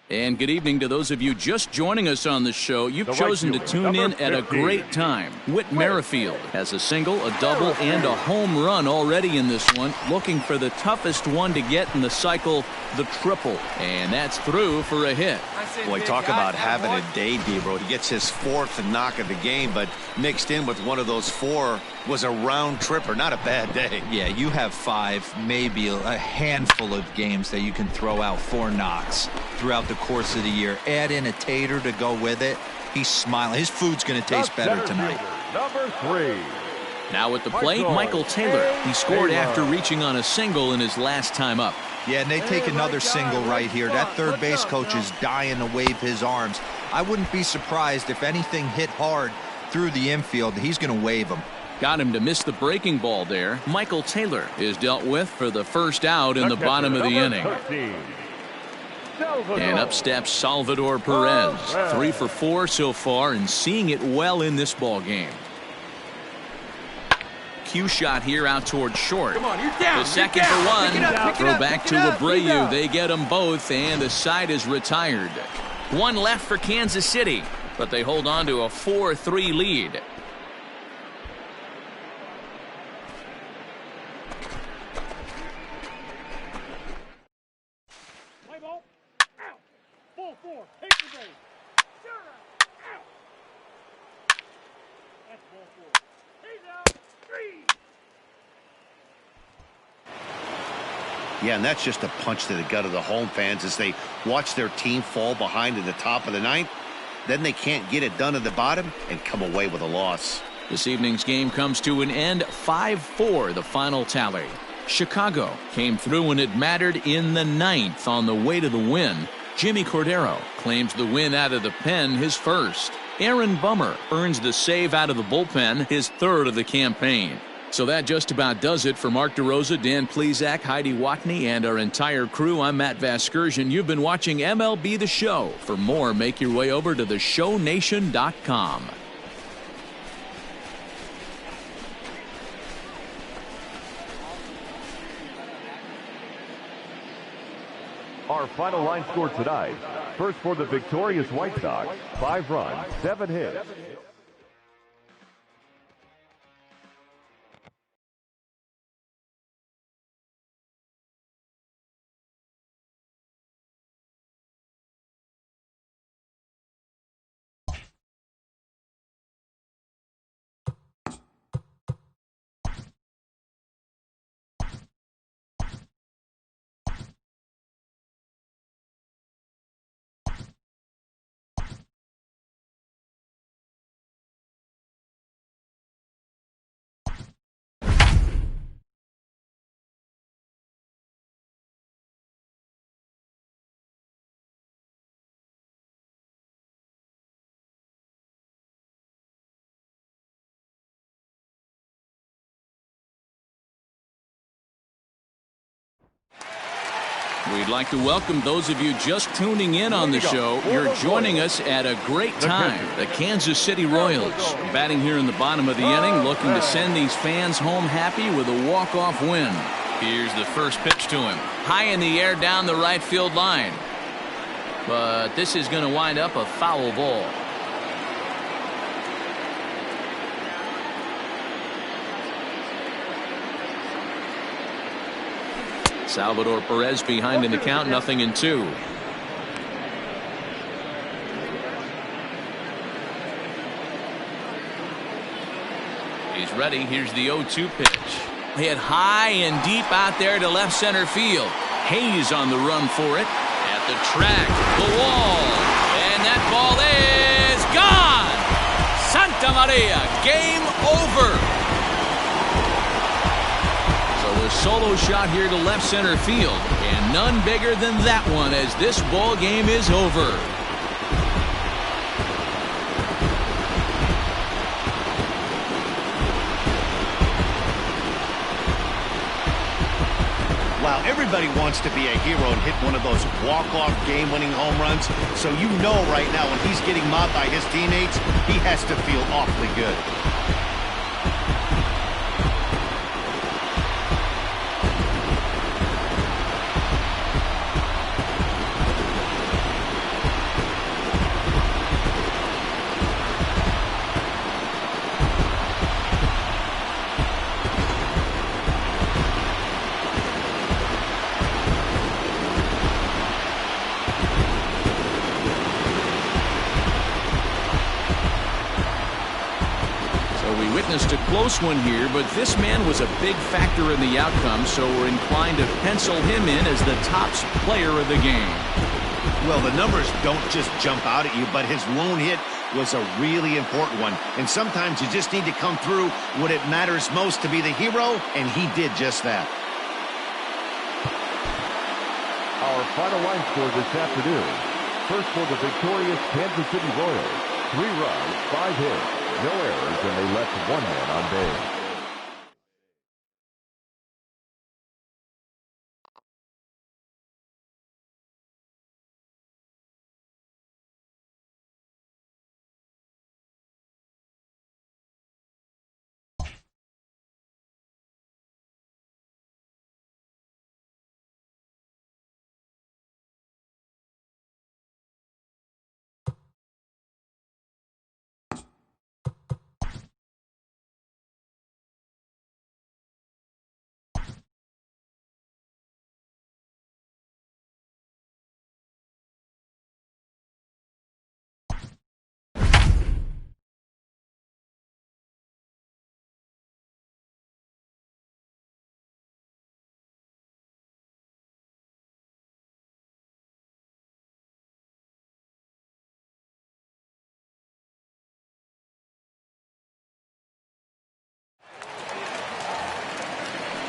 And good evening to those of you just joining us on the show. You've chosen to tune in at a great time. Whit Merrifield has a single, a double, and a home run already in this one. Looking for the toughest one to get in the cycle, the triple. And that's through for a hit. Boy, talk about having a day, Debro. He gets his fourth knock of the game, but mixed in with one of those four was a round tripper. Not a bad day. Yeah, you have five, maybe a handful of games that you can throw out 4 knocks throughout the course of the year. Add in a tater to go with it. He's smiling. His food's going to taste better tonight. Number 3. Now at the plate, Michael Taylor. He scored after reaching on a single in his last time up. Yeah, and they take another single right here. That third base coach is dying to wave his arms. I wouldn't be surprised if anything hit hard through the infield. He's going to wave them. Got him to miss the breaking ball there. Michael Taylor is dealt with for the first out in the bottom of the inning. And up steps Salvador Perez. 3 for 4 so far and seeing it well in this ball game. Cue shot here out towards short. Come on, you're down. The second for one. Throw back to Abreu. They get them both, and the side is retired. One left for Kansas City, but they hold on to a 4-3 lead. Play ball. Out. Full 4. Take the base. Out. That's ball 4. He's out. 3. Yeah, and that's just a punch to the gut of the home fans as they watch their team fall behind in the top of the ninth. Then they can't get it done at the bottom and come away with a loss. This evening's game comes to an end. 5-4 the final tally. Chicago came through when it mattered in the ninth on the way to the win. Jimmy Cordero claims the win out of the pen, his first. Aaron Bummer earns the save out of the bullpen, his third of the campaign. So that just about does it for Mark DeRosa, Dan Plesac, Heidi Watney, and our entire crew. I'm Matt Vasgersian. You've been watching MLB The Show. For more, make your way over to theshownation.com. Our final line score tonight. First for the victorious White Sox, 5 runs, 7 hits. We'd like to welcome those of you just tuning in on the show. You're joining us at a great time. The Kansas City Royals batting here in the bottom of the inning, looking to send these fans home happy with a walk-off win. Here's the first pitch to him. High in the air down the right field line. But this is going to wind up a foul ball. Salvador Perez behind in the count, 0-2. He's ready. Here's the 0-2 pitch. Hit high and deep out there to left center field. Hayes on the run for it. At the track, the wall. And that ball is gone. Santa Maria, game over. A solo shot here to left center field, and none bigger than that one as this ball game is over. Wow, everybody wants to be a hero and hit one of those walk-off game-winning home runs. So you know right now when he's getting mobbed by his teammates, he has to feel awfully good. witnessed a close one here, but this man was a big factor in the outcome, so we're inclined to pencil him in as the top player of the game. Well, the numbers don't just jump out at you, but his lone hit was a really important one. And sometimes you just need to come through when it matters most to be the hero, and he did just that. Our final line score this afternoon. First for the victorious Kansas City Royals. 3 runs, 5 hits, no errors, and they left 1 man on base.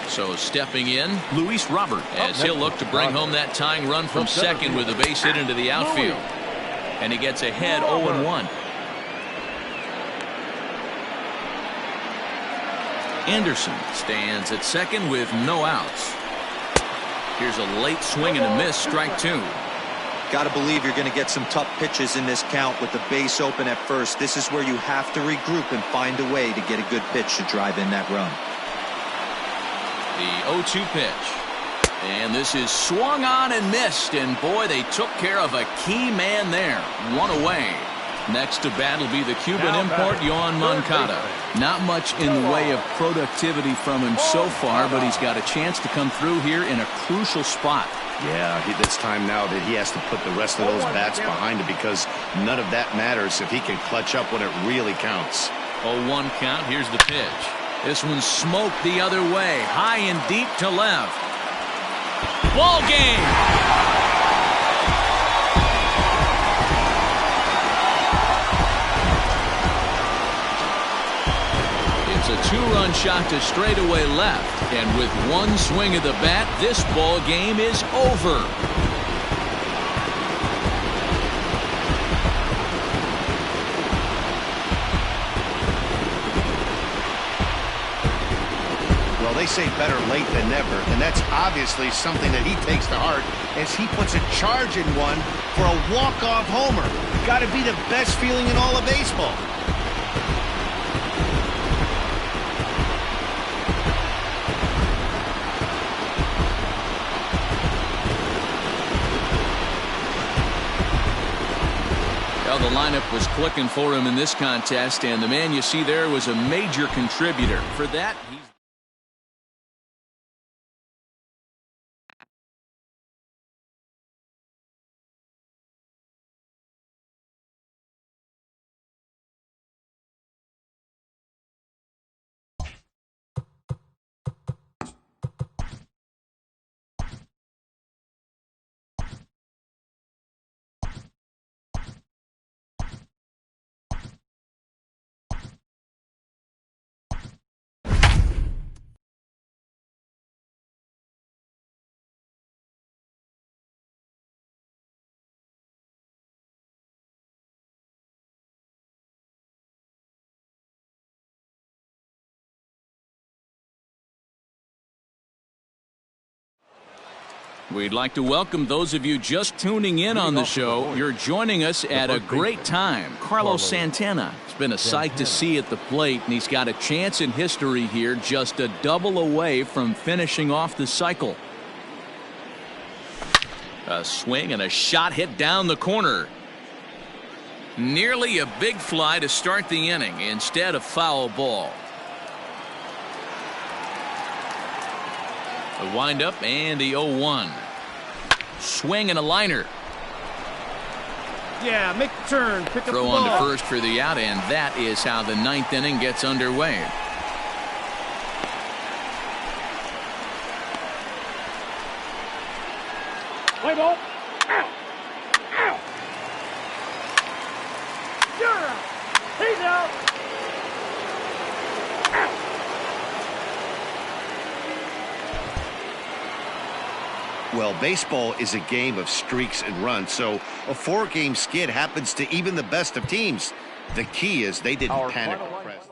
So stepping in, Luis Robert, as he'll look to bring home that tying run from second with a base hit into the outfield. And he gets ahead 0-1. Anderson stands at second with no outs. Here's a late swing and a miss, strike 2. Got to believe you're going to get some tough pitches in this count with the base open at first. This is where you have to regroup and find a way to get a good pitch to drive in that run. The 0-2 pitch. And this is swung on and missed. And boy, they took care of a key man there. 1 away. Next to bat will be the Cuban import, Yohan Moncada. Not much in the way of productivity from him so far, but he's got a chance to come through here in a crucial spot. Yeah, it's time now that he has to put the rest of those bats behind him, because none of that matters if he can clutch up when it really counts. 0-1 count. Here's the pitch. This one's smoked the other way, high and deep to left. Ball game. It's a 2-run shot to straightaway left, and with one swing of the bat, this ball game is over. They say better late than never, and that's obviously something that he takes to heart as he puts a charge in one for a walk-off homer. Got to be the best feeling in all of baseball. Well, the lineup was clicking for him in this contest, and the man you see there was a major contributor. For that, he's We'd like to welcome those of you just tuning in on the show. You're joining us at a great time. Carlos Santana has been a sight to see at the plate, and he's got a chance in history here, just a double away from finishing off the cycle. A swing and a shot hit down the corner. Nearly a big fly to start the inning, instead a foul ball. The windup and the 0-1. Swing and a liner. Yeah, make the turn. Pick up the Throw ball. on to first for the out, and that is how the 9th inning gets underway. Play ball. You're out. He's out. Well, baseball is a game of streaks and runs, so a 4-game skid happens to even the best of teams. The key is they didn't panic or press.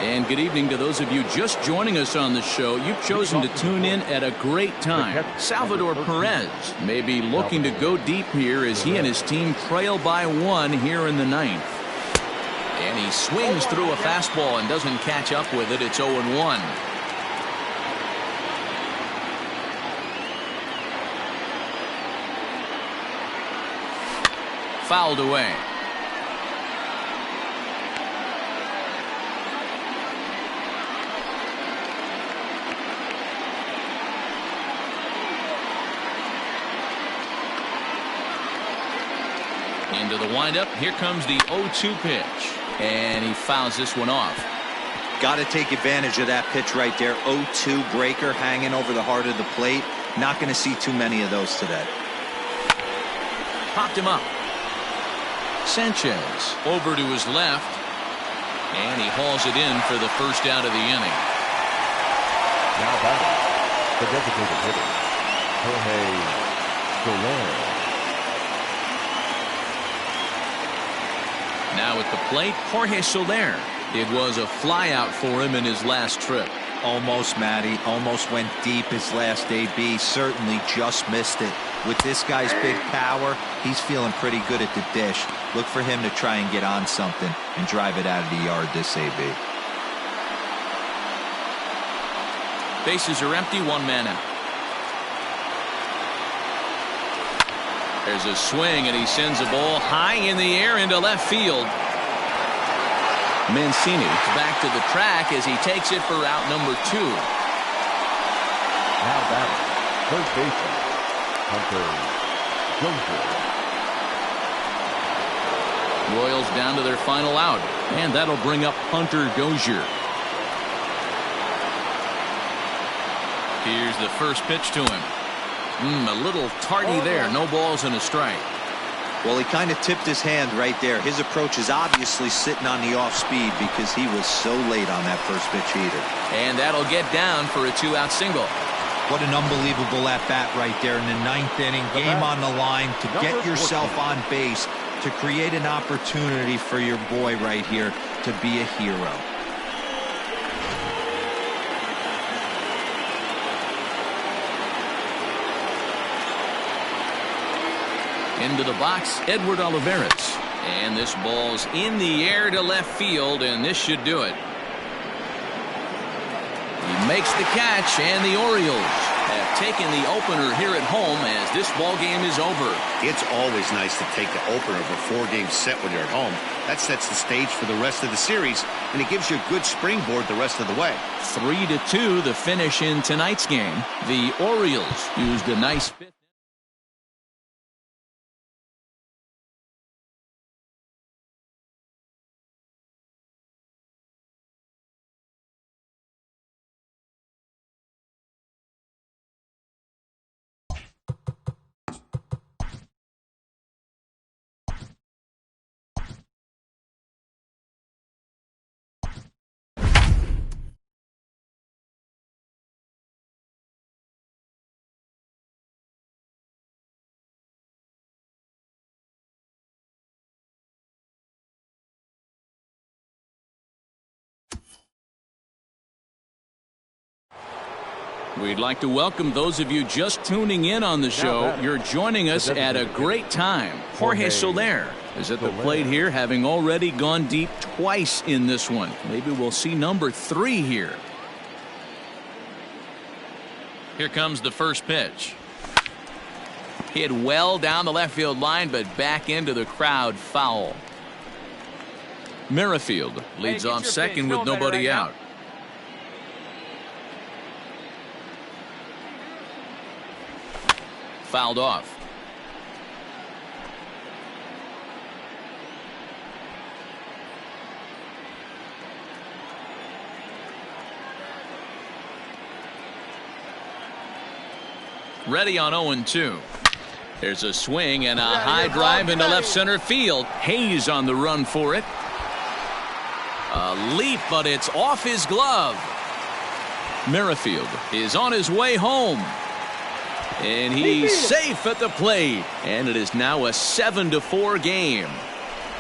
And good evening to those of you just joining us on the show. You've chosen to tune in at a great time. Salvador Perez may be looking to go deep here as he and his team trail by 1 here in the 9th. And he swings through a fastball and doesn't catch up with it. It's 0-1. Fouled away. Into the windup. Here comes the 0-2 pitch. And he fouls this one off. Got to take advantage of that pitch right there. 0-2 breaker hanging over the heart of the plate. Not going to see too many of those today. Popped him up. Sanchez over to his left. And he hauls it in for the first out of the inning. Now batting, the designated hitter, Jorge Soler. Now at the plate, Jorge Soler. It was a flyout for him in his last trip. Almost, Matty. Almost went deep his last AB. Certainly just missed it. With this guy's big power, he's feeling pretty good at the dish. Look for him to try and get on something and drive it out of the yard this AB. Bases are empty, 1 man out. There's a swing, and he sends a ball high in the air into left field. Mancini back to the track as he takes it for out number 2. Now batting, third baseman, Hunter Dozier. Royals down to their final out, and that'll bring up Hunter Dozier. Here's the first pitch to him. A little tardy there. No balls and a strike. Well, he kind of tipped his hand right there. His approach is obviously sitting on the off speed because he was so late on that first pitch either. And that'll get down for a 2-out single. What an unbelievable at-bat right there in the 9th inning. Game on the line to get yourself on base, to create an opportunity for your boy right here to be a hero. Into the box, Edward Olivares. And this ball's in the air to left field, and this should do it. He makes the catch, and the Orioles have taken the opener here at home as this ball game is over. It's always nice to take the opener of a 4-game set when you're at home. That sets the stage for the rest of the series, and it gives you a good springboard the rest of the way. 3-2 the finish in tonight's game. The Orioles used a nice fifth. We'd like to welcome those of you just tuning in on the show. You're joining us at a great time. Jorge Soler is at the plate here, having already gone deep twice in this one. Maybe we'll see number 3 here. Here comes the first pitch. Hit well down the left field line, but back into the crowd, foul. Merrifield leads off second with nobody out. Fouled off. Ready on 0-2. There's a swing and a high drive into left center field. Hayes on the run for it. A leap, but it's off his glove. Merrifield is on his way home. And he's safe at the plate. And it is now a 7-4 game.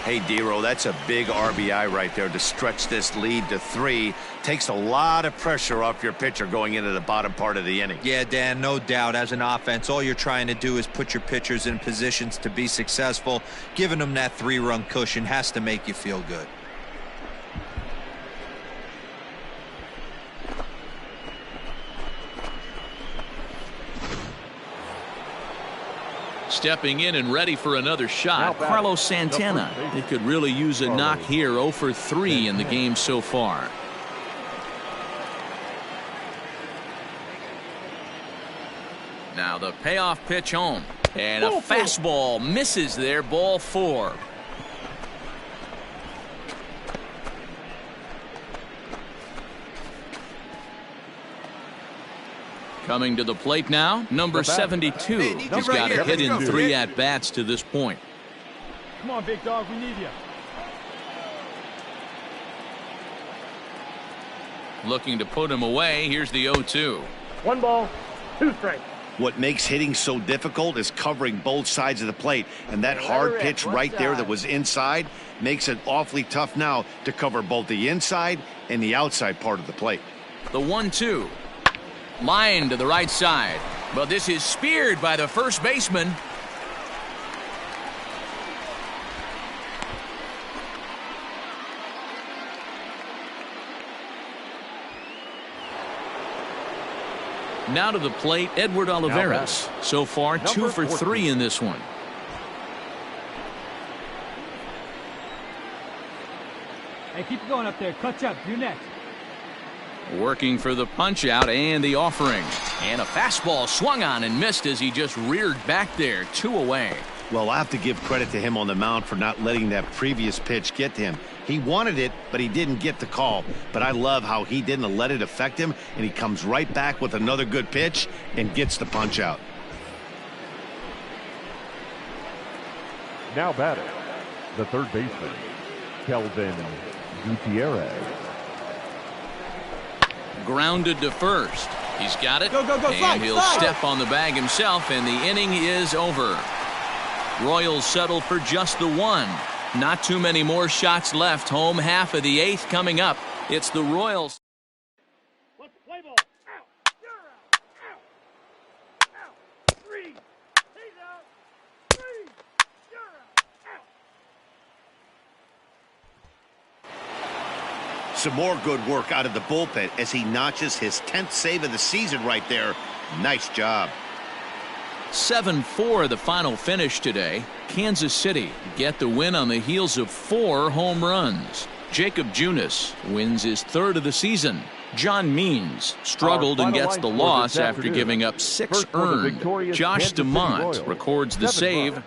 Hey, Dero, that's a big RBI right there to stretch this lead to 3. Takes a lot of pressure off your pitcher going into the bottom part of the inning. Yeah, Dan, no doubt. As an offense, all you're trying to do is put your pitchers in positions to be successful. Giving them that 3-run cushion has to make you feel good. Stepping in and ready for another shot, Carlos Santana. They could really use a knock here. 0 for 3 in the game so far. Now the payoff pitch home. And a fastball misses there. Ball 4. Coming to the plate now, number 72. He's got a hit in 3 at-bats to this point. Come on, big dog, we need you. Looking to put him away. Here's the 0-2. 1 ball, 2 strikes. What makes hitting so difficult is covering both sides of the plate. And that hard pitch right there that was inside makes it awfully tough now to cover both the inside and the outside part of the plate. The 1-2. Line to the right side, but this is speared by the first baseman. Now to the plate, Edward Olivares. So far, 2 for 3 in this one. Hey, keep going up there. Clutch up. You next. Working for the punch out and the offering. And a fastball swung on and missed as he just reared back there. 2 away. Well, I have to give credit to him on the mound for not letting that previous pitch get to him. He wanted it, but he didn't get the call. But I love how he didn't let it affect him, and he comes right back with another good pitch and gets the punch out. Now batting, the third baseman, Kelvin Gutierrez. Grounded to first. He's got it. Go, go, go, and slide, he'll slide. step on the bag himself, and the inning is over. Royals settle for just the one. Not too many more shots left. Home half of the 8th coming up. It's the Royals. Let's play ball. Out. You're out. Out. Out. 3. He's out. 3. You're out. Out. Some more good work out of the bullpen as he notches his 10th save of the season right there. Nice job. 7-4 the final finish today. Kansas City get the win on the heels of 4 home runs. Jacob Junis wins his 3rd of the season. John Means struggled and gets the loss after giving up 6 earned. Josh DeMont records the save.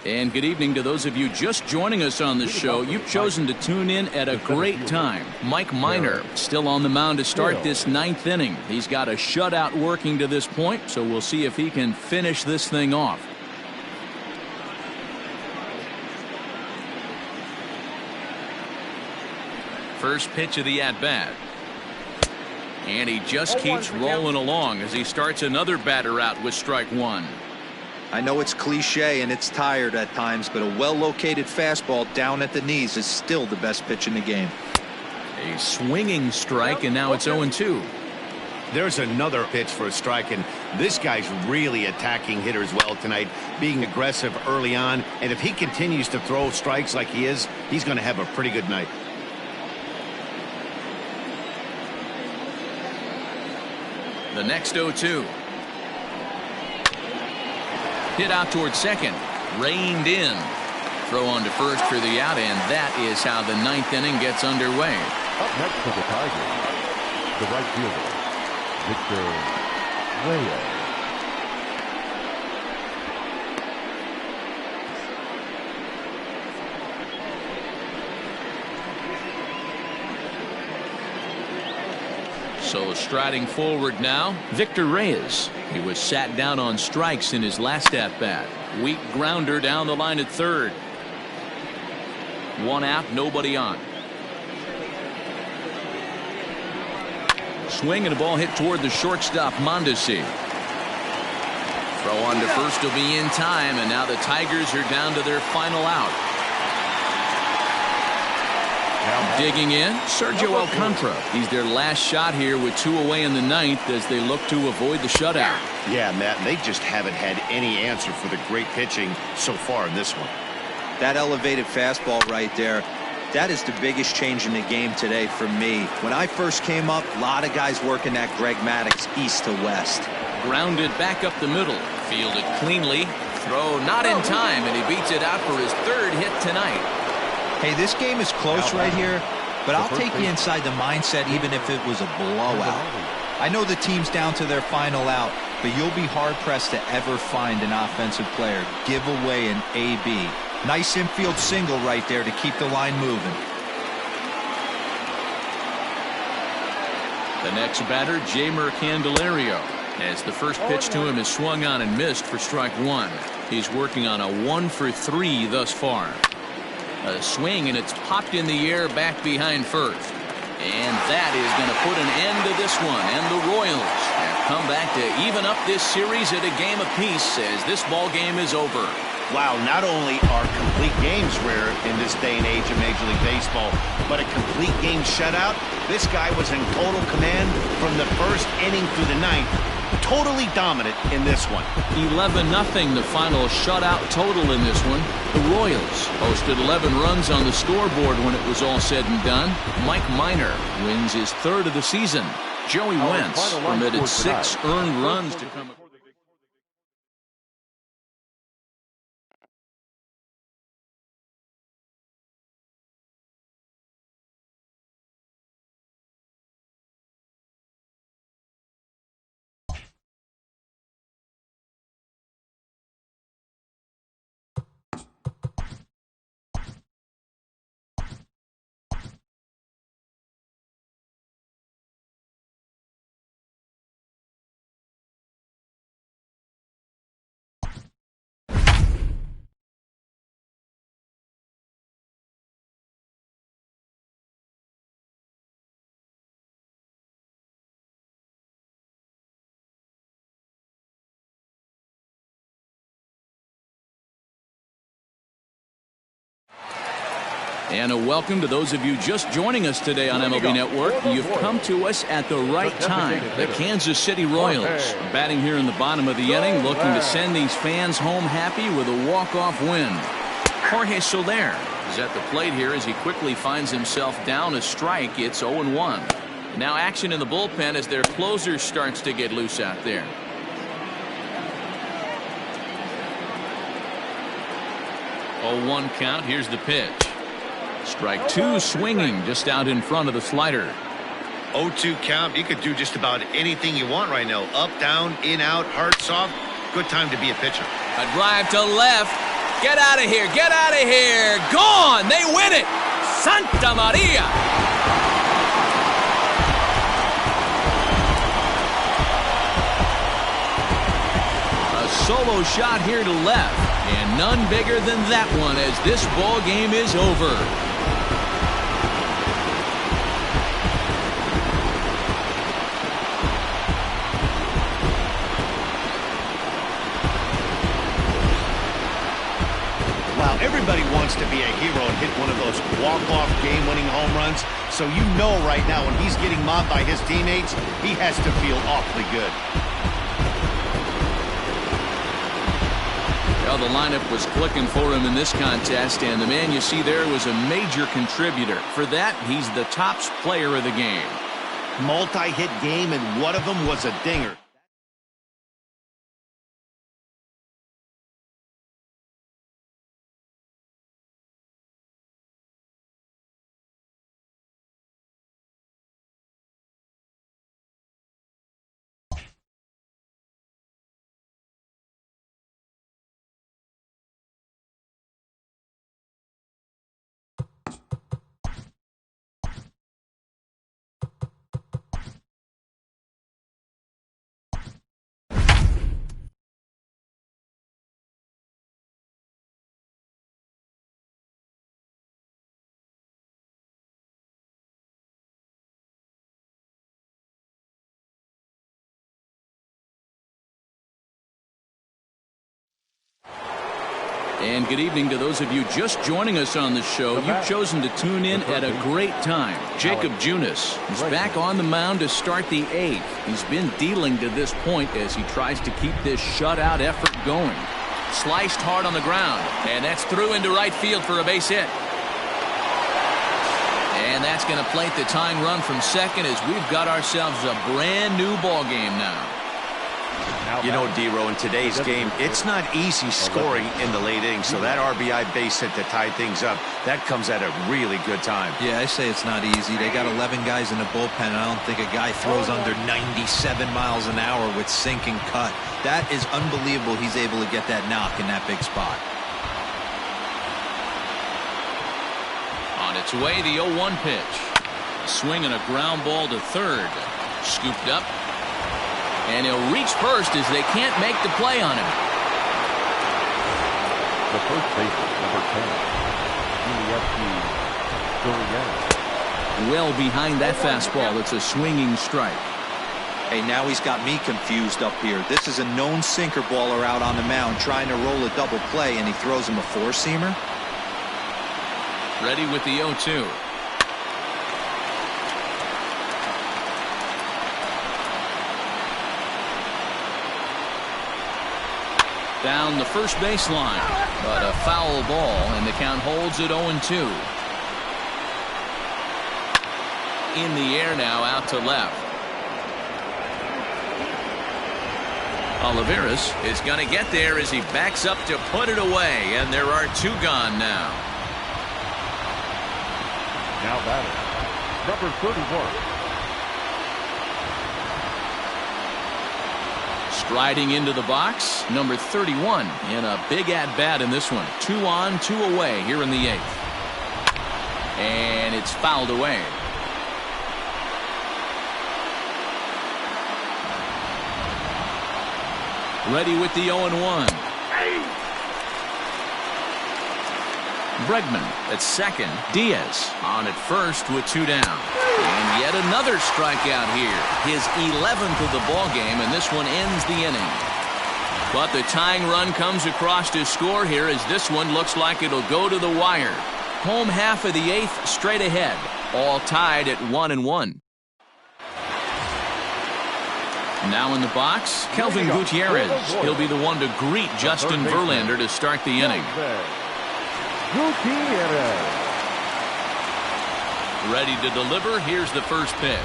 And good evening to those of you just joining us on the show. You've chosen to tune in at a great time. Mike Minor still on the mound to start this 9th inning. He's got a shutout working to this point, so we'll see if he can finish this thing off. First pitch of the at-bat. And he just keeps rolling along as he starts another batter out with strike 1. I know it's cliche and it's tired at times, but a well-located fastball down at the knees is still the best pitch in the game. A swinging strike, and now it's 0-2. There's another pitch for a strike, and this guy's really attacking hitters well tonight, being aggressive early on, and if he continues to throw strikes like he is, he's going to have a pretty good night. The next 0-2. Hit out towards second. Reined in. Throw on to first for the out, and that is how the 9th inning gets underway. Up next for the Tigers, the right fielder, Victor Reyes. So striding forward now, Victor Reyes. He was sat down on strikes in his last at-bat. Weak grounder down the line at third. 1 out, nobody on. Swing and a ball hit toward the shortstop, Mondesi. Throw on to first will be in time, and now the Tigers are down to their final out. Digging in, Sergio Alcantara. He's their last shot here with 2 away in the 9th as they look to avoid the shutout. Yeah, Matt, they just haven't had any answer for the great pitching so far in this one. That elevated fastball right there, that is the biggest change in the game today for me. When I first came up, a lot of guys working that Greg Maddux east to west. Grounded back up the middle. Fielded cleanly. Throw not in time, and he beats it out for his 3rd hit tonight. Hey, this game is close right here, but I'll take you inside the mindset even if it was a blowout. I know the team's down to their final out, but you'll be hard-pressed to ever find an offensive player give away an AB. Nice infield single right there to keep the line moving. The next batter, Jeimer Candelario, as the first pitch to him is swung on and missed for strike 1. He's working on a 1-for-3 thus far. A swing, and it's popped in the air back behind first. And that is going to put an end to this one. And the Royals have come back to even up this series at a game apiece as this ball game is over. Wow, not only are complete games rare in this day and age of Major League Baseball, but a complete game shutout. This guy was in total command from the 1st inning through the 9th. totally dominant in this one. 11-0 the final shutout total in this one. The Royals posted 11 runs on the scoreboard when it was all said and done. Mike Minor wins his 3rd of the season. Joey Wentz permitted 6 earned runs to come. And a welcome to those of you just joining us today on MLB Network. You've come to us at the right time. The Kansas City Royals batting here in the bottom of the inning, looking to send these fans home happy with a walk-off win. Jorge Soler is at the plate here as he quickly finds himself down a strike. It's 0-1. Now action in the bullpen as their closer starts to get loose out there. Oh, 1 count. Here's the pitch. Strike 2 swinging just out in front of the slider. 0-2 count. You could do just about anything you want right now. Up, down, in, out, hard, soft. Good time to be a pitcher. A drive to left. Get out of here. Get out of here. Gone. They win it. Santa Maria. A solo shot here to left. And none bigger than that one as this ball game is over. Everybody wants to be a hero and hit one of those walk-off game-winning home runs. So you know right now when he's getting mobbed by his teammates, he has to feel awfully good. Well, the lineup was clicking for him in this contest, and the man you see there was a major contributor. For that, he's the top player of the game. Multi-hit game, and one of them was a dinger. And good evening to those of you just joining us on the show. You've chosen to tune in at a great time. Jacob Junis is back on the mound to start the 8th. He's been dealing to this point as he tries to keep this shutout effort going. Sliced hard on the ground, and that's through into right field for a base hit. And that's going to plate the tying run from second as we've got ourselves a brand new ball game now. You know, D-Row, in today's game, it's not easy scoring in the late innings, so that RBI base hit to tie things up, that comes at a really good time. Yeah, I say it's not easy. They got 11 guys in the bullpen, and I don't think a guy throws under 97 miles an hour with sink and cut. That is unbelievable he's able to get that knock in that big spot. On its way, the 0-1 pitch. A swing and a ground ball to third. Scooped up. And he'll reach first as they can't make the play on him. The first baseman, number 10, Well behind that fastball. It's a swinging strike. Hey, now he's got me confused up here. This is a known sinker baller out on the mound trying to roll a double play, and he throws him a four-seamer. Ready with the 0-2. Down the first baseline, but a foul ball, and the count holds at 0-2. In the air now, out to left. Olivares is going to get there as he backs up to put it away, and there are 2 gone now. Now batting, number 31. Striding into the box, number 31, in a big at-bat in this one. 2 on, 2 away here in the 8th. And it's fouled away. Ready with the 0-1. Bregman at second. Diaz on at first with 2 down. And yet another strikeout here. His 11th of the ball game, and this one ends the inning. But the tying run comes across to score here as this one looks like it'll go to the wire. Home half of the 8th straight ahead. All tied at 1-1. Now in the box, Kelvin Gutierrez. He'll be the one to greet Justin Verlander to start the inning. Gutierrez. Ready to deliver. Here's the first pitch.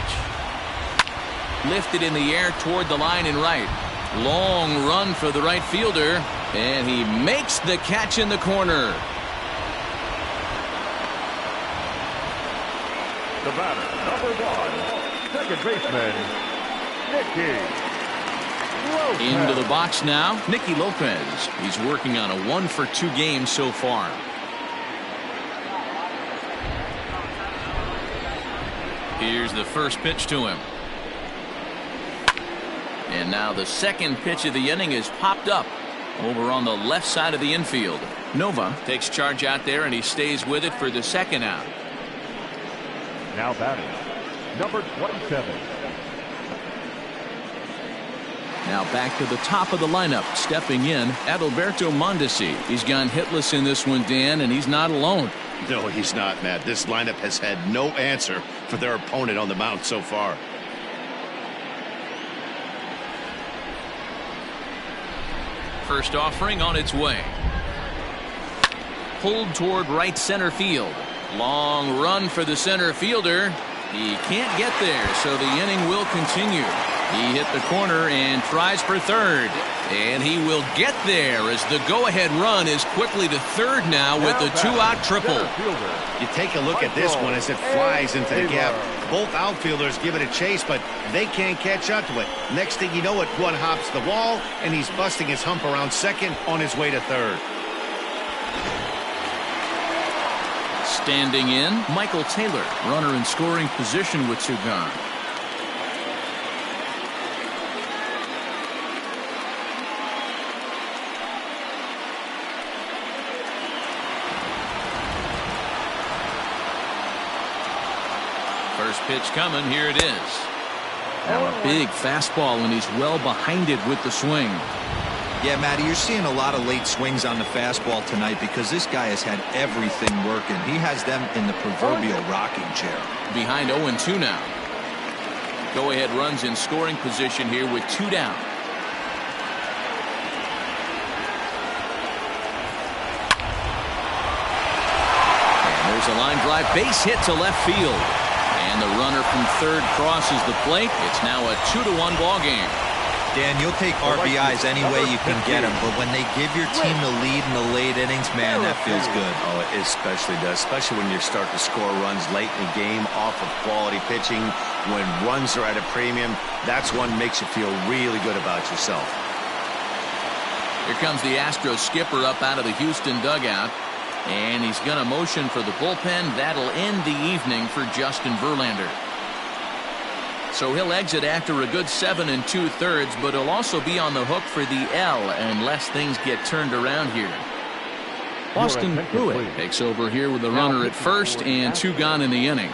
Lifted in the air toward the line and right. Long run for the right fielder, and he makes the catch in the corner. The batter, number 1, second baseman, Nicky Lopez. Into the box now, Nicky Lopez. He's working on a 1-for-2 game so far. Here's the first pitch to him. And now the second pitch of the inning is popped up over on the left side of the infield. Nova takes charge out there, and he stays with it for the second out. Now batting, number 27. Now back to the top of the lineup, stepping in, Adalberto Mondesi. He's gone hitless in this one, Dan, and he's not alone. No, he's not, Matt. This lineup has had no answer for their opponent on the mound so far. First offering on its way. Pulled toward right center field. Long run for the center fielder. He can't get there, so the inning will continue. He hit the corner and tries for third. And he will get there as the go-ahead run is quickly to third now with the 2-out triple. You take a look at this one as it flies into the gap. Both outfielders give it a chase, but they can't catch up to it. Next thing you know it, one hops the wall, and he's busting his hump around second on his way to third. Standing in, Michael Taylor, runner in scoring position with 2 gone. First pitch coming, here it is. Now a big fastball, and he's well behind it with the swing. Yeah, Matty, you're seeing a lot of late swings on the fastball tonight because this guy has had everything working. He has them in the proverbial rocking chair. Behind 0-2 now. Go-ahead runs in scoring position here with 2 down. And there's a line drive base hit to left field. And the runner from third crosses the plate. It's now a 2-1 ball game. Dan, you'll take RBIs any way you can get them, but when they give your team the lead in the late innings, man, that feels good. Oh, it especially does, especially when you start to score runs late in the game off of quality pitching. When runs are at a premium, that's one makes you feel really good about yourself. Here comes the Astros skipper up out of the Houston dugout, and he's going to motion for the bullpen. That'll end the evening for Justin Verlander. So he'll exit after a good 7 2/3, but he'll also be on the hook for the L unless things get turned around here. Austin Pruitt takes over here with a runner at first and 2 gone in the inning.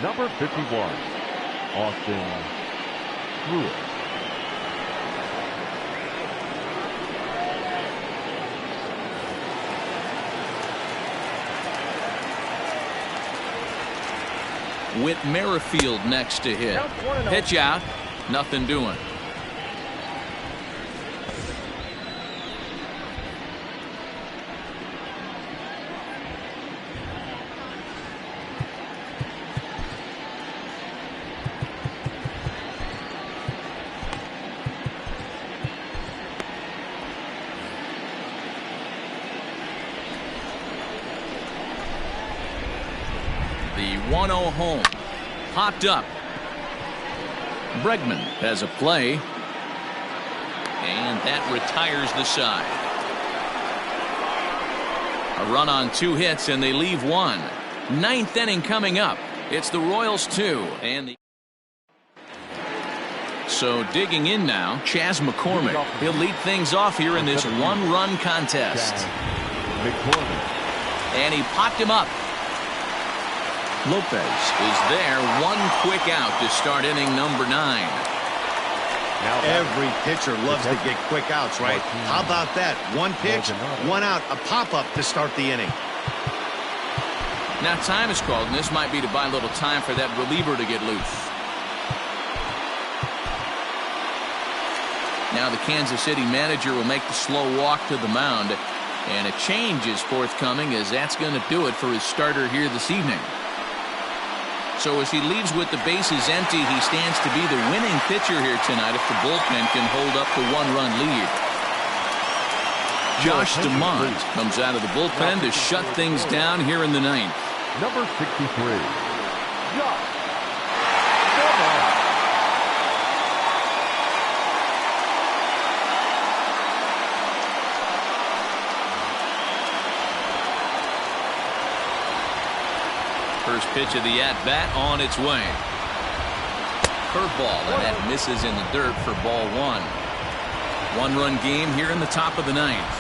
Number 51, Austin Pruitt. Whit Merrifield next to hit. Pitch out, nothing doing. 1-0 home. Popped up. Bregman has a play. And that retires the side. A run on 2 hits, and they leave 1. 9th inning coming up. It's the Royals 2. So digging in now, Chas McCormick. He'll lead things off here in this 1-run contest. And he popped him up. Lopez is there. 1 quick out to start inning number 9. Every pitcher loves to get quick outs, right? How about that? 1 pitch, 1 out, a pop-up to start the inning. Now time is called, and this might be to buy a little time for that reliever to get loose. Now the Kansas City manager will make the slow walk to the mound. And a change is forthcoming, as that's going to do it for his starter here this evening. So as he leaves with the bases empty, he stands to be the winning pitcher here tonight if the bullpen can hold up the 1-run lead. Josh DeMont comes out of the bullpen to shut things down here in the 9th. Number 63, Josh. First pitch of the at-bat on its way. Curveball, and that misses in the dirt for ball 1. 1-run game here in the top of the 9th.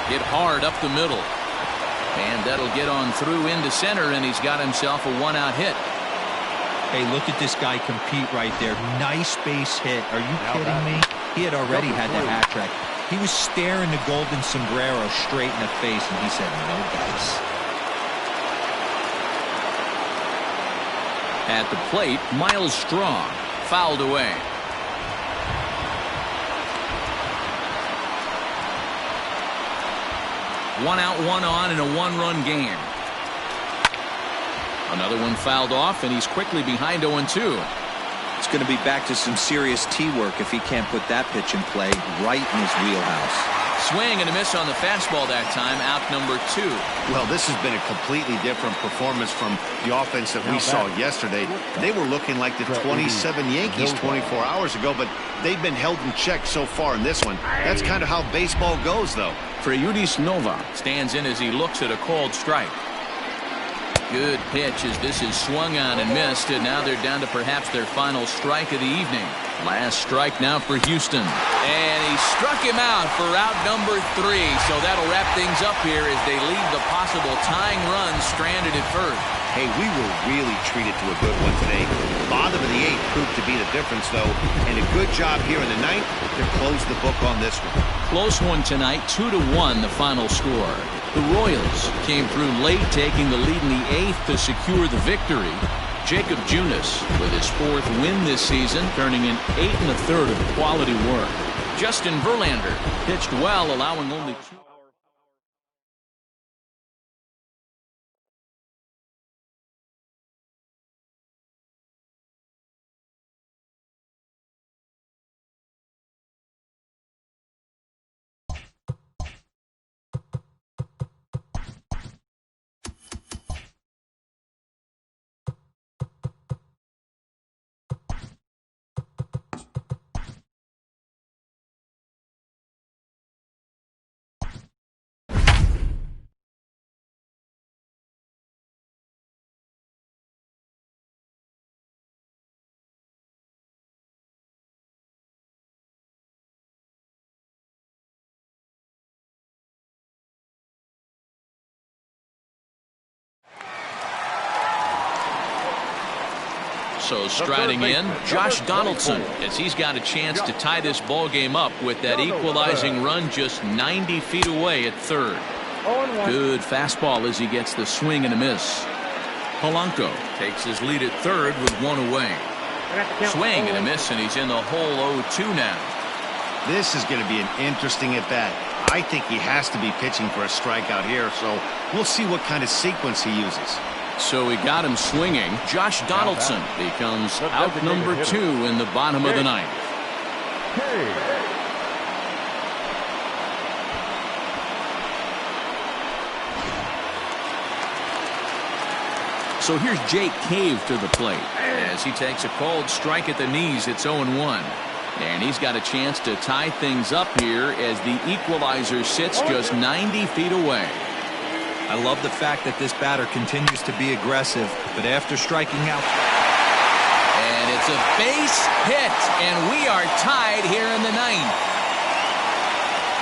Hit hard up the middle. And that'll get on through into center, and he's got himself a 1-out hit. Hey, look at this guy compete right there. Nice base hit. Are you kidding me? He had already had the hat trick. He was staring the golden sombrero straight in the face, and he said, no dice. At the plate, Miles Strong fouled away. One out, 1 on in a 1-run game. Another one fouled off, and he's quickly behind 0-2. It's going to be back to some serious tee work if he can't put that pitch in play right in his wheelhouse. Swing and a miss on the fastball that time. Out number 2. Well, this has been a completely different performance from the offense that we saw yesterday. They were looking like the 27 Yankees 24 hours ago, but they've been held in check so far in this one. That's kind of how baseball goes, though. Freudis Nova stands in as he looks at a called strike. Good pitch as this is swung on and missed, and now they're down to perhaps their final strike of the evening. Last strike now for Houston. And he struck him out for out number 3, so that'll wrap things up here as they leave the possible tying run stranded at first. Hey, we were really treated to a good one today. Bottom of the 8th proved to be the difference, though, and a good job here in the 9th to close the book on this one. Close one tonight, 2-1 the final score. The Royals came through late, taking the lead in the 8th to secure the victory. Jacob Junis with his 4th win this season, turning in 8 1/3 of quality work. Justin Verlander pitched well, allowing only 2. So striding in, Josh Donaldson, as he's got a chance to tie this ball game up with that equalizing run just 90 feet away at 3rd. Good fastball as he gets the swing and a miss. Polanco takes his lead at 3rd with 1 away. Swing and a miss, and he's in the hole 0-2 now. This is going to be an interesting at-bat. I think he has to be pitching for a strikeout here, so we'll see what kind of sequence he uses. So we got him swinging. Josh Donaldson becomes out number 2 in the bottom of the 9th. So here's Jake Cave to the plate as he takes a cold strike at the knees. It's 0-1. And he's got a chance to tie things up here as the equalizer sits just 90 feet away. I love the fact that this batter continues to be aggressive, but after striking out. And it's a base hit, and we are tied here in the ninth.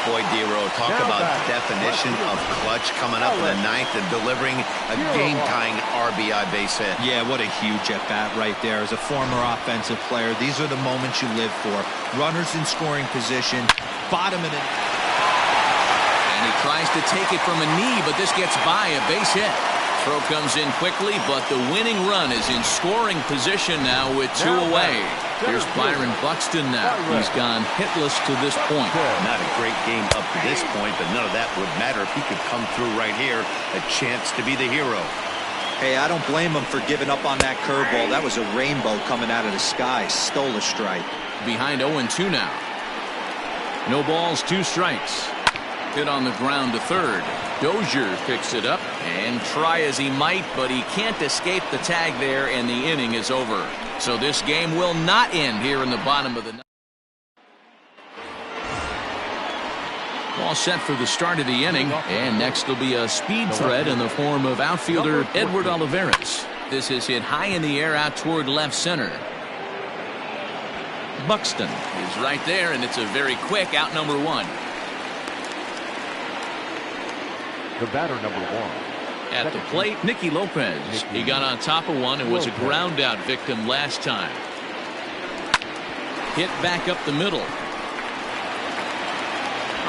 Boy, D-Row, talk about definition of clutch coming up in the ninth and delivering a game-tying RBI base hit. Yeah, what a huge at-bat right there. As a former offensive player, these are the moments you live for. Runners in scoring position, bottom of the... And he tries to take it from a knee, but this gets by a base hit. Throw comes in quickly, but the winning run is in scoring position now with 2 away. Here's Byron Buxton now. He's gone hitless to this point. Not a great game up to this point, but none of that would matter if he could come through right here. A chance to be the hero. Hey, I don't blame him for giving up on that curveball. That was a rainbow coming out of the sky. Stole a strike. Behind 0-2 now. No balls, 2 strikes. Hit on the ground to third. Dozier picks it up, and try as he might, but he can't escape the tag there, and the inning is over. So this game will not end here in the bottom of the ninth. All set for the start of the inning, and next will be a speed threat in the form of outfielder Edward Olivares. This is hit high in the air out toward left center. Buxton is right there, and it's a very quick out number 1. The batter, number 1. At the plate, Nicky Lopez. He got on top of one and was a ground out victim last time. Hit back up the middle.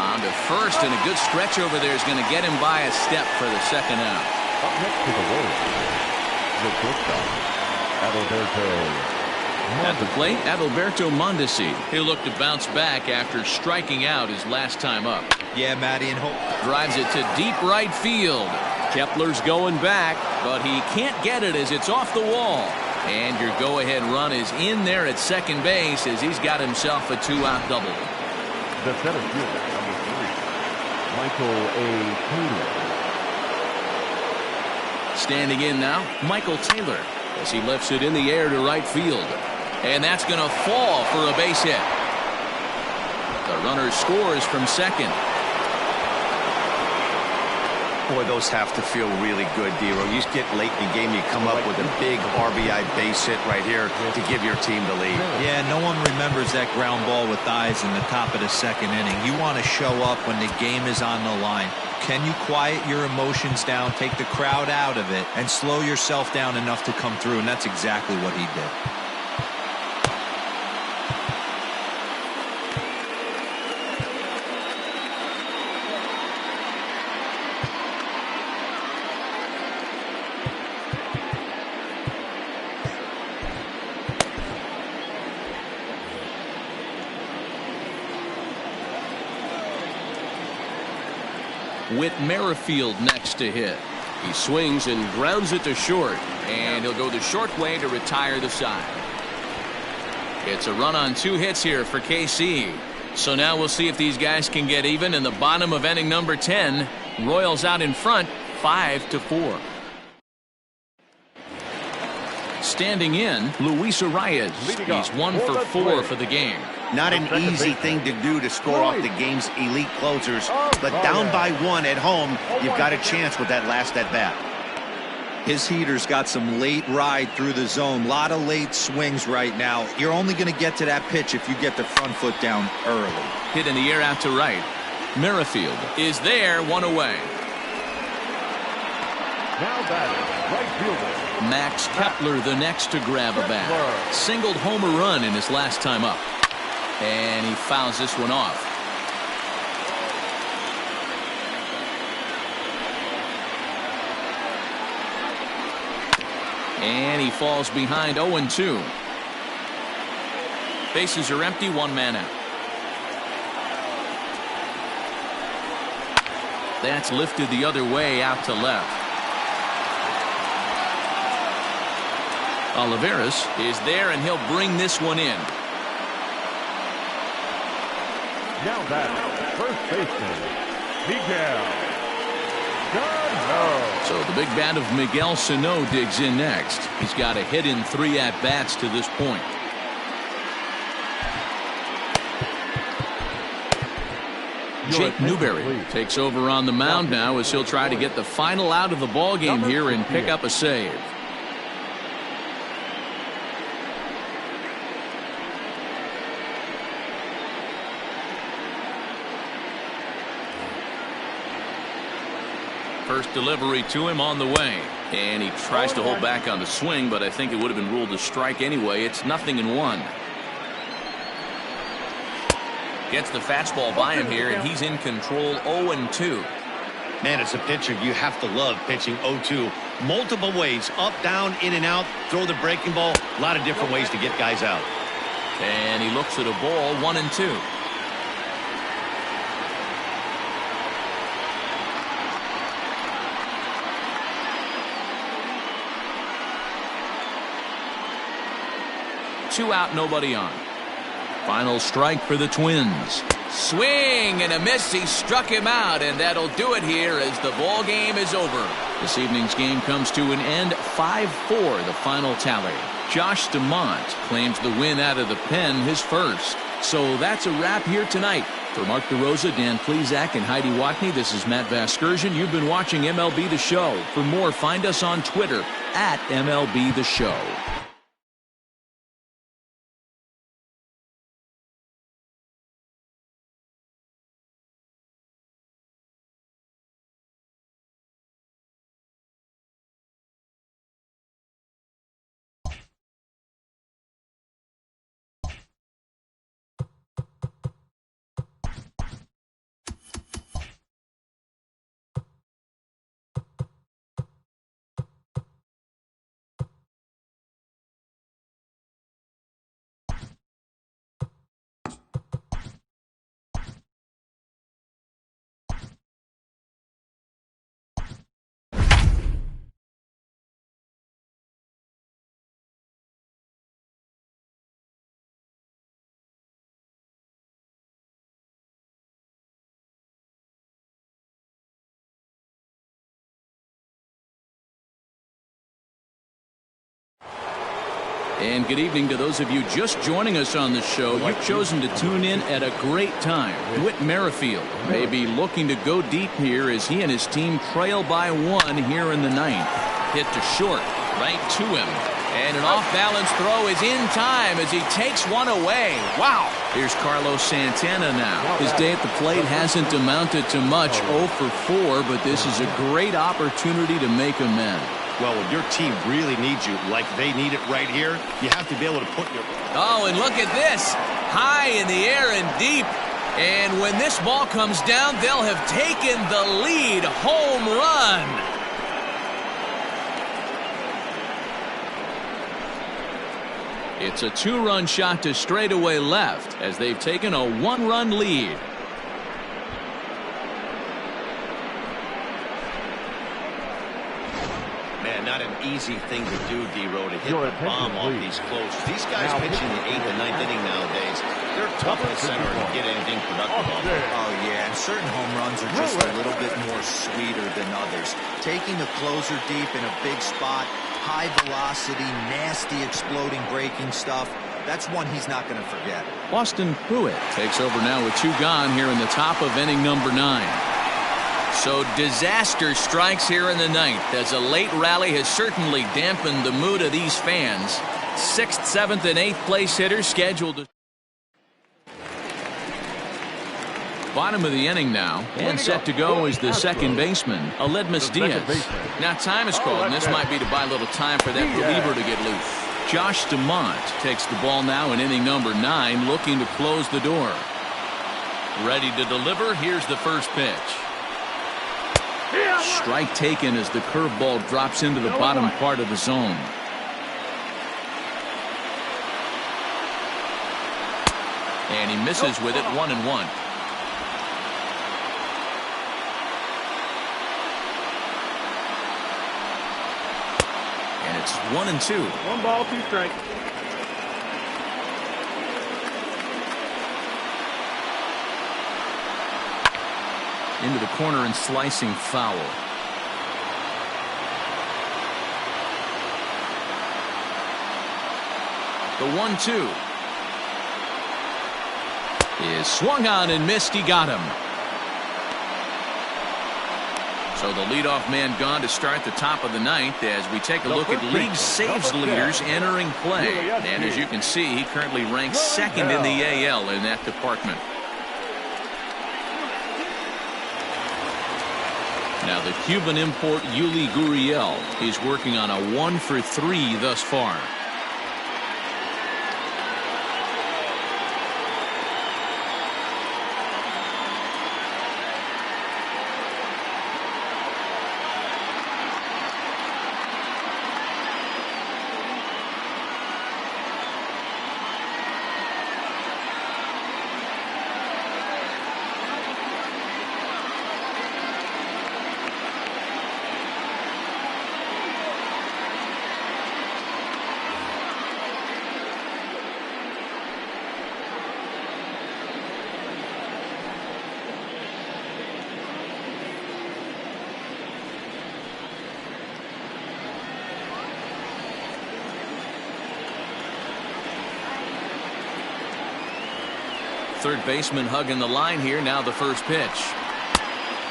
On to first, and a good stretch over there is going to get him by a step for the second out. Up next to the Royals, the shortstop, Adalberto. At the plate, Adalberto Mondesi. He'll look to bounce back after striking out his last time up. Yeah, Matty, and hope. Drives it to deep right field. Kepler's going back, but he can't get it as it's off the wall. And your go-ahead run is in there at second base as he's got himself a 2-out double. The center fielder, number 3, Michael A. Taylor. Standing in now, Michael Taylor, as he lifts it in the air to right field. And that's going to fall for a base hit. The runner scores from second. Boy, those have to feel really good, D-Row. You get late in the game, you come up with a big RBI base hit right here to give your team the lead. Yeah, no one remembers that ground ball with eyes in the top of the second inning. You want to show up when the game is on the line. Can you quiet your emotions down, take the crowd out of it, and slow yourself down enough to come through? And that's exactly what he did. With Merrifield next to hit. He swings and grounds it to short, and he'll go the short way to retire the side. It's a run on 2 hits here for KC. So now we'll see if these guys can get even in the bottom of inning number 10. Royals out in front, 5-4. Standing in, Luis Arias. He's 1 for 4 for the game. Not an easy thing to do to score off the game's elite closers, but down by 1 at home, you've got a chance with that last at-bat. His heater's got some late ride through the zone. A lot of late swings right now. You're only going to get to that pitch if you get the front foot down early. Hit in the air out to right. Merrifield is there, 1 away. Now batting, right fielder. Max Kepler the next to grab a bat. Singled homer run in his last time up. And he fouls this one off. And he falls behind 0-2. Bases are empty, 1 man out. That's lifted the other way out to left. Olivares is there, and he'll bring this one in. Now batting, first baseman, Miguel. So the big bat of Miguel Sano digs in next. He's got a hit in 3 at-bats to this point. Jake Newberry takes over on the mound now as he'll try to get the final out of the ball game here and pick up a save. First delivery to him on the way, and he tries to hold back on the swing, but I think it would have been ruled a strike anyway. It's 0-1. Gets the fastball by him here, and he's in control. 0-2. Man, as a pitcher, you have to love pitching 0-2. Multiple ways, up, down, in and out, throw the breaking ball. A lot of different ways to get guys out. And he looks at a ball. 1-2. Two out, nobody on. Final strike for the Twins. Swing and a miss. He struck him out, and that'll do it here as the ball game is over. This evening's game comes to an end. 5-4 the final tally. Josh DeMont claims the win out of the pen, his first. So that's a wrap here tonight. For Mark DeRosa, Dan Plesac, and Heidi Watney, this is Matt Vasgersian. You've been watching MLB The Show. For more, find us on Twitter at MLB The Show. And good evening to those of you just joining us on the show. You've chosen to tune in at a great time. Whit Merrifield may be looking to go deep here as he and his team trail by 1 here in the 9th. Hit to short, right to him. And an off-balance throw is in time as he takes one away. Wow. Here's Carlos Santana now. His day at the plate hasn't amounted to much, 0 for 4, but this is a great opportunity to make amends. Well, when your team really needs you, like they need it right here, you have to be able to put your... Oh, and look at this. High in the air and deep. And when this ball comes down, they'll have taken the lead. Home run. It's a 2-run shot to straightaway left as they've taken a 1-run lead. Not an easy thing to do, D-Row, to hit the bomb off these closers. These guys pitching the 8th and 9th inning nowadays, they're tough in center to get anything productive off. Oh, yeah, and certain home runs are just a little bit more sweeter than others. Taking a closer deep in a big spot, high velocity, nasty exploding breaking stuff, that's one he's not going to forget. Austin Pruitt takes over now with 2 gone here in the top of inning number 9. So disaster strikes here in the 9th as a late rally has certainly dampened the mood of these fans. 6th, 7th, and 8th place hitters scheduled to... Bottom of the inning now, and set to go is the second baseman, Aledmus Diaz. Now time is called, and this might be to buy a little time for that reliever to get loose. Josh DeMont takes the ball now in inning number 9, looking to close the door. Ready to deliver, here's the first pitch. Strike taken as the curveball drops into the bottom part of the zone. And he misses with it. 1-1. And it's 1-2. 1 ball, 2 strikes. Into the corner and slicing foul. The 1-2 is swung on and missed. He got him. So the leadoff man gone to start the top of the ninth as we take a look at league saves leaders entering play. And as you can see, he currently ranks second in the AL in that department. Now the Cuban import Yuli Gurriel is working on a 1-for-3 thus far. Third baseman hugging the line here. Now the first pitch.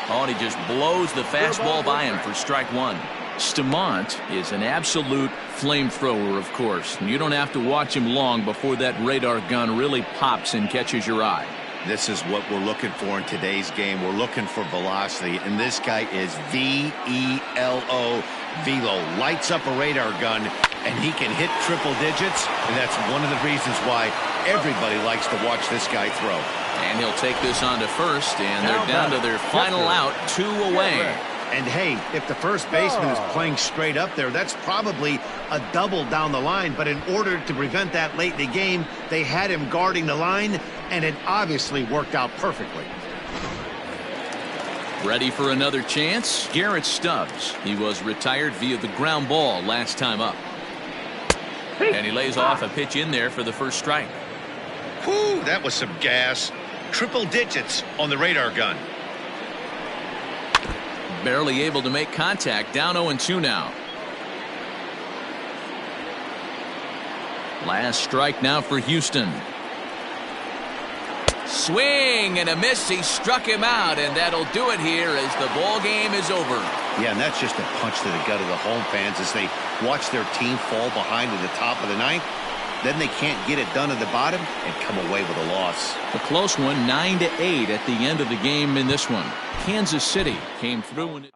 Oh, and he just blows the fastball by him for strike one. Stamont is an absolute flamethrower, of course. You don't have to watch him long before that radar gun really pops and catches your eye. This is what we're looking for in today's game. We're looking for velocity, and this guy is V-E-L-O, velo. Lights up a radar gun, and he can hit triple digits, and that's one of the reasons why everybody likes to watch this guy throw. And he'll take this on to first, and they're down to their final out, 2 away. And hey, if the first baseman is playing straight up there, that's probably a double down the line. But in order to prevent that late in the game, they had him guarding the line, and it obviously worked out perfectly. Ready for another chance? Garrett Stubbs. He was retired via the ground ball last time up. And he lays off a pitch in there for the first strike. Whew, that was some gas. Triple digits on the radar gun. Barely able to make contact. Down 0-2 now. Last strike now for Houston. Swing and a miss. He struck him out, and that'll do it here as the ball game is over. Yeah, and that's just a punch to the gut of the home fans as they watch their team fall behind at the top of the ninth. Then they can't get it done at the bottom and come away with a loss. A close one, 9-8 at the end of the game in this one. Kansas City came through and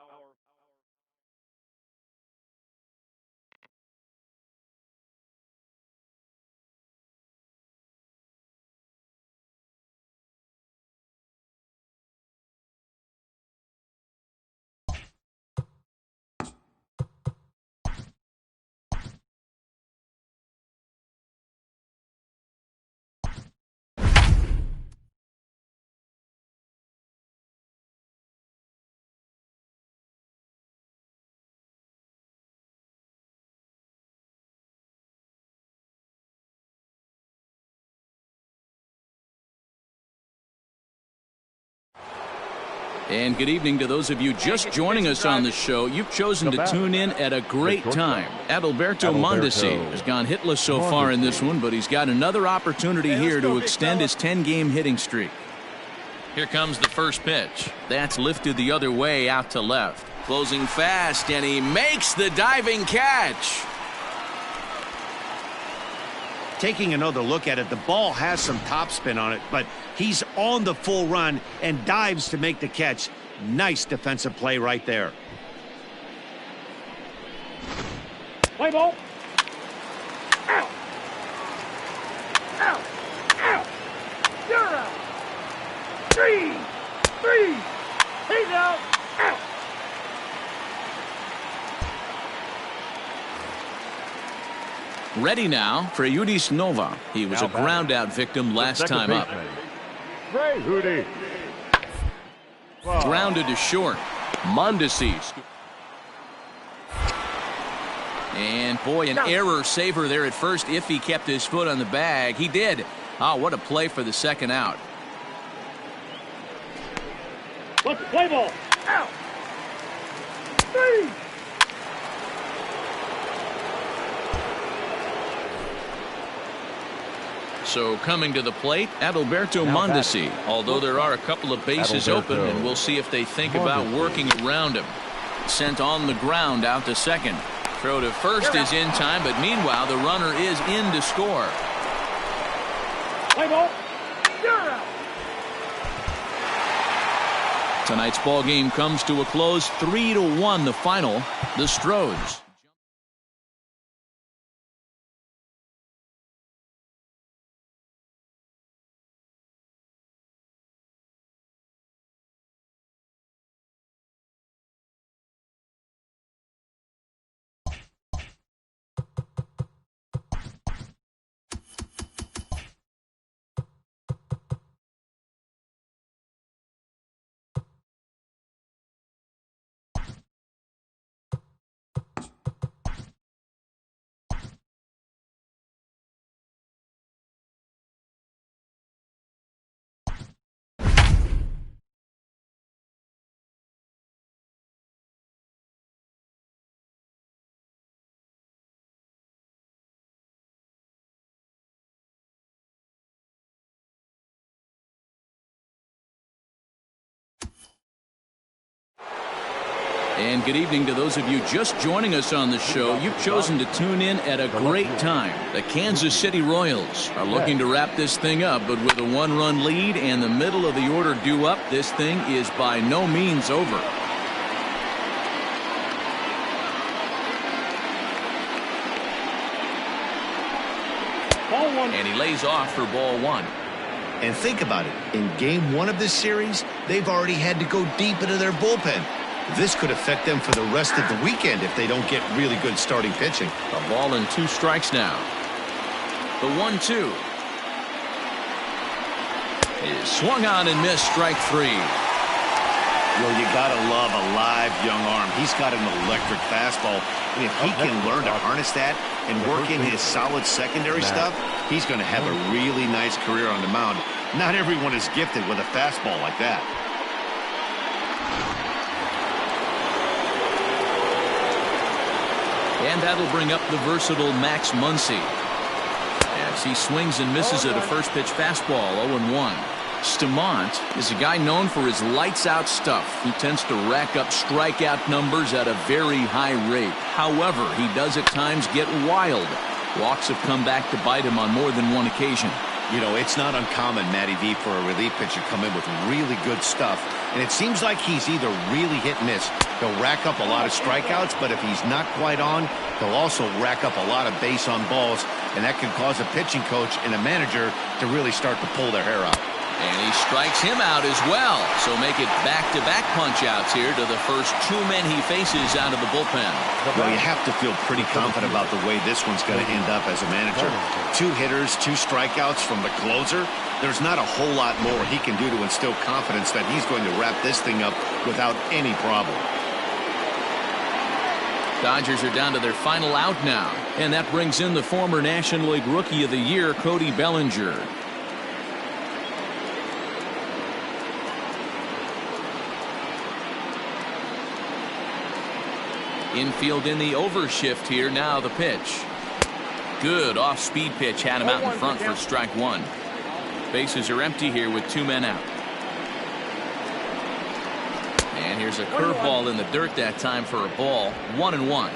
And good evening to those of you just joining us on the show. You've chosen to tune in at a great time. Adalberto Mondesi has gone hitless so far in this one, but he's got another opportunity here to extend his 10-game hitting streak. Here comes the first pitch. That's lifted the other way out to left. Closing fast, and he makes the diving catch. Taking another look at it, the ball has some topspin on it, but he's on the full run and dives to make the catch. Nice defensive play right there. Play ball. Out. Out. Out. You're out. 3. He's out. Out. Ready now for Yudis Nova. He was a ground-out victim last time up. Grounded to short. Mondesi. And boy, an error saver there at first if he kept his foot on the bag. He did. Oh, what a play for the second out. Let's play ball. Out. 3. So coming to the plate, Adalberto Mondesi. Although there are a couple of bases open, and we'll see if they think about working around him. Sent on the ground out to second. Throw to first is in time, but meanwhile the runner is in to score. Play ball. You're out. Tonight's ball game comes to a close, 3-1 the final. The Stros. And good evening to those of you just joining us on the show. You've chosen to tune in at a great time. The Kansas City Royals are looking to wrap this thing up, but with a one-run lead and the middle of the order due up, this thing is by no means over. Ball one. And he lays off for ball one. And think about it. In game one of this series, they've already had to go deep into their bullpen. This could affect them for the rest of the weekend if they don't get really good starting pitching. A ball and 2 strikes now. The 1-2 is swung on and missed, strike 3. Well, you gotta love a live young arm. He's got an electric fastball. And if he can learn to harness that and work in his solid secondary stuff, he's going to have a really nice career on the mound. Not everyone is gifted with a fastball like that. And that'll bring up the versatile Max Muncy as he swings and misses at a first pitch fastball. 0-1. Stamont is a guy known for his lights-out stuff. He tends to rack up strikeout numbers at a very high rate. However, he does at times get wild. Walks have come back to bite him on more than one occasion. You know, it's not uncommon, Matty V, for a relief pitcher to come in with really good stuff. And it seems like he's either really hit and miss. He'll rack up a lot of strikeouts, but if he's not quite on, he'll also rack up a lot of base on balls. And that can cause a pitching coach and a manager to really start to pull their hair out. And he strikes him out as well. So make it back-to-back punch-outs here to the first 2 men he faces out of the bullpen. Well, you have to feel pretty confident about the way this one's going to end up as a manager. 2 hitters, 2 strikeouts from the closer. There's not a whole lot more he can do to instill confidence that he's going to wrap this thing up without any problem. Dodgers are down to their final out now. And that brings in the former National League Rookie of the Year, Cody Bellinger. Infield in the overshift here. Now the pitch. Good off-speed pitch. Had him out in front for strike 1. Bases are empty here with 2 men out. And here's a curveball in the dirt that time for a ball. 1-1.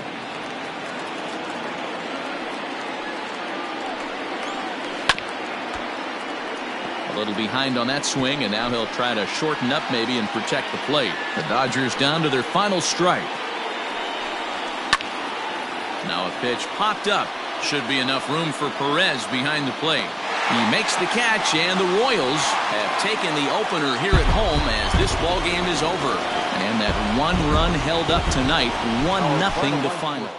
A little behind on that swing, and now he'll try to shorten up maybe and protect the plate. The Dodgers down to their final strike. Now a pitch popped up. Should be enough room for Perez behind the plate. He makes the catch, and the Royals have taken the opener here at home as this ball game is over. And that 1 run held up tonight, 1-0 the final.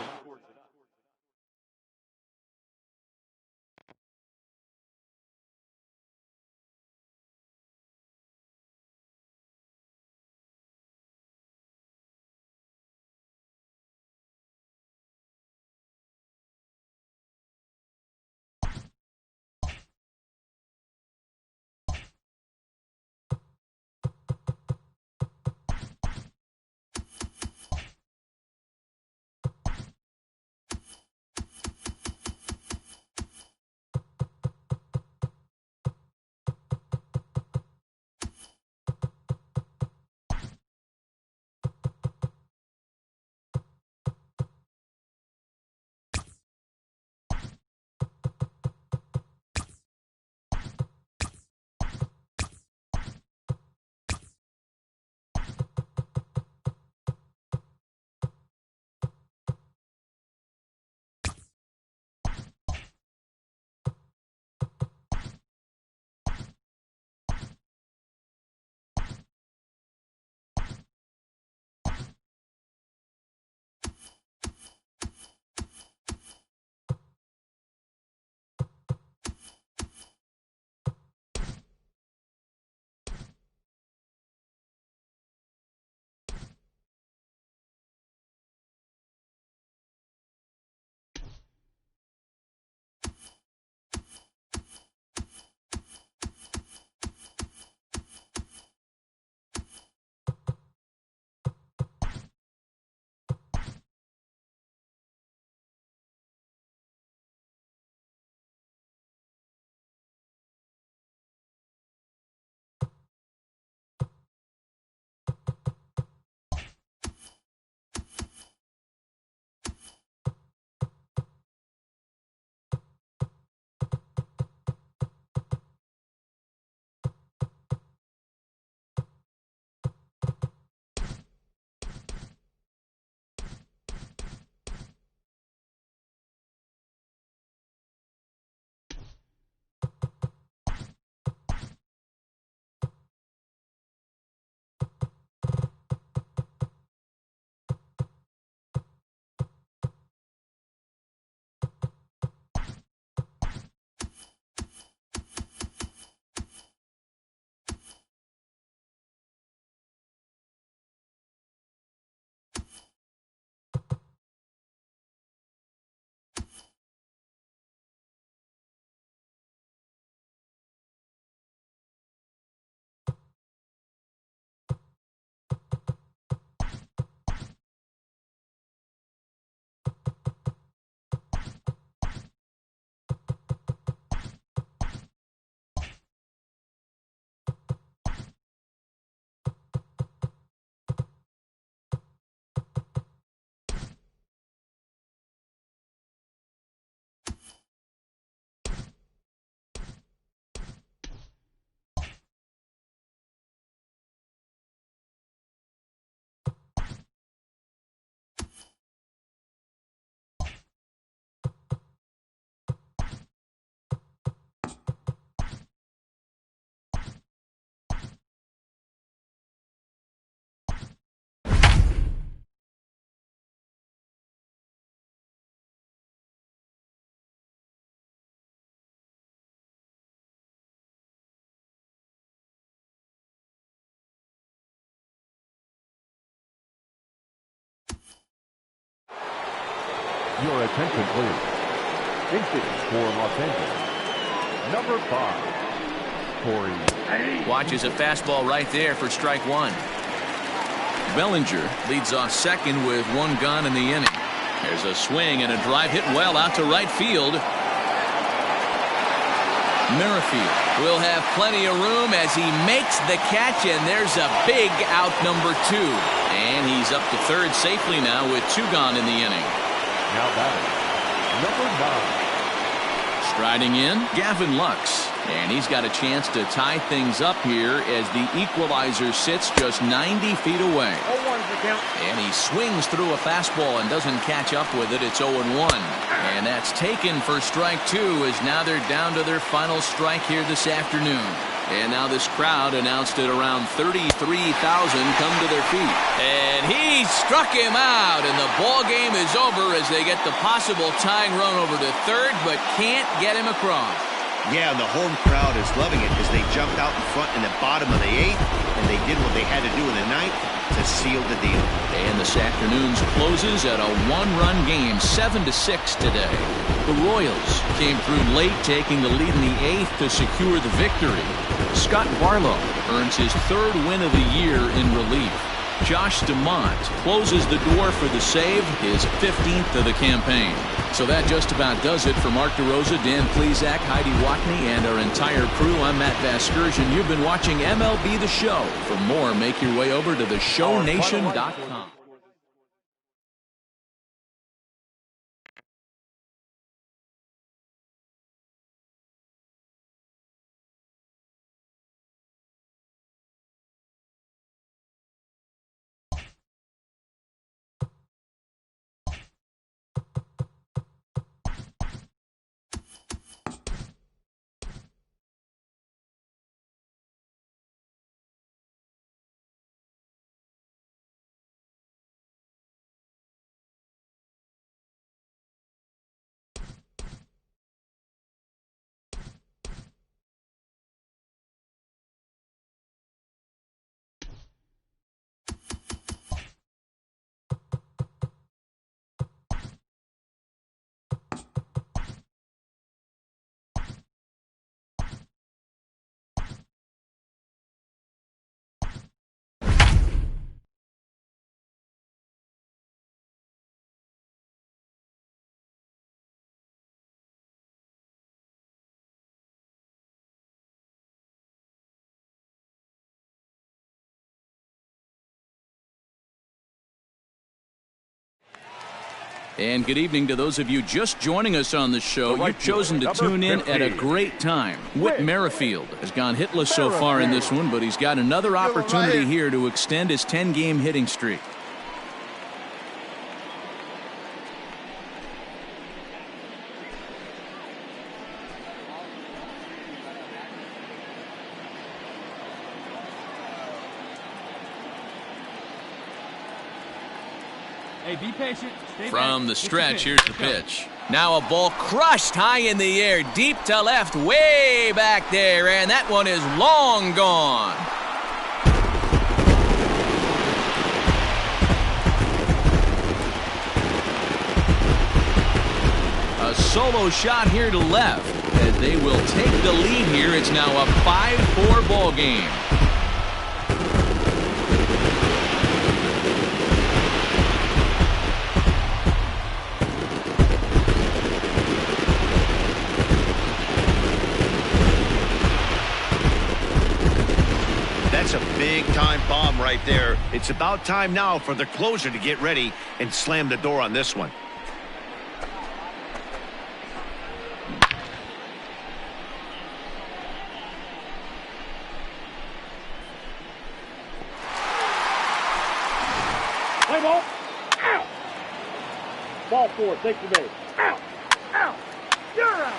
Your attention, please. Incident for Los Angeles. Number 5, Corey. Watches a fastball right there for strike one. Bellinger leads off second with one gone in the inning. There's a swing and a drive hit well out to right field. Merrifield will have plenty of room as he makes the catch, and there's a big out number 2. And he's up to third safely now with 2 gone in the inning. Now batting, number 9. Striding in, Gavin Lux. And he's got a chance to tie things up here as the equalizer sits just 90 feet away. And he swings through a fastball and doesn't catch up with it. It's 0-1. And that's taken for strike 2 as now they're down to their final strike here this afternoon. And now this crowd announced at around 33,000 come to their feet. And he struck him out, and the ball game is over as they get the possible tying run over to third, but can't get him across. Yeah, and the home crowd is loving it as they jumped out in front in the bottom of the 8th, and they did what they had to do in the 9th to seal the deal. And this afternoon's closes at a 1-run game, 7-6 today. The Royals came through late, taking the lead in the 8th to secure the victory. Scott Barlow earns his 3rd win of the year in relief. Josh DeMont closes the door for the save, his 15th of the campaign. So that just about does it for Mark DeRosa, Dan Plesac, Heidi Watney, and our entire crew. I'm Matt Vasgersian. You've been watching MLB The Show. For more, make your way over to theshownation.com. And good evening to those of you just joining us on the show. You've chosen to tune in at a great time. Whit Merrifield has gone hitless so far in this one, but he's got another opportunity here to extend his 10-game hitting streak. Hey, be patient. From the stretch, here's the pitch. Now a ball crushed high in the air, deep to left, way back there, and that one is long gone. A solo shot here to left, as they will take the lead here. It's now a 5-4 ball game. That's a big-time bomb right there. It's about time now for the closer to get ready and slam the door on this one. Play ball. Out. Ball 4, take the base. Out. Out. You're out.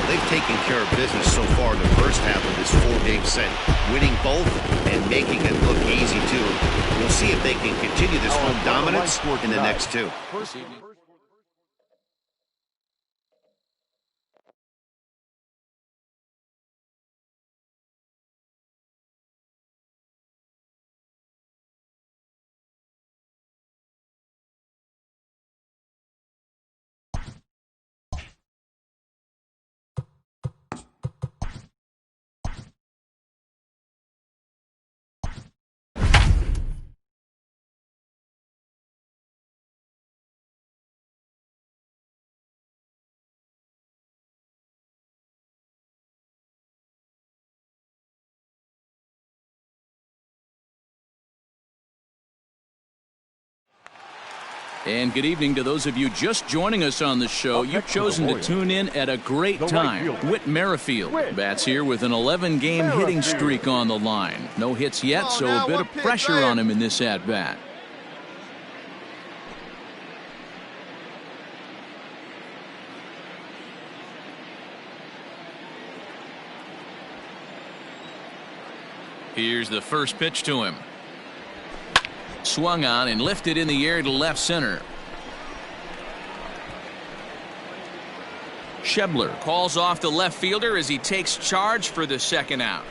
They've taken care of business so far in the first half of this 4-game set, winning both and making it look easy too. We'll see if they can continue this home dominance in the next 2. And good evening to those of you just joining us on the show. You've chosen to tune in at a great time. Whit Merrifield bats here with an 11-game hitting streak on the line. No hits yet, so a bit of pressure on him in this at-bat. Here's the first pitch to him. Swung on and lifted in the air to left center. Schebler calls off the left fielder as he takes charge for the second out.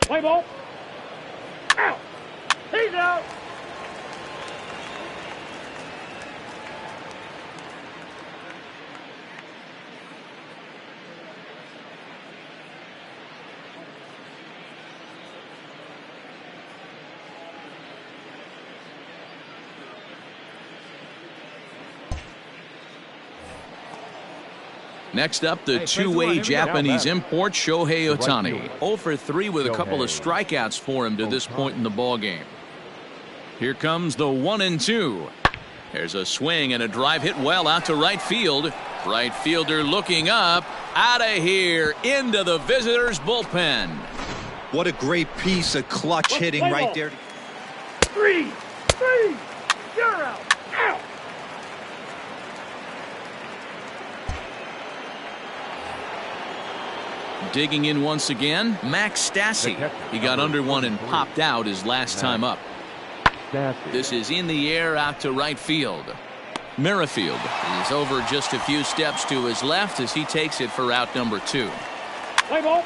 Play ball. Out. He's out. Next up, the two-way Japanese import Shohei Ohtani. 0 for 3 with a couple of strikeouts for him to this point in the ballgame. Here comes the 1-2. There's a swing and a drive hit well out to right field. Right fielder looking up. Out of here into the visitors' bullpen. What a great piece of clutch hitting right there. 3-3. You're out. Out. Digging in once again, Max Stassi. He got under one and popped out his last time up. This is in the air out to right field. Merrifield is over just a few steps to his left as he takes it for out number 2. Play ball.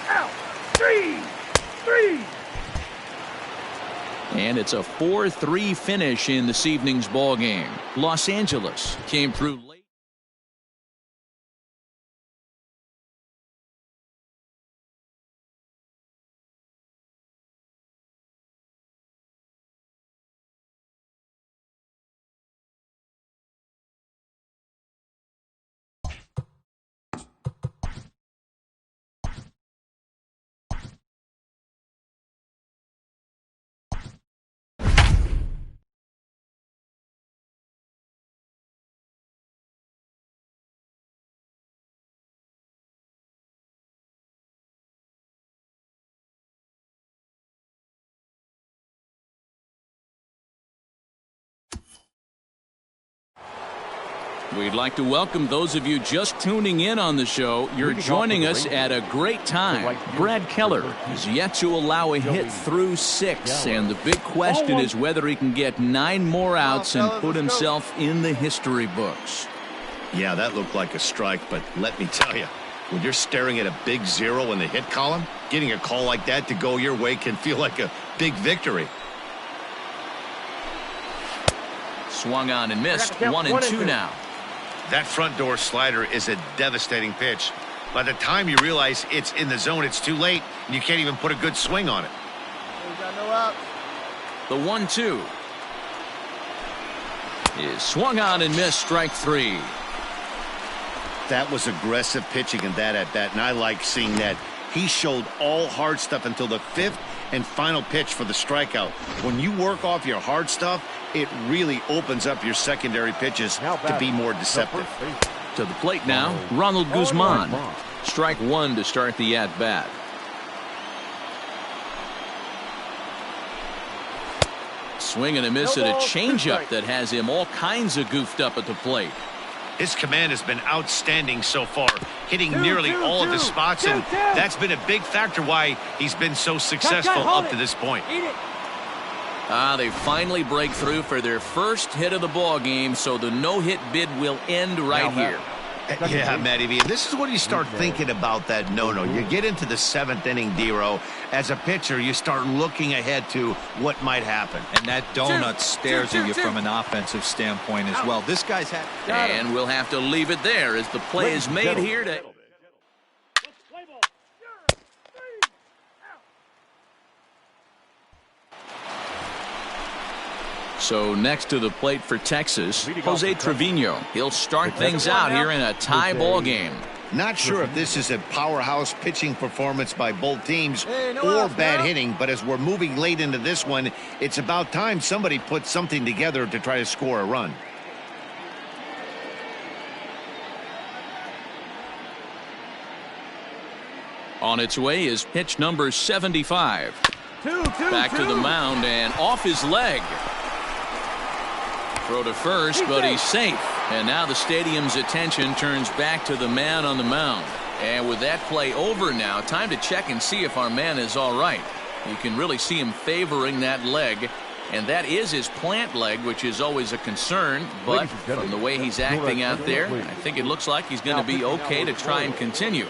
Out. 3-3. And it's a 4-3 finish in this evening's ball game. Los Angeles came through late. We'd like to welcome those of you just tuning in on the show. You're joining us at a great time. Brad Keller is yet to allow a hit through 6, and the big question is whether he can get 9 more outs and put himself in the history books. Yeah, that looked like a strike, but let me tell you, when you're staring at a big 0 in the hit column, getting a call like that to go your way can feel like a big victory. Swung on and missed. 1-2 now. That front door slider is a devastating pitch. By the time you realize it's in the zone, it's too late, and you can't even put a good swing on it. He's got no outs. The 1-2 is swung on and missed. Strike 3. That was aggressive pitching in that at bat, and I like seeing that. He showed all hard stuff until the 5th and final pitch for the strikeout. When you work off your hard stuff, it really opens up your secondary pitches to be more deceptive. To the plate now, Ronald Guzman. Strike 1 to start the at-bat. Swing and a miss at a changeup that has him all kinds of goofed up at the plate. His command has been outstanding so far, hitting nearly all of his spots, and that's been a big factor why he's been so successful up to this point. They finally break through for their first hit of the ball game, so the no-hit bid will end right here. Yeah, Matty V. This is when you start thinking about that no-no. You get into the 7th inning, D-Row. As a pitcher, you start looking ahead to what might happen. And that donut stares at you from an offensive standpoint as well. This guy's had... And we'll have to leave it there as the play is made here to... So next to the plate for Texas, Jose Trevino. He'll start things out here in a tie ball game. Not sure if this is a powerhouse pitching performance by both teams or bad hitting, but as we're moving late into this one, it's about time somebody puts something together to try to score a run. On its way is pitch number 75. Back to the mound and off his leg. Throw to first, but he's safe. And now the stadium's attention turns back to the man on the mound. And with that play over now, time to check and see if our man is all right. You can really see him favoring that leg. And that is his plant leg, which is always a concern. But from the way he's acting out there, I think it looks like he's going to be okay to try and continue.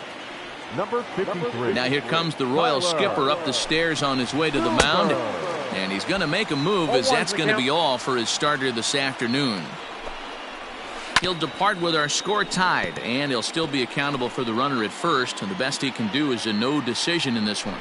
Number 53. Now here comes the Royal skipper up the stairs on his way to the mound. And he's going to make a move, as that's going to be all for his starter this afternoon. He'll depart with our score tied, and he'll still be accountable for the runner at first. And the best he can do is a no decision in this one.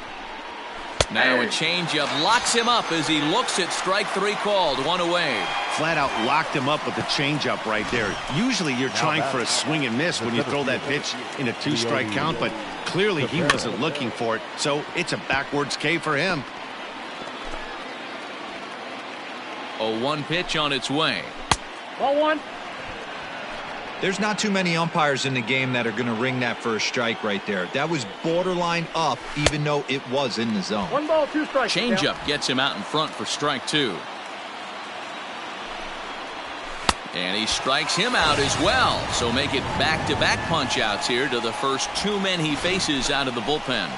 Now a changeup locks him up as he looks at strike three called. One away. Flat out locked him up with a changeup right there. Usually you're trying for a swing and miss when you throw that pitch in a two-strike count, but clearly he wasn't looking for it, so it's a backwards K for him. 0-1 pitch on its way. Ball one. There's not too many umpires in the game that are going to ring that for a strike right there. That was borderline up, even though it was in the zone. 1 ball, 2 strikes. Changeup gets him out in front for strike two. And he strikes him out as well. So make it back-to-back punch-outs here to the first two men he faces out of the bullpen.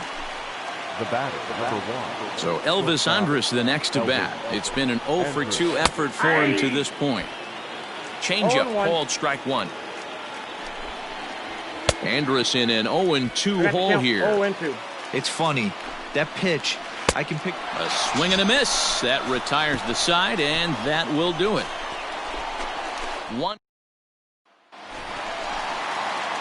The batter, number 1. So Elvis Andrus the next to bat. It's been an 0 for 2 effort for him to this point. Changeup called strike one. Andrus in an 0-2 hole here. 0-2. It's funny. That pitch, I can pick. A swing and a miss. That retires the side, and that will do it. One.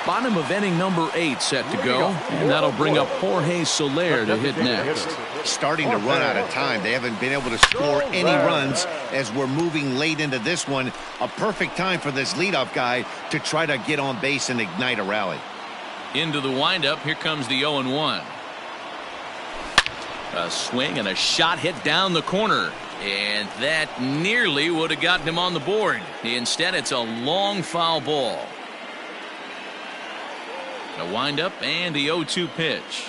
Bottom of inning number 8 set to go, and that'll bring up Jorge Soler to hit next. Starting to run out of time. They haven't been able to score any runs as we're moving late into this one. A perfect time for this leadoff guy to try to get on base and ignite a rally. Into the windup, here comes the 0-1. A swing and a shot hit down the corner. And that nearly would have gotten him on the board. Instead, it's a long foul ball. A windup and the 0-2 pitch.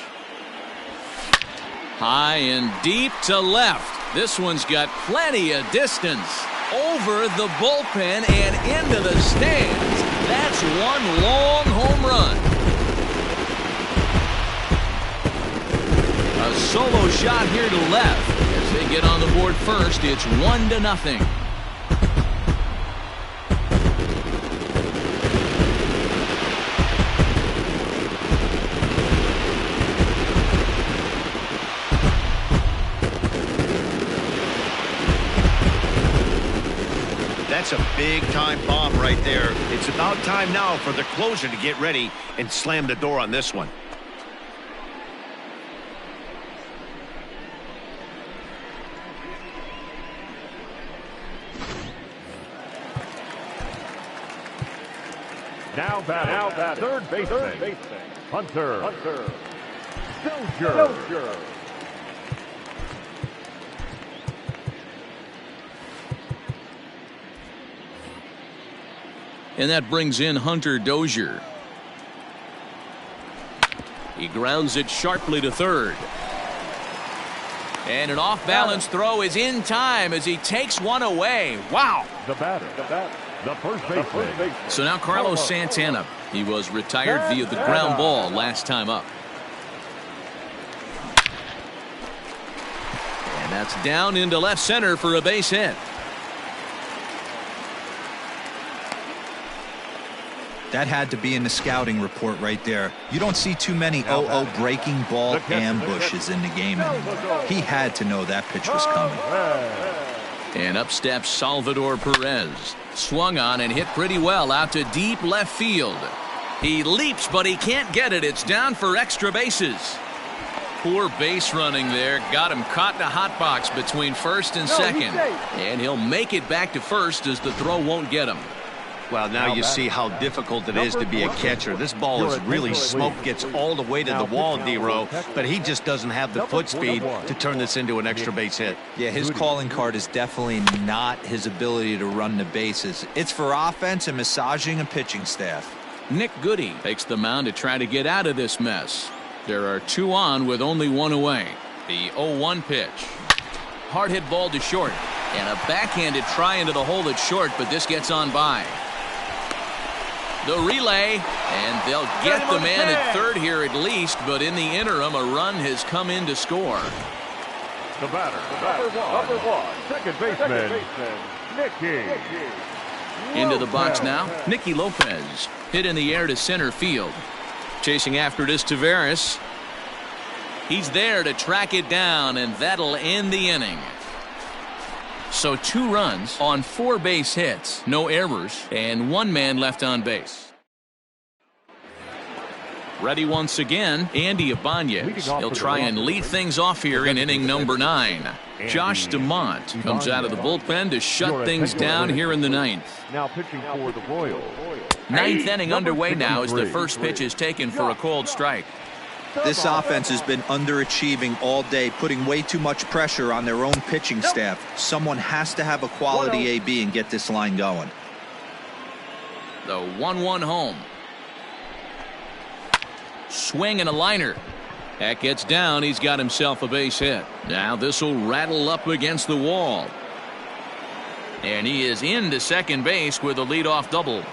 High and deep to left. This one's got plenty of distance. Over the bullpen and into the stands. That's one long home run. A solo shot here to left. As they get on the board first, it's 1-0. That's a big-time bomb right there. It's about time now for the closer to get ready and slam the door on this one. Now batting. Third baseman. Hunter. Dozier. And that brings in Hunter Dozier. He grounds it sharply to third. And an off-balance throw is in time as he takes one away. Wow. The batter. The first baseman. So now Carlos Santana. He was retired via the ground ball last time up. And that's down into left center for a base hit. That had to be in the scouting report right there. You don't see too many 0-0 breaking ball ambushes in the game anymore. He had to know that pitch was coming. And up steps Salvador Perez. Swung on and hit pretty well out to deep left field. He leaps, but he can't get it. It's down for extra bases. Poor base running there. Got him caught in a hot box between first and second. And he'll make it back to first as the throw won't get him. Well, now you see how difficult it is to be a catcher. This ball is really smoked, gets all the way to the wall, D-Row, but he just doesn't have the foot speed to turn this into an extra base hit. Yeah, his calling card is definitely not his ability to run the bases. It's for offense and massaging a pitching staff. Nick Goody takes the mound to try to get out of this mess. There are 2 on with only 1 away. The 0-1 pitch. Hard hit ball to short. And a backhanded try into the hole at short, but this gets on by. The relay, and they'll get the man at third here at least, but in the interim, a run has come in to score. The batter, number one, second baseman, Nicky. Into the box now, Nicky Lopez. Hit in the air to center field. Chasing after it is Taveras. He's there to track it down, and that'll end the inning. So 2 runs on 4 base hits, no errors, and 1 man left on base. Ready once again, Andy Ibanez. He'll try and lead things off here in inning number 9. Josh DeMont comes out of the bullpen to shut things down here in the 9th. Now pitching for the Royals. 9th inning underway now as the first pitch is taken for a cold strike. This offense has been underachieving all day, putting way too much pressure on their own pitching staff. Someone has to have a quality AB and get this line going. The 1-1 home. Swing and a liner. That gets down. He's got himself a base hit. Now this will rattle up against the wall. And he is into second base with a leadoff double.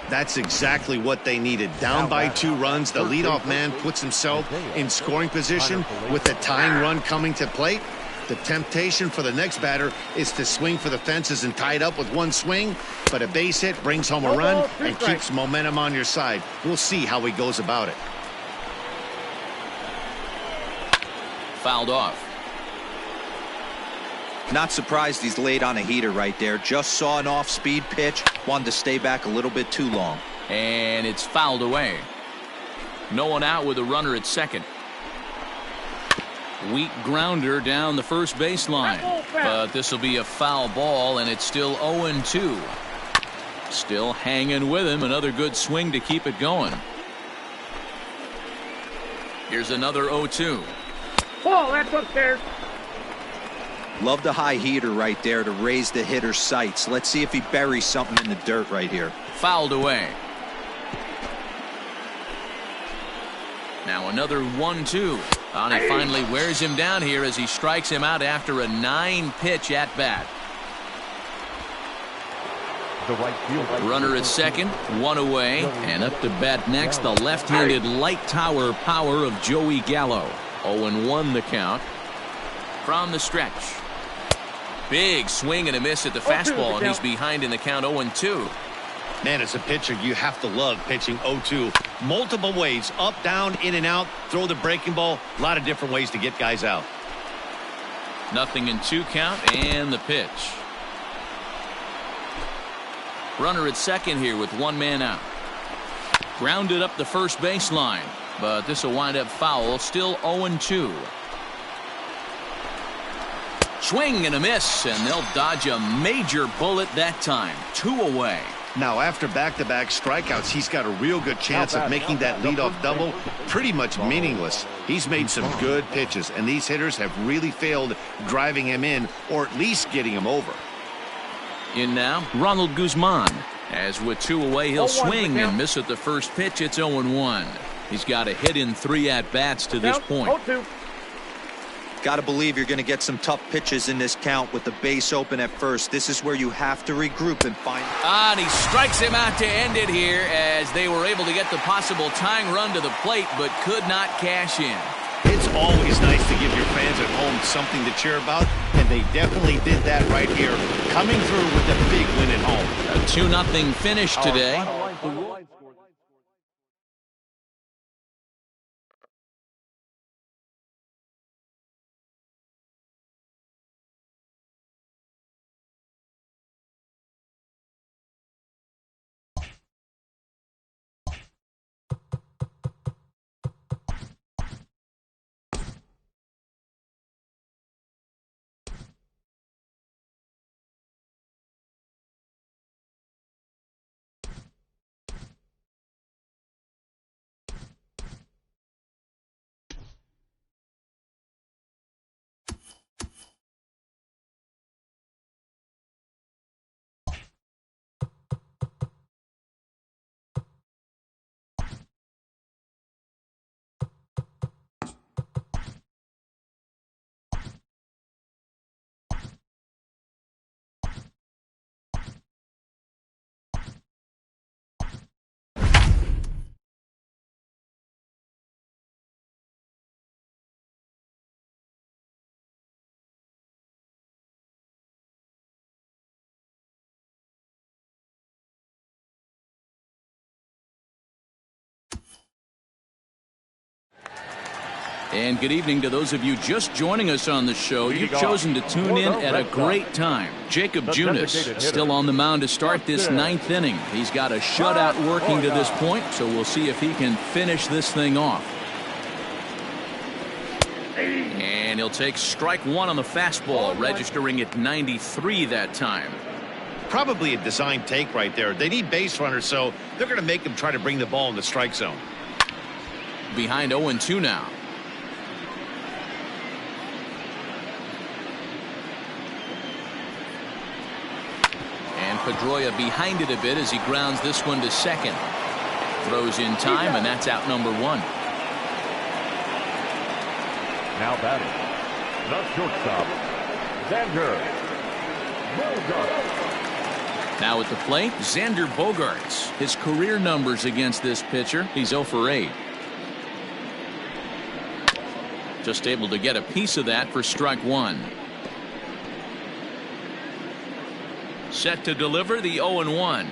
That's exactly what they needed. Down by 2 runs, the leadoff man puts himself in scoring position with the tying run coming to plate. The temptation for the next batter is to swing for the fences and tie it up with 1 swing, but a base hit brings home a run and keeps momentum on your side. We'll see how he goes about it. Fouled off. Not surprised he's laid on a heater right there. Just saw an off-speed pitch. Wanted to stay back a little bit too long. And it's fouled away. No one out with a runner at second. Weak grounder down the first baseline. But this will be a foul ball, and it's still 0-2. Still hanging with him. Another good swing to keep it going. Here's another 0-2. Ball, that's upstairs. Love the high heater right there to raise the hitter's sights. Let's see if he buries something in the dirt right here. Fouled away. Now another 1-2. And he finally wears him down here as he strikes him out after a 9-pitch at bat. Runner at second, 1 away, and up to bat next, the left-handed light tower power of Joey Gallo. 0-1 the count. From the stretch. Big swing and a miss at the fastball, and he's behind in the count 0-2. Man, as a pitcher, you have to love pitching 0-2. Multiple ways, up, down, in and out, throw the breaking ball. A lot of different ways to get guys out. Nothing in 2 count, and the pitch. Runner at second here with 1 man out. Grounded up the first baseline, but this will wind up foul. Still 0-2. Swing and a miss, and they'll dodge a major bullet that time. 2 away. Now, after back-to-back strikeouts, he's got a real good chance of making that leadoff double pretty much meaningless. He's made some good pitches, and these hitters have really failed driving him in or at least getting him over. In now, Ronald Guzman. As with 2 away, he'll swing and miss at the first pitch. It's 0-1. He's got a hit in 3 at-bats to this point. Got to believe you're going to get some tough pitches in this count with the base open at first. This is where you have to regroup and find. And he strikes him out to end it here as they were able to get the possible tying run to the plate but could not cash in. It's always nice to give your fans at home something to cheer about, and they definitely did that right here, coming through with a big win at home. A 2-0 finish today. And good evening to those of you just joining us on the show. You've chosen to tune in at a great time. Jacob Junis still on the mound to start this ninth inning. He's got a shutout working to this point, so we'll see if he can finish this thing off. And he'll take strike one on the fastball, registering at 93 that time. Probably a design take right there. They need base runners, so they're going to make him try to bring the ball in the strike zone. Behind 0-2 now. And Pedroia behind it a bit as he grounds this one to second. Throws in time, and that's out number one. Now batting, the shortstop, Xander Bogaerts. Now at the plate, Xander Bogaerts. His career numbers against this pitcher, he's 0 for 8. Just able to get a piece of that for strike one. Set to deliver the 0-1.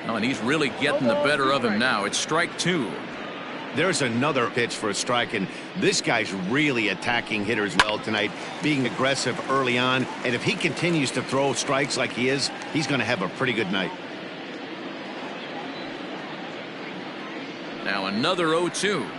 Oh, and he's really getting the better of him now. It's strike two. There's another pitch for a strike, and this guy's really attacking hitters well tonight, being aggressive early on. And if he continues to throw strikes like he is, he's going to have a pretty good night. Now another 0-2.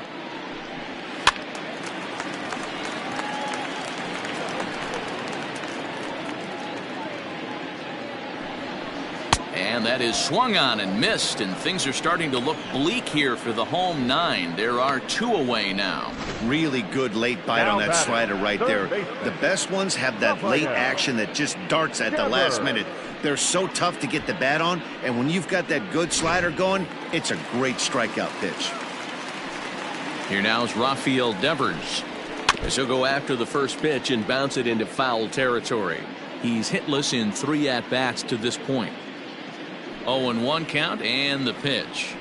And that is swung on and missed, and things are starting to look bleak here for the home nine. There are two away now. Really good late bite on that slider right there. The best ones have that late action that just darts at the last minute. They're so tough to get the bat on, and when you've got that good slider going, it's a great strikeout pitch. Here now is Rafael Devers, as he'll go after the first pitch and bounce it into foul territory. He's hitless in 3 at-bats to this point. 0-1 count, and the pitch.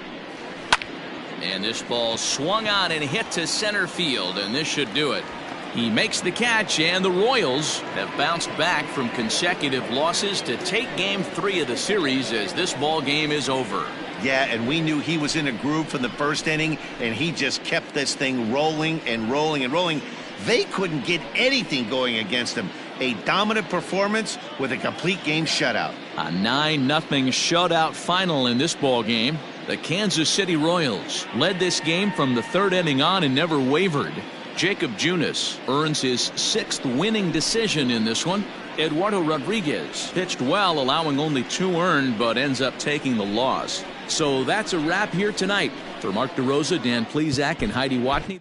And this ball swung on and hit to center field, and this should do it. He makes the catch, and the Royals have bounced back from consecutive losses to take game 3 of the series as this ball game is over. Yeah, and we knew he was in a groove from the first inning, and he just kept this thing rolling and rolling and rolling. They couldn't get anything going against him. A dominant performance with a complete game shutout. A 9-0 shutout final in this ball game. The Kansas City Royals led this game from the 3rd inning on and never wavered. Jacob Junis earns his 6th winning decision in this one. Eduardo Rodriguez pitched well, allowing only 2 earned, but ends up taking the loss. So that's a wrap here tonight. For Mark DeRosa, Dan Plesac, and Heidi Watney.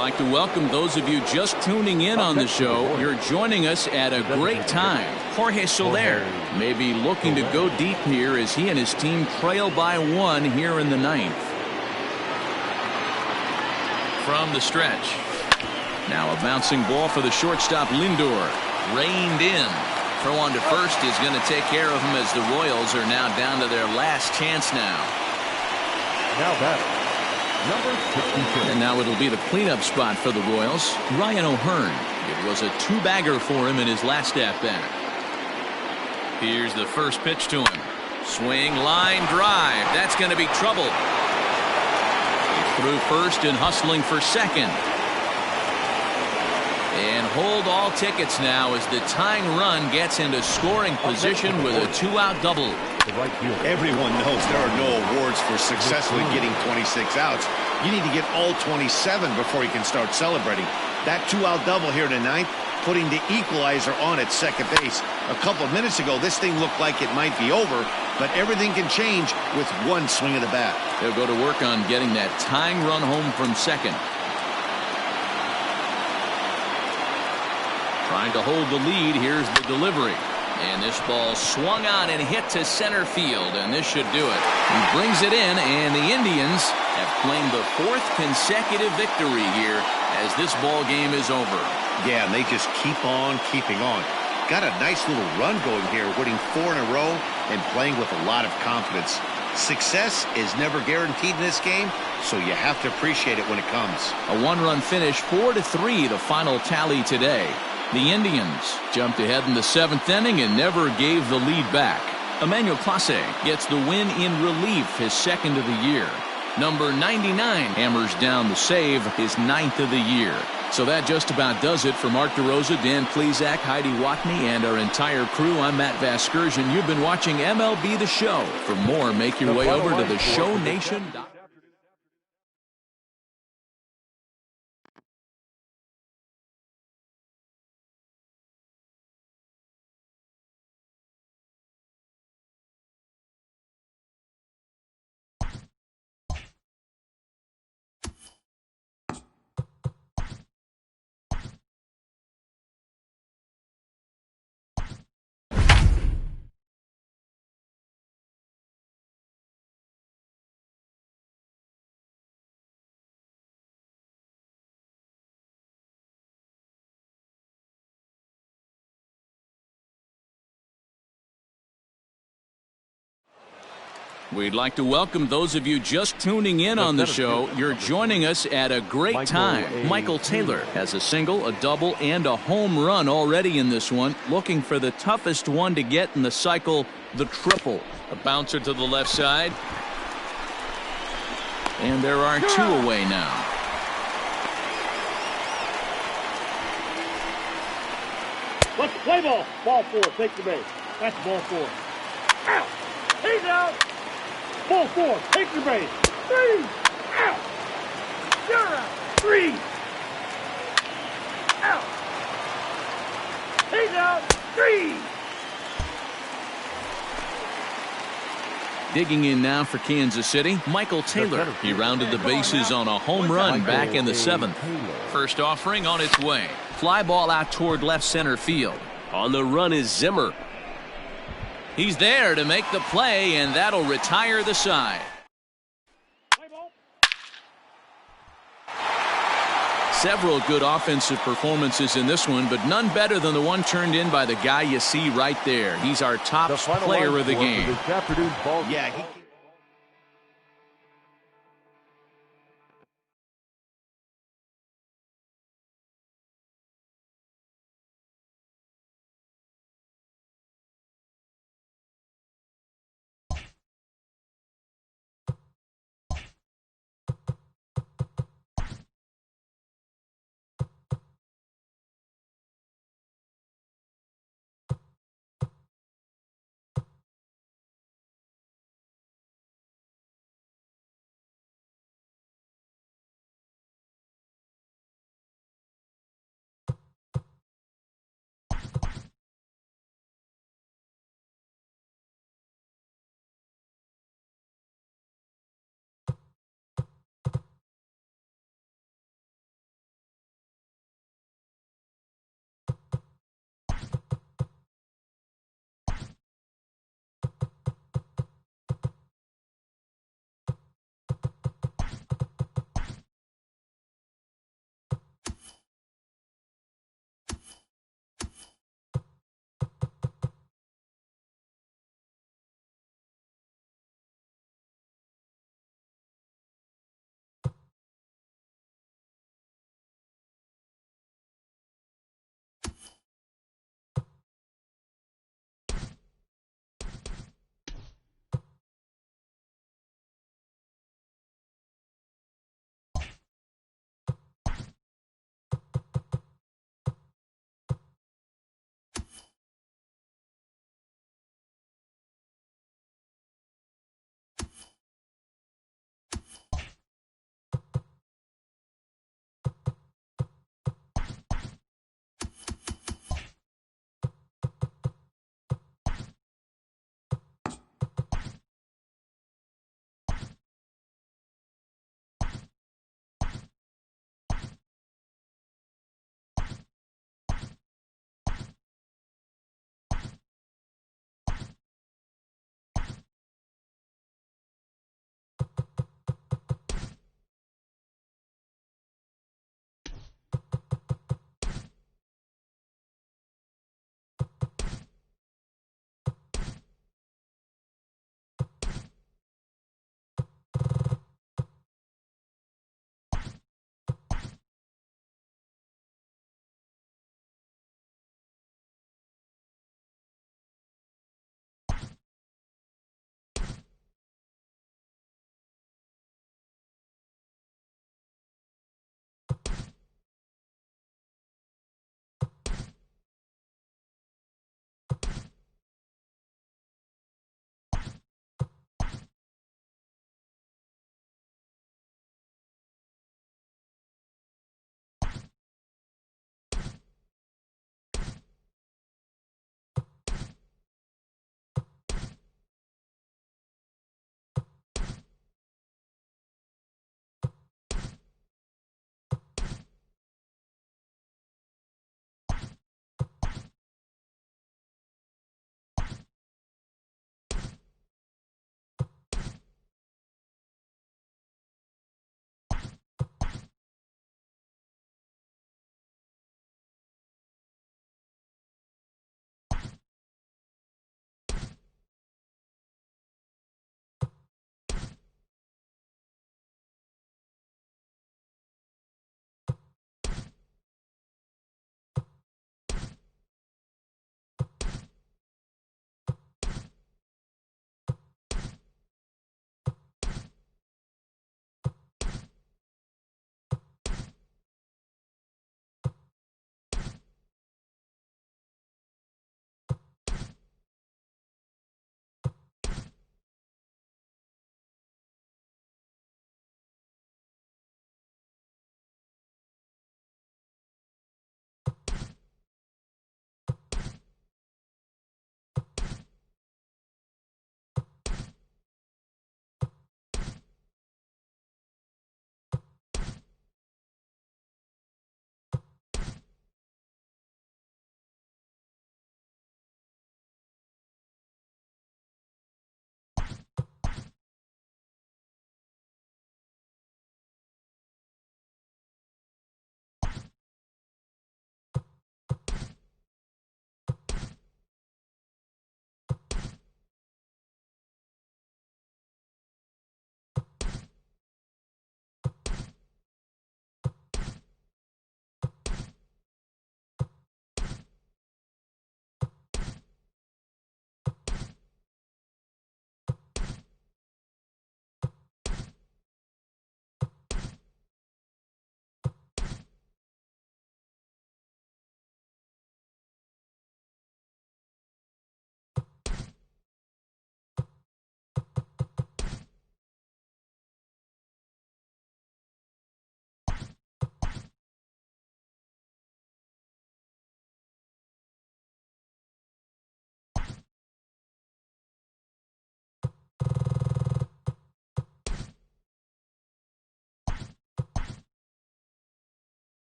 like to welcome those of you just tuning in on the show. You're joining us at a great time. Jorge Soler may be looking to go deep here as he and his team trail by 1 here in the 9th. From the stretch. Now a bouncing ball for the shortstop Lindor. Reined in. Throw on to first is going to take care of him as the Royals are now down to their last chance now. Now batter, number 66. And now it'll be the cleanup spot for the Royals. Ryan O'Hearn. It was a 2-bagger for him in his last at-bat. Here's the first pitch to him. Swing, line, drive. That's going to be trouble. He's through first and hustling for second. And hold all tickets now as the tying run gets into scoring position with a 2-out double. Everyone knows there are no awards for successfully getting 26 outs. You need to get all 27 before you can start celebrating. That 2-out double here in the 9th, putting the equalizer on at second base. A couple of minutes ago, this thing looked like it might be over, but everything can change with one swing of the bat. They'll go to work on getting that tying run home from second. Trying to hold the lead. Here's the delivery. And this ball swung on and hit to center field, and this should do it. He brings it in, and the Indians have claimed the 4th consecutive victory here as this ball game is over. Yeah, and they just keep on keeping on. Got a nice little run going here, winning 4 in a row and playing with a lot of confidence. Success is never guaranteed in this game, so you have to appreciate it when it comes. A 1-run finish, 4-3, the final tally today. The Indians jumped ahead in the 7th inning and never gave the lead back. Emmanuel Clase gets the win in relief, his 2nd of the year. Number 99 hammers down the save, his 9th of the year. So that just about does it for Mark DeRosa, Dan Plesac, Heidi Watney, and our entire crew. I'm Matt Vasgersian. You've been watching MLB The Show. For more, make your way over to theshownation.com. We'd like to welcome those of you just tuning in on the show. You're joining us at a great time. Michael Taylor has a single, a double, and a home run already in this one. Looking for the toughest one to get in the cycle, the triple. A bouncer to the left side. And there are 2 away now. Let's play ball. Ball 4. Take the base. That's ball 4. Out. He's out. Ball 4. Take your base. 3. Out. You're out. 3. Out. He's out. 3. Digging in now for Kansas City, Michael Taylor. He rounded the bases on a home run back in the 7th. First offering on its way. Fly ball out toward left center field. On the run is Zimmer. He's there to make the play, and that'll retire the side. Several good offensive performances in this one, but none better than the one turned in by the guy you see right there. He's our top player of the game. Yeah,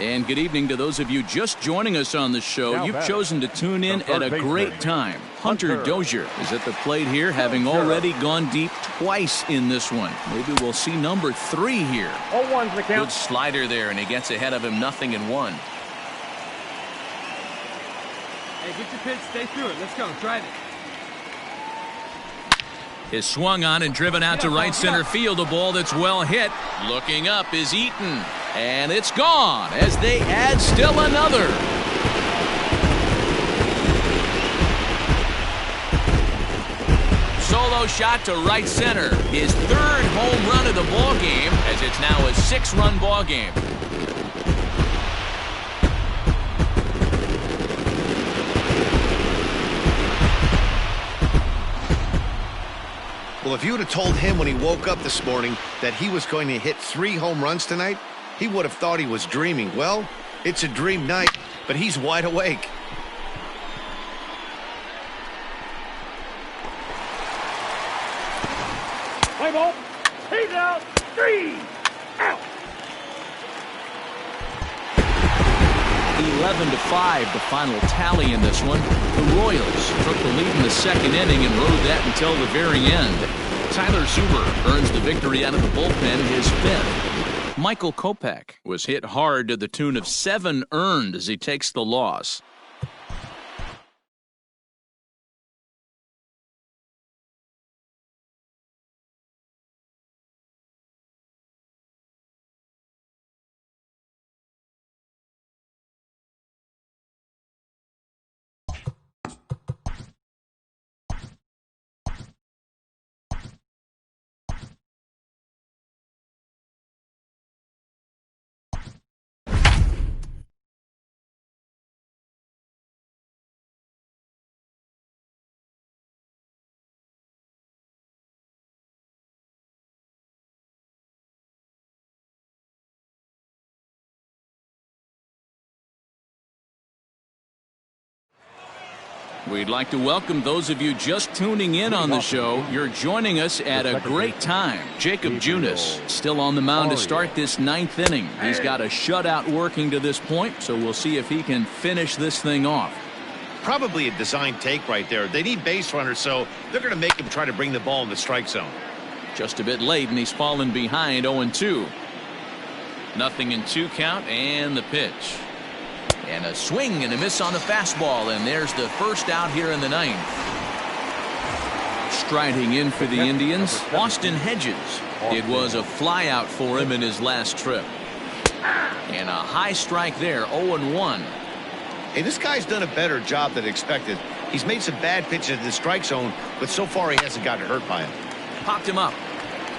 And good evening to those of you just joining us on the show. You've chosen to tune in at a great time. Hunter Dozier is at the plate here, having already gone deep twice in this one. Maybe we'll see number 3 here. 0-1's the count. Good slider there, and he gets ahead of him 0-1. Hey, get your pitch, stay through it. Let's go, drive it. Is swung on and driven out to right center field. A ball that's well hit. Looking up is Eaton. And it's gone as they add still another. Solo shot to right center. His 3rd home run of the ball game, as it's now a 6-run ball game. Well, if you would have told him when he woke up this morning that he was going to hit 3 home runs tonight, he would have thought he was dreaming. Well, it's a dream night, but he's wide awake. Play ball. He's out. 3 out. 11-5, the final tally in this one. The Royals took the lead in the 2nd inning and rode that until the very end. Tyler Zuber earns the victory out of the bullpen, his 5th. Michael Kopech was hit hard to the tune of 7 earned as he takes the loss. We'd like to welcome those of you just tuning in on the show. You're joining us at a great time. Jacob Junis still on the mound to start this 9th inning. He's got a shutout working to this point, so we'll see if he can finish this thing off. Probably a design take right there. They need base runners, so they're going to make him try to bring the ball in the strike zone. Just a bit late, and he's fallen behind 0-2. 0-2 count, and the pitch. And a swing and a miss on the fastball, and there's the first out here in the 9th. Striding in for the Indians, Austin Hedges. It was a flyout for him in his last trip. And a high strike there, 0-1. Hey, this guy's done a better job than expected. He's made some bad pitches in the strike zone, but so far he hasn't gotten hurt by him. Popped him up.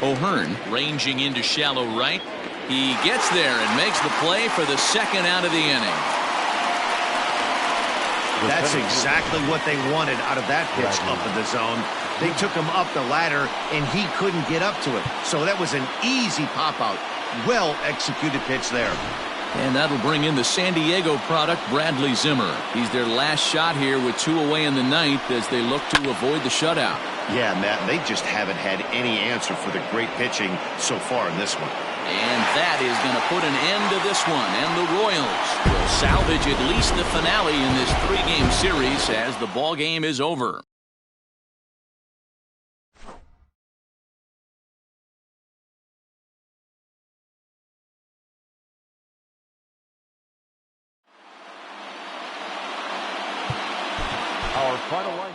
O'Hearn ranging into shallow right. He gets there and makes the play for the 2nd out of the inning. That's exactly what they wanted out of that pitch up in the zone. They took him up the ladder, and he couldn't get up to it. So that was an easy pop-out. Well-executed pitch there. And that'll bring in the San Diego product, Bradley Zimmer. He's their last shot here with 2 away in the 9th as they look to avoid the shutout. Yeah, Matt, they just haven't had any answer for the great pitching so far in this one. And that is going to put an end to this one. And the Royals will salvage at least the finale in this 3-game series as the ball game is over. Our final line.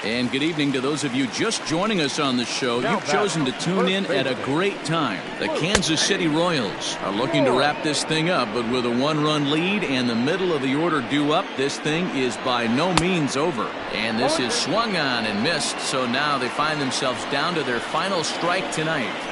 And good evening to those of you just joining us on the show. You've chosen to tune in at a great time. The Kansas City Royals are looking to wrap this thing up, but with a one-run lead and the middle of the order due up, this thing is by no means over. And this is swung on and missed, so now they find themselves down to their final strike tonight.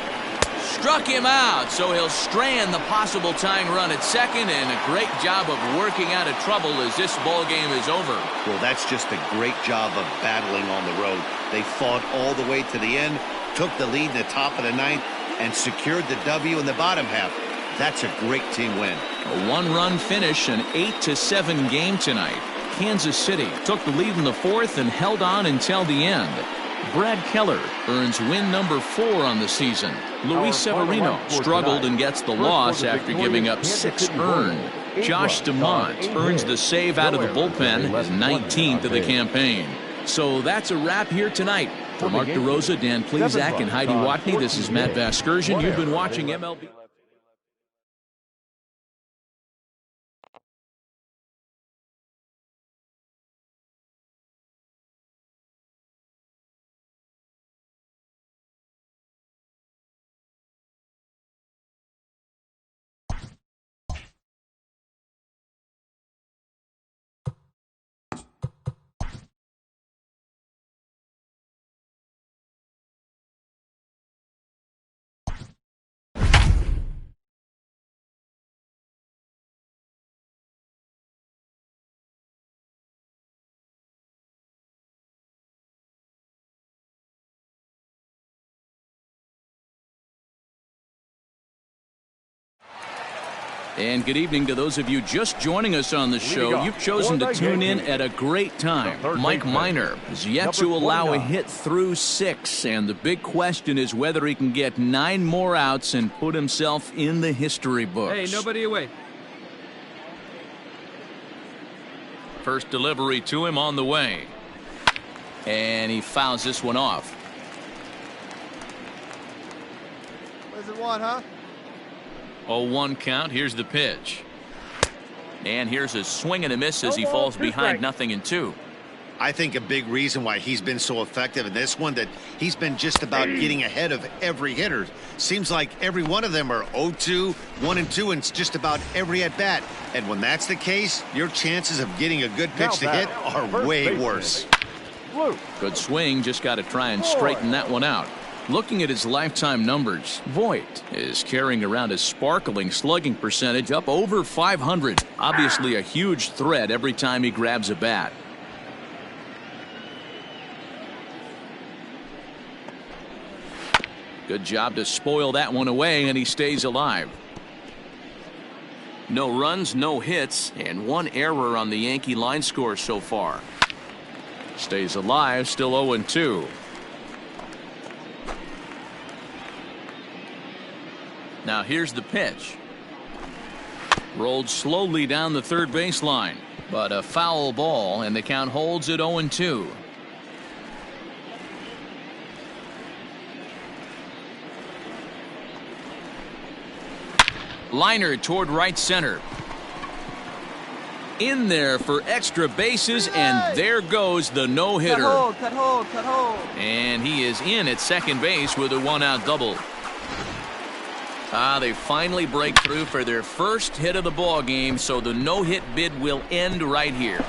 Struck him out, so he'll strand the possible tying run at second, and a great job of working out of trouble as this ball game is over. Well, that's just a great job of battling on the road. They fought all the way to the end, took the lead in the top of the ninth, and secured the W in the bottom half. That's a great team win. A one-run finish, an 8-7 game tonight. Kansas City took the lead in the fourth and held on until the end. Brad Keller earns win number 4 on the season. Luis Severino struggled and gets the loss after giving up 6 earned. Josh DeMont earns the save out of the bullpen, his 19th of the campaign. So that's a wrap here tonight. For Mark DeRosa, Dan Plesac, and Heidi Watney, this is Matt Vasgersian. You've been watching MLB. And good evening to those of you just joining us on the show. You've chosen to tune in at a great time. Mike Minor has yet to allow a hit through 6, and the big question is whether he can get 9 more outs and put himself in the history books. Hey, nobody away. First delivery to him on the way. And he fouls this one off. What does it want, huh? 0-1 count. Here's the pitch. And here's a swing and a miss as he falls behind 0-2. I think a big reason why he's been so effective in this one, that he's been just about getting ahead of every hitter. Seems like every one of them are 0-2, 1-2, and just about every at-bat. And when that's the case, your chances of getting a good pitch to hit are way worse. Good swing. Just got to try and straighten that one out. Looking at his lifetime numbers, Voit is carrying around a sparkling slugging percentage up over 500. Obviously a huge threat every time he grabs a bat. Good job to spoil that one away, and he stays alive. No runs, no hits, and 1 error on the Yankee line score so far. Stays alive, still 0-2. Now here's the pitch. Rolled slowly down the third baseline, but a foul ball, and the count holds at 0-2. Liner toward right center. In there for extra bases, and there goes the no-hitter. Cut hold. And he is in at second base with a 1-out double. They finally break through for their first hit of the ball game, so the no-hit bid will end right here.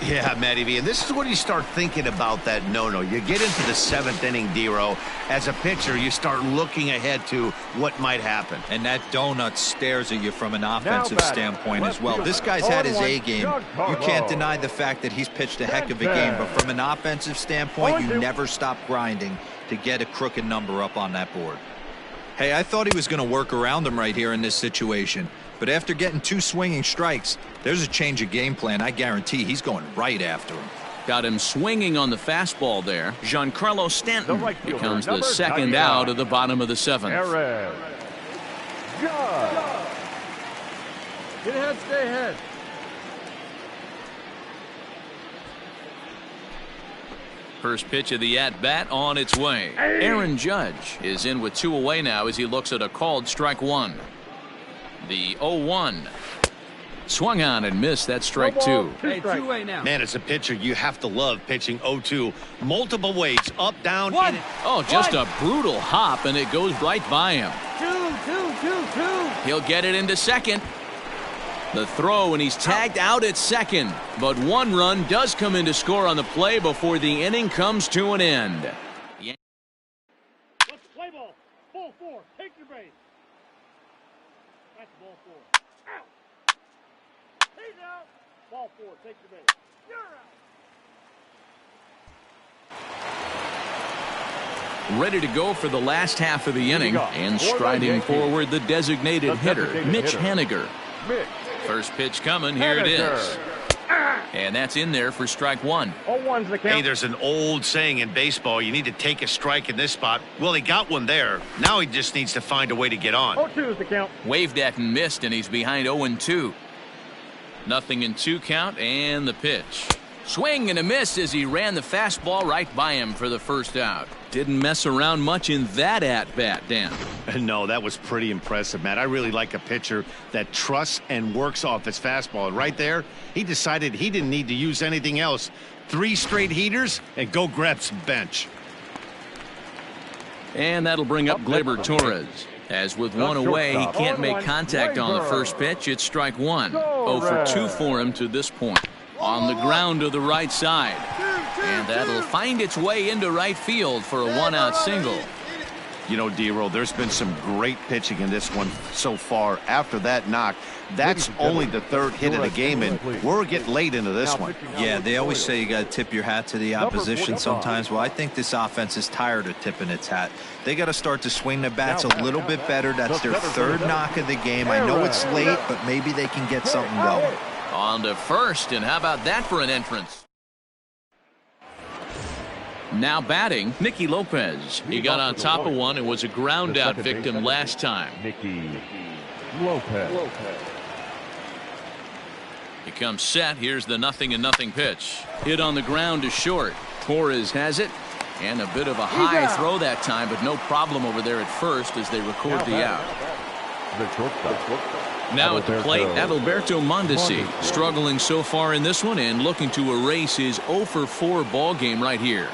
Yeah, Matty V, and this is when you start thinking about that no-no. You get into the 7th inning, D-Row. As a pitcher, you start looking ahead to what might happen. And that donut stares at you from an offensive standpoint as well. This guy's had his A game. You can't deny the fact that he's pitched a heck of a game, but from an offensive standpoint, you never stop grinding to get a crooked number up on that board. Hey, I thought he was going to work around him right here in this situation. But after getting 2 swinging strikes, there's a change of game plan. I guarantee he's going right after him. Got him swinging on the fastball there. Giancarlo Stanton becomes the second out of the bottom of the 7th. Get ahead, stay ahead. First pitch of the at-bat on its way. Aaron Judge is in with 2 away now as he looks at a called strike 1. The 0-1. Swung on and missed. That strike two. Hey, two-way now. Man, as a pitcher, you have to love pitching 0-2. Multiple ways, up, down, One. in. Oh, just a brutal hop, and it goes right by him. Two. He'll get it into second. The throw, and he's tagged out at second. But one run does come in to score on the play before the inning comes to an end. Let's play ball. Ball 4. Take your base. That's ball 4. Out. He's out. Ball 4. Take your base. You're out. Ready to go for the last half of the inning, and striding forward the designated hitter, Mitch Haniger. First pitch coming, here it is. And that's in there for strike one. 0-1's the count. Hey, there's an old saying in baseball, you need to take a strike in this spot. Well, he got one there. Now he just needs to find a way to get on. 0-2 is the count. Waved at and missed, and he's behind 0-2. Nothing in 2 count, and the pitch. Swing and a miss as he ran the fastball right by him for the first out. Didn't mess around much in that at-bat, Dan. No, that was pretty impressive, Matt. I really like a pitcher that trusts and works off his fastball. And right there, he decided he didn't need to use anything else. 3 straight heaters and go grab some bench. And that'll bring up Gleyber Torres. As with one away, he can't make contact on the first pitch. It's strike one. 0 for 2 for him to this point. On the ground to the right side. And that'll find its way into right field for a 1-out single. You know, D-Roll, there's been some great pitching in this one so far. After that knock, that's only the 3rd hit of the game, and we're getting late into this one. Yeah, they always say you got to tip your hat to the opposition sometimes. Well, I think this offense is tired of tipping its hat. They got to start to swing the bats a little bit better. That's their 3rd knock of the game. I know it's late, but maybe they can get something going. On to first, and how about that for an entrance? Now batting, Nicky Lopez. He got on top of one and was a ground-out victim last time. Nicky Lopez. He comes set. Here's the 0-0 pitch. Hit on the ground to short. Torres has it. And a bit of a high throw that time, but no problem over there at first as they record the out. Now at the plate, Adalberto Mondesi, struggling so far in this one and looking to erase his 0 for 4 ball game right here.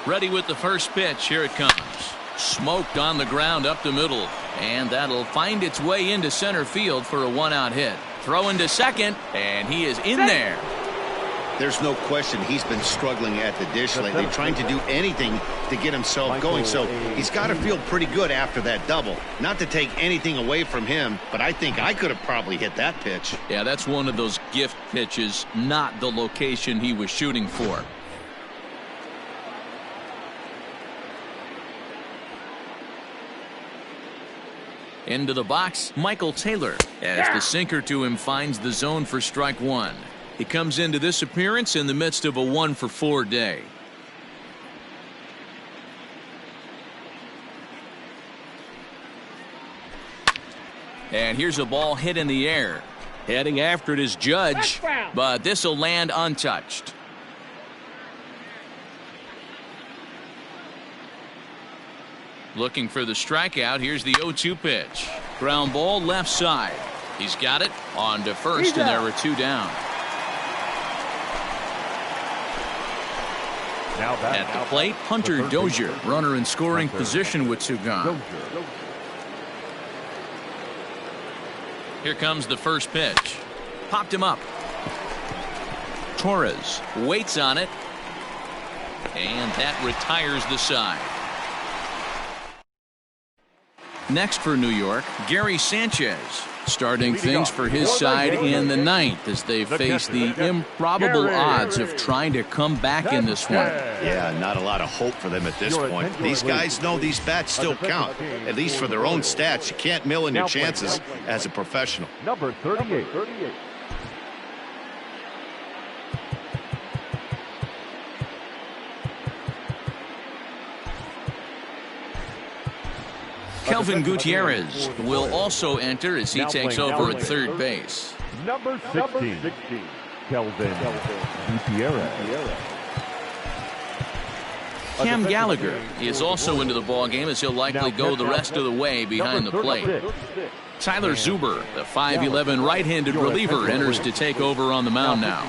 Ready with the first pitch. Here it comes. Smoked on the ground up the middle. And that'll find its way into center field for a 1-out hit. Throw into second, and he is in there. There's no question he's been struggling at the dish lately, trying to do anything to get himself going. So he's got to feel pretty good after that double. Not to take anything away from him, but I think I could have probably hit that pitch. Yeah, that's one of those gift pitches, not the location he was shooting for. Into the box, Michael Taylor, as the sinker to him finds the zone for strike one. He comes into this appearance in the midst of a 1 for 4 day. And here's a ball hit in the air. Heading after it is Judge, but this will land untouched. Looking for the strikeout. Here's the 0-2 pitch. Ground ball left side. He's got it on to first, and there are 2 down. At the plate, Hunter Dozier, runner in scoring position with 2 gone. Here comes the first pitch. Popped him up. Torres waits on it, and that retires the side. Next for New York, Gary Sanchez, starting things for his side in the 9th as they face the improbable odds of trying to come back in this one. Yeah, not a lot of hope for them at this point. These guys know these bats still count, at least for their own stats. You can't mill in your chances as a professional. Number 38. Kelvin Gutierrez will also enter as he takes over at third base. Number 16, Kelvin Gutierrez. Cam Gallagher is also into the ball game as he'll likely go the rest of the way behind the plate. Tyler Zuber, the 5'11" right-handed reliever, enters to take over on the mound now.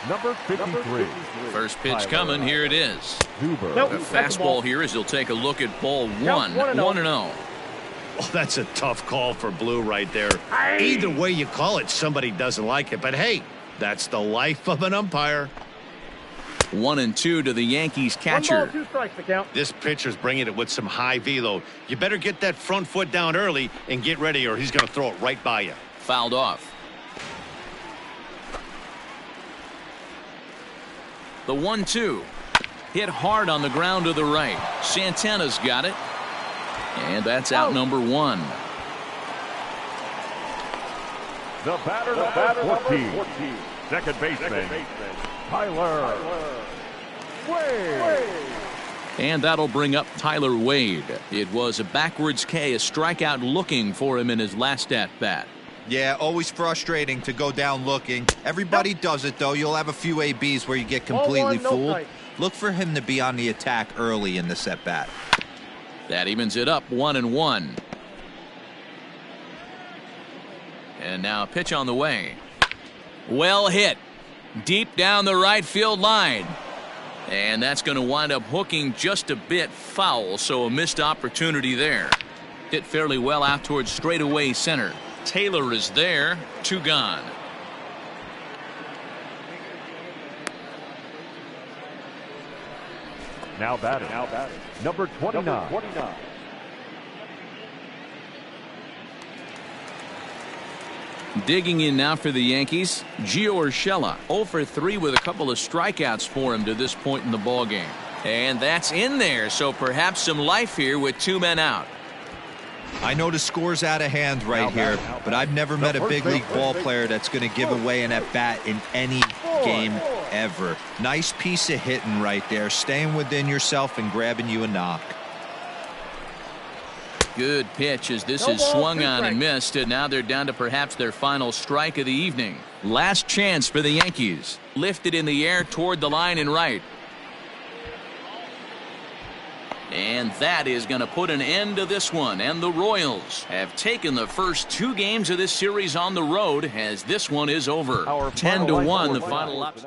Number 53. First pitch coming. Here it is. Zuber. A fastball here as he'll take a look at ball one. 1-0. Oh, that's a tough call for Blue right there. Either way you call it, somebody doesn't like it. But hey, that's the life of an umpire. 1-2 to the Yankees catcher. 1 ball, 2 strikes to count. This pitcher's bringing it with some high velo. You better get that front foot down early and get ready, or he's going to throw it right by you. Fouled off. The 1-2. Hit hard on the ground to the right. Santana's got it. And that's out number 1. The batter, number 14. Second baseman, Tyler Wade. And that'll bring up Tyler Wade. It was a backwards K, a strikeout looking for him in his last at-bat. Yeah, always frustrating to go down looking. Everybody does it, though. You'll have a few ABs where you get completely fooled. Look for him to be on the attack early in this at-bat. That evens it up 1-1. And now a pitch on the way. Well hit. Deep down the right field line. And that's going to wind up hooking just a bit foul, so a missed opportunity there. Hit fairly well out towards straightaway center. Taylor is there. 2 gone. Now batting. Number 29. Digging in now for the Yankees, Gio Urshela, 0 for 3 with a couple of strikeouts for him to this point in the ballgame. And that's in there, so perhaps some life here with 2 men out. I know the score's out of hand right here, but I've never met a big league ball player that's going to give away an at-bat in any game ever. Nice piece of hitting right there, staying within yourself and grabbing you a knock. Good pitch as this is swung on and missed, and now they're down to perhaps their final strike of the evening. Last chance for the Yankees. Lifted in the air toward the line and right. And that is going to put an end to this one, and the Royals have taken the first 2 games of this series on the road as this one is over. 10-1 the final up.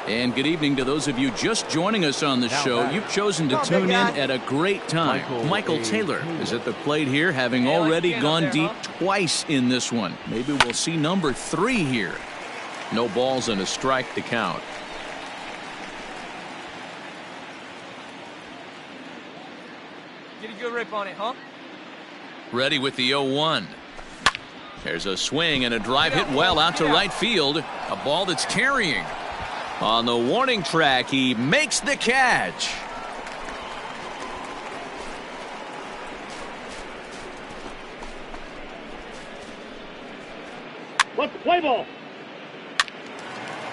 And good evening to those of you just joining us on the show. You've chosen to tune in at a great time. Michael Taylor is at the plate here, having already gone deep twice in this one. Maybe we'll see number 3 here. No balls and a strike to count. Get a good rip on it, huh? Ready with the 0-1. There's a swing and a drive hit well out to right field. A ball that's carrying. On the warning track, he makes the catch. Let's play ball.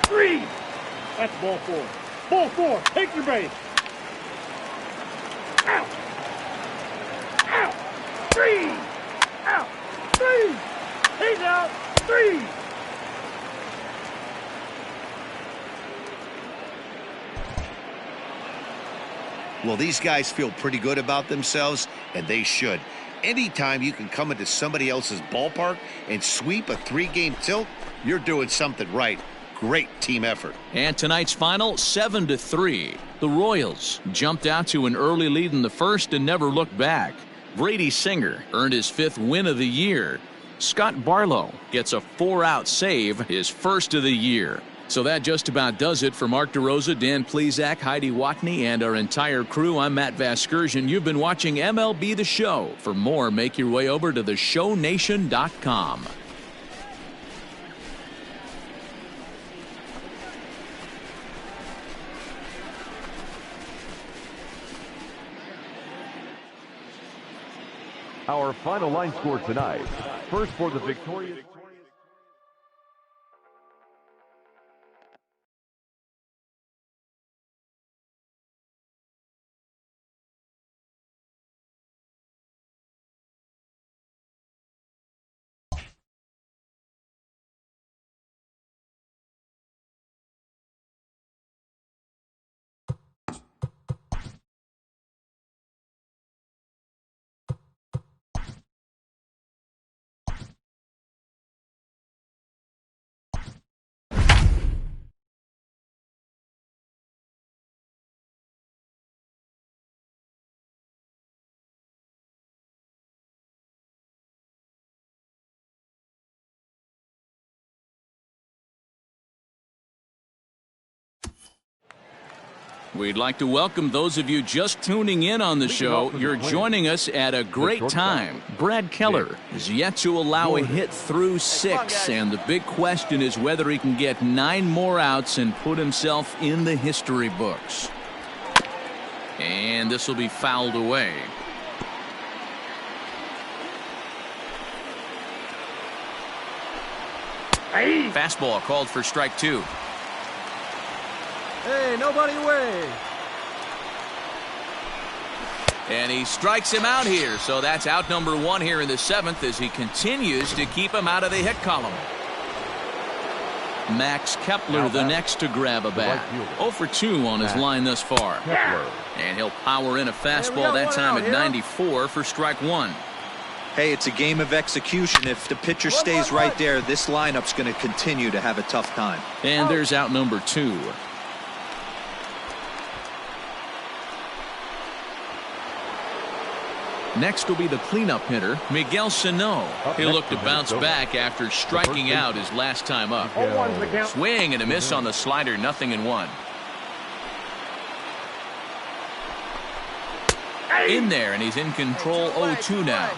3. That's ball 4. Ball 4. Take your base. Out. Out. 3. Out. 3. He's out. 3. Well, these guys feel pretty good about themselves, and they should. Anytime you can come into somebody else's ballpark and sweep a 3-game tilt, you're doing something right. Great team effort. And tonight's final, 7-3. The Royals jumped out to an early lead in the first and never looked back. Brady Singer earned his 5th win of the year. Scott Barlow gets a 4-out save, his first of the year. So that just about does it for Mark DeRosa, Dan Plesac, Heidi Watney, and our entire crew. I'm Matt Vasgersian. You've been watching MLB The Show. For more, make your way over to theshownation.com. Our final line score tonight. First for the victorious. We'd like to welcome those of you just tuning in on the show. You're joining us at a great time. Brad Keller is yet to allow a hit through 6, and the big question is whether he can get 9 more outs and put himself in the history books. And this will be fouled away. Fastball called for strike 2. Hey, nobody away. And he strikes him out here, so that's out number 1 here in the 7th as he continues to keep him out of the hit column. Max Kepler the next to grab a bat. 0 for 2 on his line thus far. And he'll power in a fastball that time at 94 for strike 1. Hey, it's a game of execution. If the pitcher stays right there, this lineup's going to continue to have a tough time. And there's out number 2. Next will be the cleanup hitter, Miguel Sano. He'll look to bounce back after striking out his last time up. Swing and a miss on the slider, 0-1. In there, and he's in control 0-2 now.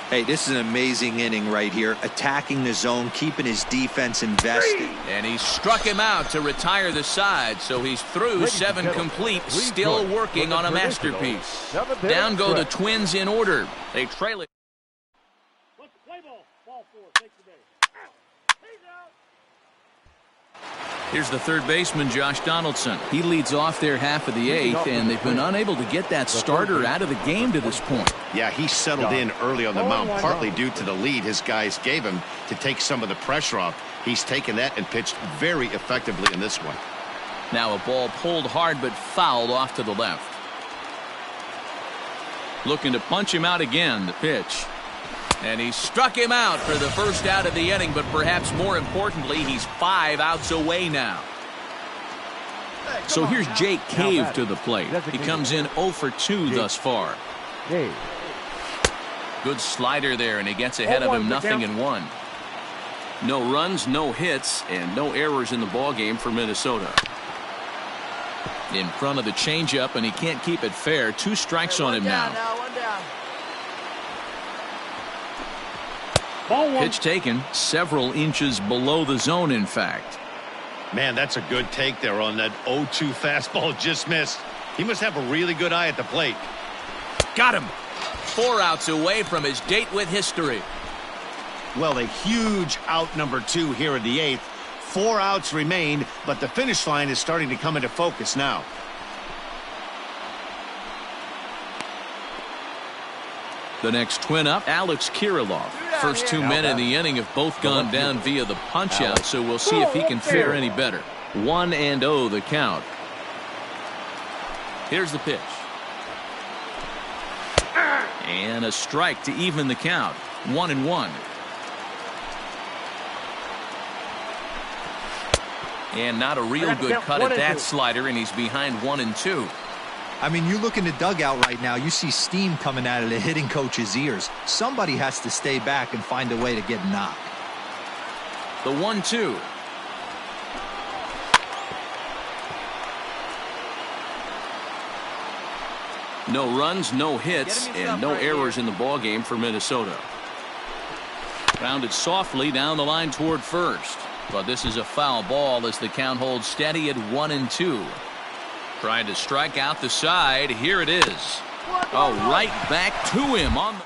Hey, this is an amazing inning right here. Attacking the zone, keeping his defense invested. And he struck him out to retire the side, so he's through 7 complete, still working on a masterpiece. Down go the Twins in order. They trail it. Play ball. Ball 4. Take the base. He's out. Here's the third baseman, Josh Donaldson. He leads off their half of the 8th, and they've been unable to get that starter out of the game to this point. Yeah, he settled in early on the mound, partly due to the lead his guys gave him to take some of the pressure off. He's taken that and pitched very effectively in this one. Now a ball pulled hard but fouled off to the left. Looking to punch him out again, the pitch. And he struck him out for the first out of the inning, but perhaps more importantly, he's 5 outs away now. So here's Jake Cave to the plate. He comes in 0 for 2 thus far. Good slider there, and he gets ahead of him, 0-1. No runs, no hits, and no errors in the ballgame for Minnesota. In front of the changeup, and he can't keep it fair. 2 strikes on him now. Pitch taken several inches below the zone, in fact. Man, that's a good take there on that 0-2 fastball just missed. He must have a really good eye at the plate. Got him. 4 outs away from his date with history. Well, a huge out number 2 here in the 8th. 4 outs remain, but the finish line is starting to come into focus now. The next twin up, Alex Kirilloff. First 2 men in the inning have both gone down via the punch-out, so we'll see if he can fare any better. 1-0 the count. Here's the pitch. And a strike to even the count. 1-1. And not a real good cut at that slider, and he's behind 1-2. I mean, you look in the dugout right now, you see steam coming out of the hitting coach's ears. Somebody has to stay back and find a way to get knocked. The 1-2. No runs, no hits, and no errors in the ball game for Minnesota. Grounded softly down the line toward first. But this is a foul ball as the count holds steady at 1-2. Trying to strike out the side. Here it is. Oh, right back to him on the...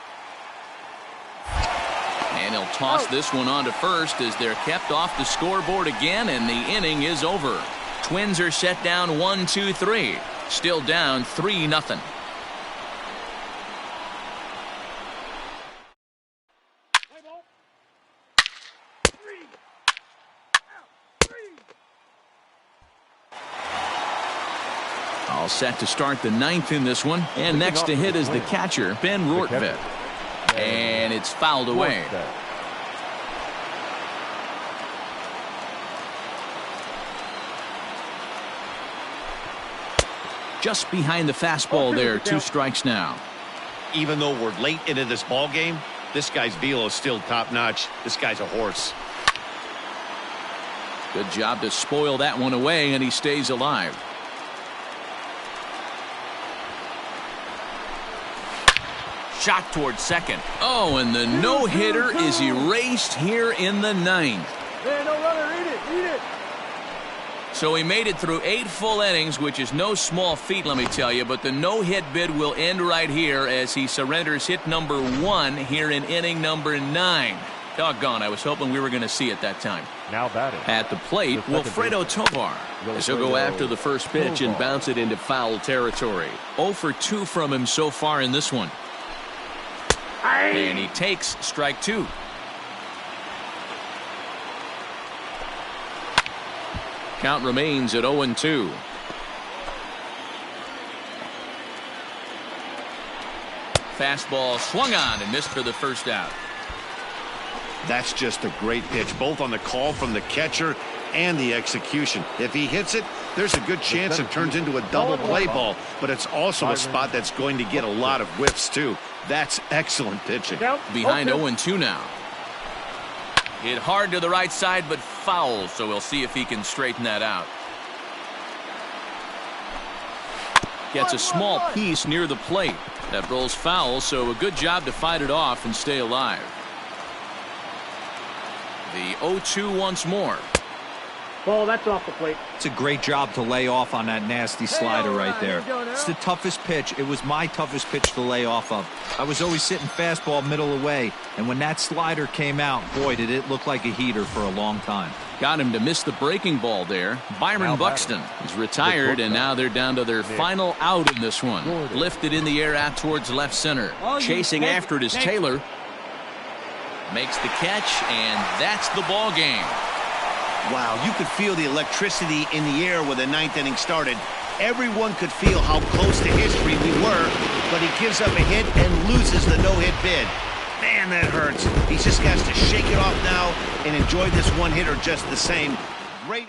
And he'll toss this one on to first as they're kept off the scoreboard again, and the inning is over. Twins are set down 1-2-3. Still down 3-0. All set to start the ninth in this one. And next to hit is the catcher, Ben Rortvedt. And it's fouled away. Just behind the fastball there. 2 strikes now. Even though we're late into this ball game, this guy's velo is still top notch. This guy's a horse. Good job to spoil that one away, and he stays alive. Shot towards second. Oh, and the no-hitter is erased here in the ninth. Hey, no runner, eat it. So he made it through 8 full innings, which is no small feat, let me tell you. But the no-hit bid will end right here as he surrenders hit number 1 here in inning number 9. Doggone, I was hoping we were going to see it that time. Now batting. At the plate, Wilfredo Tovar. As he'll go after the first pitch and bounce it into foul territory. 0 for 2 from him so far in this one. And he takes strike 2. Count remains at 0-2. Fastball swung on and missed for the first out. That's just a great pitch, both on the call from the catcher and the execution. If he hits it, there's a good chance it turns into a double play ball, but it's also a spot that's going to get a lot of whiffs too. That's excellent pitching. Behind 0-2 now. Hit hard to the right side, but foul, so we'll see if he can straighten that out. Gets a small piece near the plate. That rolls foul, so a good job to fight it off and stay alive. The 0-2 once more. Ball, that's off the plate. It's a great job to lay off on that nasty slider right there. It's the toughest pitch. It was my toughest pitch to lay off of. I was always sitting fastball middle away, and when that slider came out, boy, did it look like a heater for a long time. Got him to miss the breaking ball there. Byron Buxton is retired, and now they're down to their final out in this one. Lifted in the air out towards left center. Chasing after it is Taylor. Makes the catch, and that's the ball game. Wow, you could feel the electricity in the air when the ninth inning started. Everyone could feel how close to history we were, but he gives up a hit and loses the no-hit bid. Man, that hurts. He just has to shake it off now and enjoy this one-hitter just the same. Great.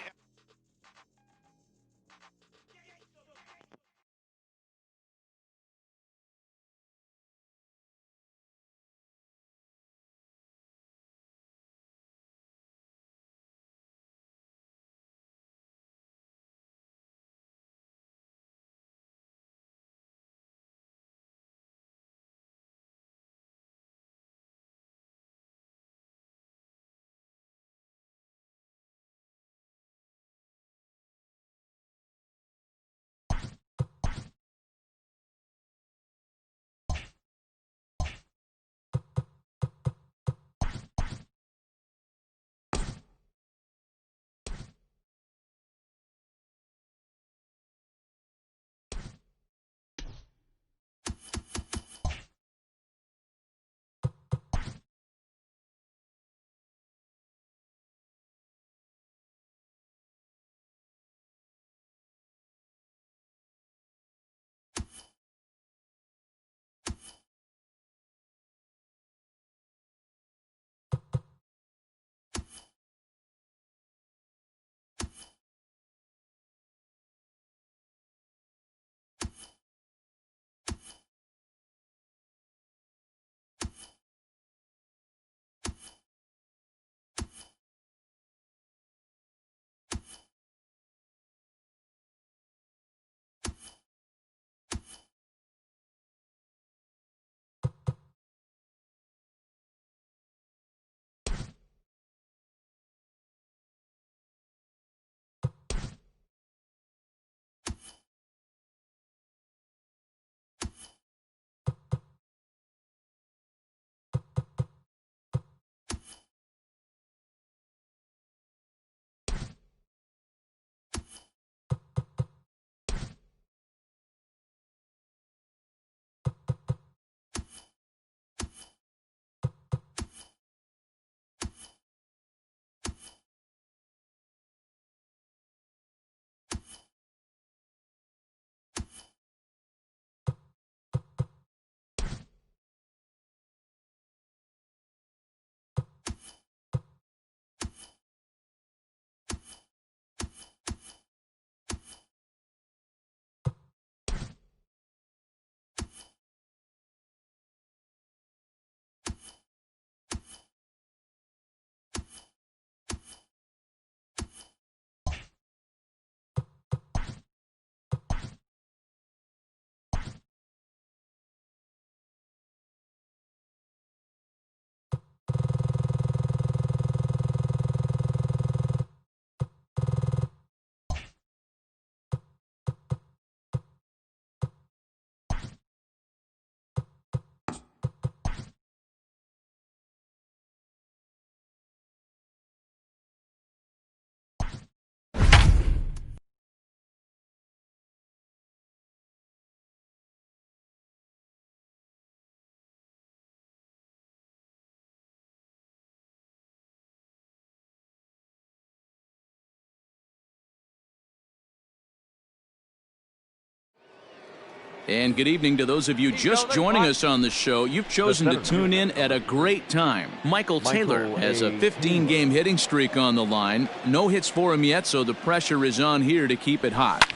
And good evening to those of you just joining us on the show. You've chosen to tune in at a great time. Michael Taylor has a 15-game hitting streak on the line. No hits for him yet, so the pressure is on here to keep it hot.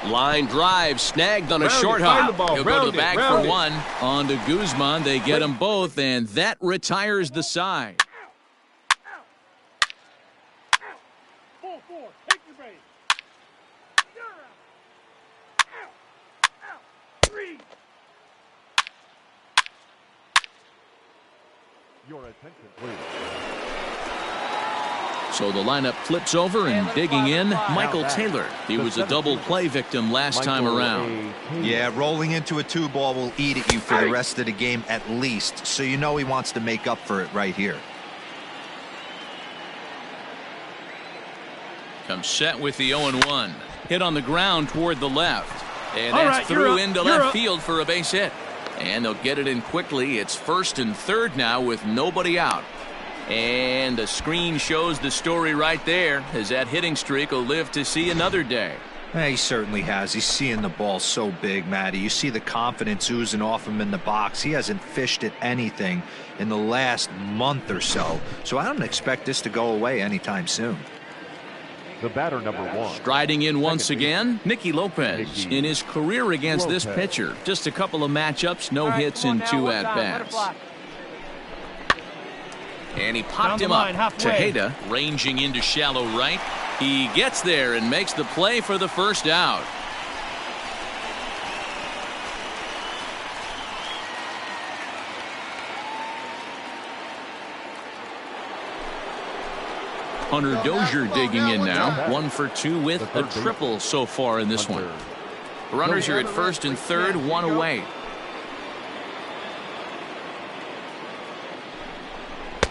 Line drive snagged on a short hop. He'll go to the bag for one. On to Guzman. They get them both, and that retires the side. Ball four. Take your base. You're out. Out. Three. Your attention, please. So the lineup flips over, and digging in, Michael Taylor. He was a double play victim last time around. Yeah, rolling into a 2-ball will eat at you for the rest of the game at least, so you know he wants to make up for it right here. Comes set with the 0-1. Hit on the ground toward the left. And that's through into left field for a base hit. And they'll get it in quickly. It's first and third now with nobody out. And the screen shows the story right there, as that hitting streak will live to see another day. Yeah, he certainly has. He's seeing the ball so big, Matty. You see the confidence oozing off him in the box. He hasn't fished at anything in the last month or so. So I don't expect this to go away anytime soon. The batter, number 1. Striding in once again, Nicky Lopez. In his career against this pitcher, just a couple of matchups, no hits in 2 at-bats. And he popped him up. Tejeda ranging into shallow right. He gets there and makes the play for the first out. Hunter Dozier digging in now. 1 for 2 with a triple so far in this one. Runners are at first and third, 1 away.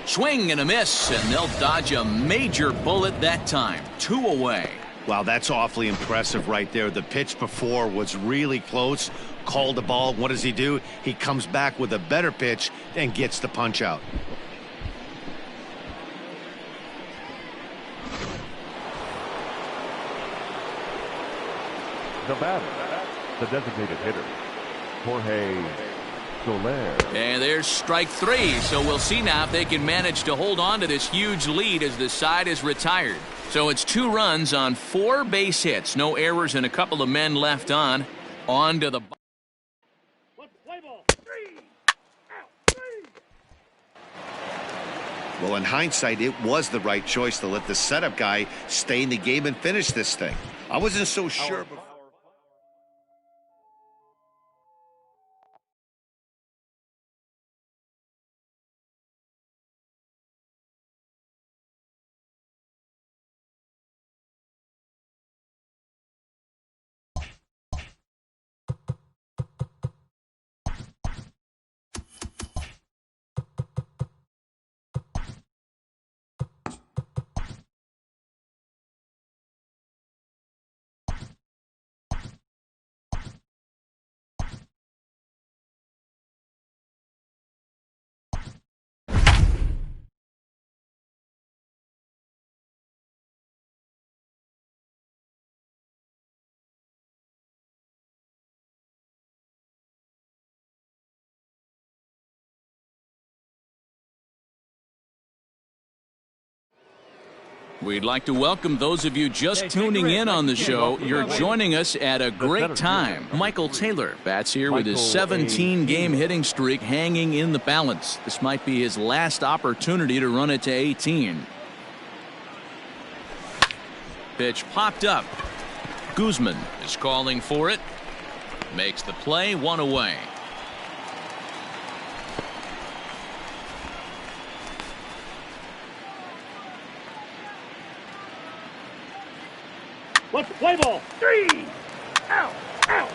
Swing and a miss, and they'll dodge a major bullet that time. 2 away. Wow, that's awfully impressive right there. The pitch before was really close. Called the ball. What does he do? He comes back with a better pitch and gets the punch out. The batter, the designated hitter, Jorge Soler. And there's strike 3, so we'll see now if they can manage to hold on to this huge lead as the side is retired. So it's 2 runs on 4 base hits, no errors, and a couple of men left on. On to the Let's play ball. 3. Out. 3. Well, in hindsight, it was the right choice to let the setup guy stay in the game and finish this thing. I wasn't so sure before. We'd like to welcome those of you just tuning in on the show. You're joining us at a great time. Michael Taylor bats here with his 17-game hitting streak hanging in the balance. This might be his last opportunity to run it to 18. Pitch popped up. Guzman is calling for it. Makes the play, 1 away. Let's play ball. 3. Out. Out.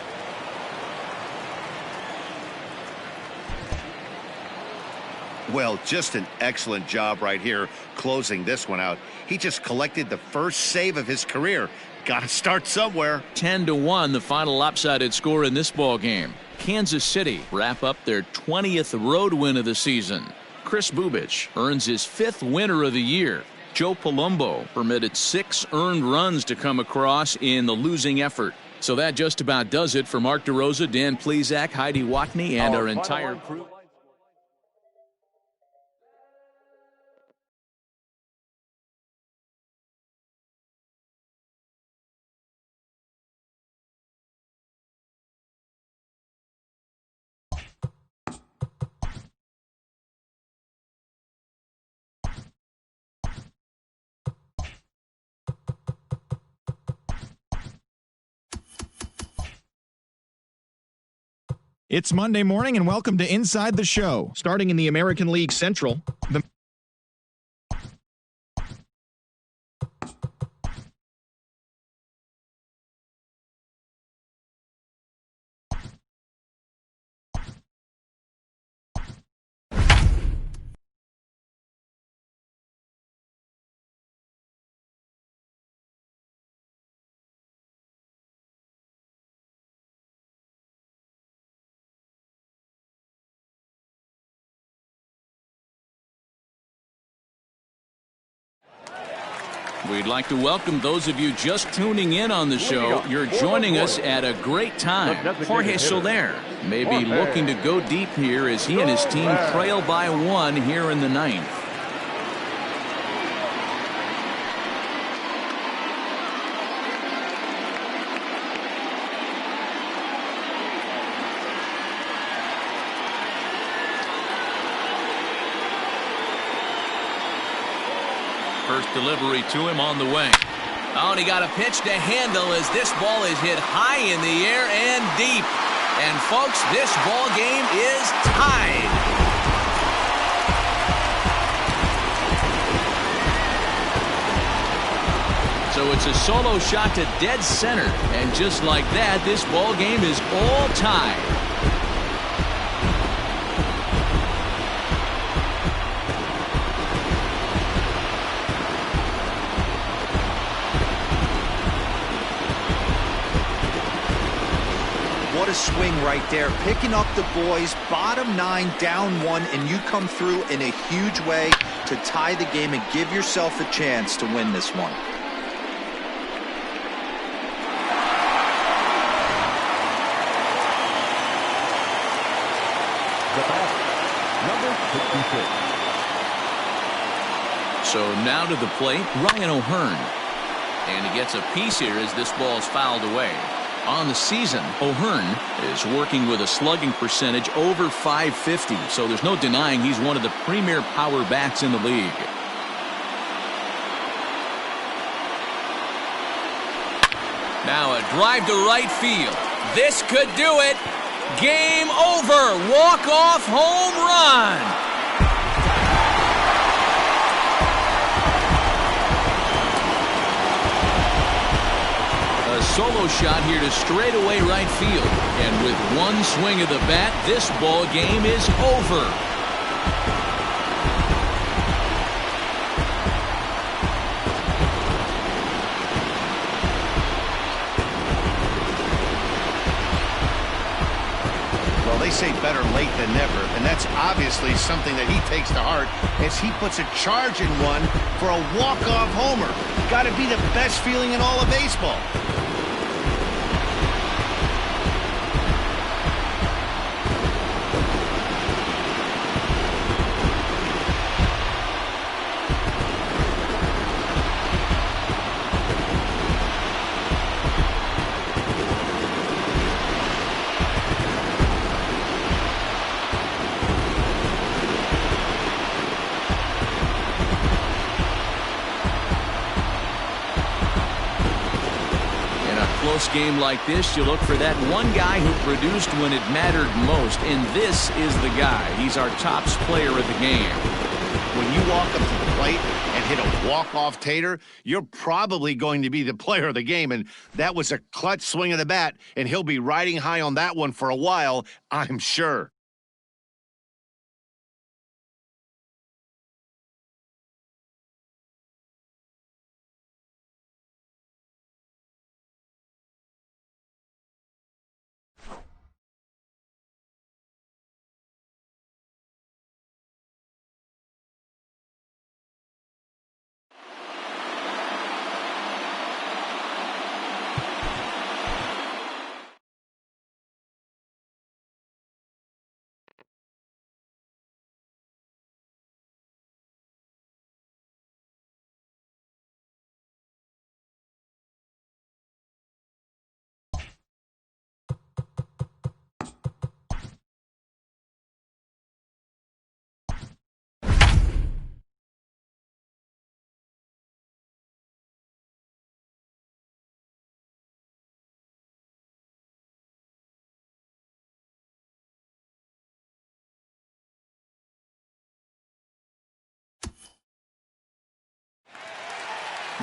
Well, just an excellent job right here closing this one out. He just collected the first save of his career. Got to start somewhere. 10-1, the final lopsided score in this ball game. Kansas City wrap up their 20th road win of the season. Chris Bubich earns his 5th winner of the year. Joe Palumbo permitted 6 earned runs to come across in the losing effort. So that just about does it for Mark DeRosa, Dan Plesac, Heidi Watney, and our entire crew. It's Monday morning, and welcome to Inside the Show. Starting in the American League Central, the We'd like to welcome those of you just tuning in on the show. You're joining us at a great time. Jorge Soler may be looking to go deep here as he and his team trail by 1 here in the 9th. First delivery to him on the way. Oh, and he got a pitch to handle as this ball is hit high in the air and deep. And folks, this ball game is tied. So it's a solo shot to dead center. And just like that, this ball game is all tied. What a swing right there. Picking up the boys, bottom 9, down 1, and you come through in a huge way to tie the game and give yourself a chance to win this one. The bat, number 66. So now to the plate, Ryan O'Hearn. And he gets a piece here as this ball is fouled away. On the season, O'Hearn is working with a slugging percentage over .550, so there's no denying he's one of the premier power bats in the league. Now a drive to right field. This could do it. Game over. Walk-off home run. Solo shot here to straightaway right field, and with one swing of the bat, this ball game is over. Well, they say better late than never, and that's obviously something that he takes to heart as he puts a charge in one for a walk-off homer. Got to be the best feeling in all of baseball. Game like this, you look for that one guy who produced when it mattered most, and this is the guy. He's our tops player of the game. When you walk up to the plate and hit a walk-off tater, you're probably going to be the player of the game, and that was a clutch swing of the bat, and he'll be riding high on that one for a while, I'm sure.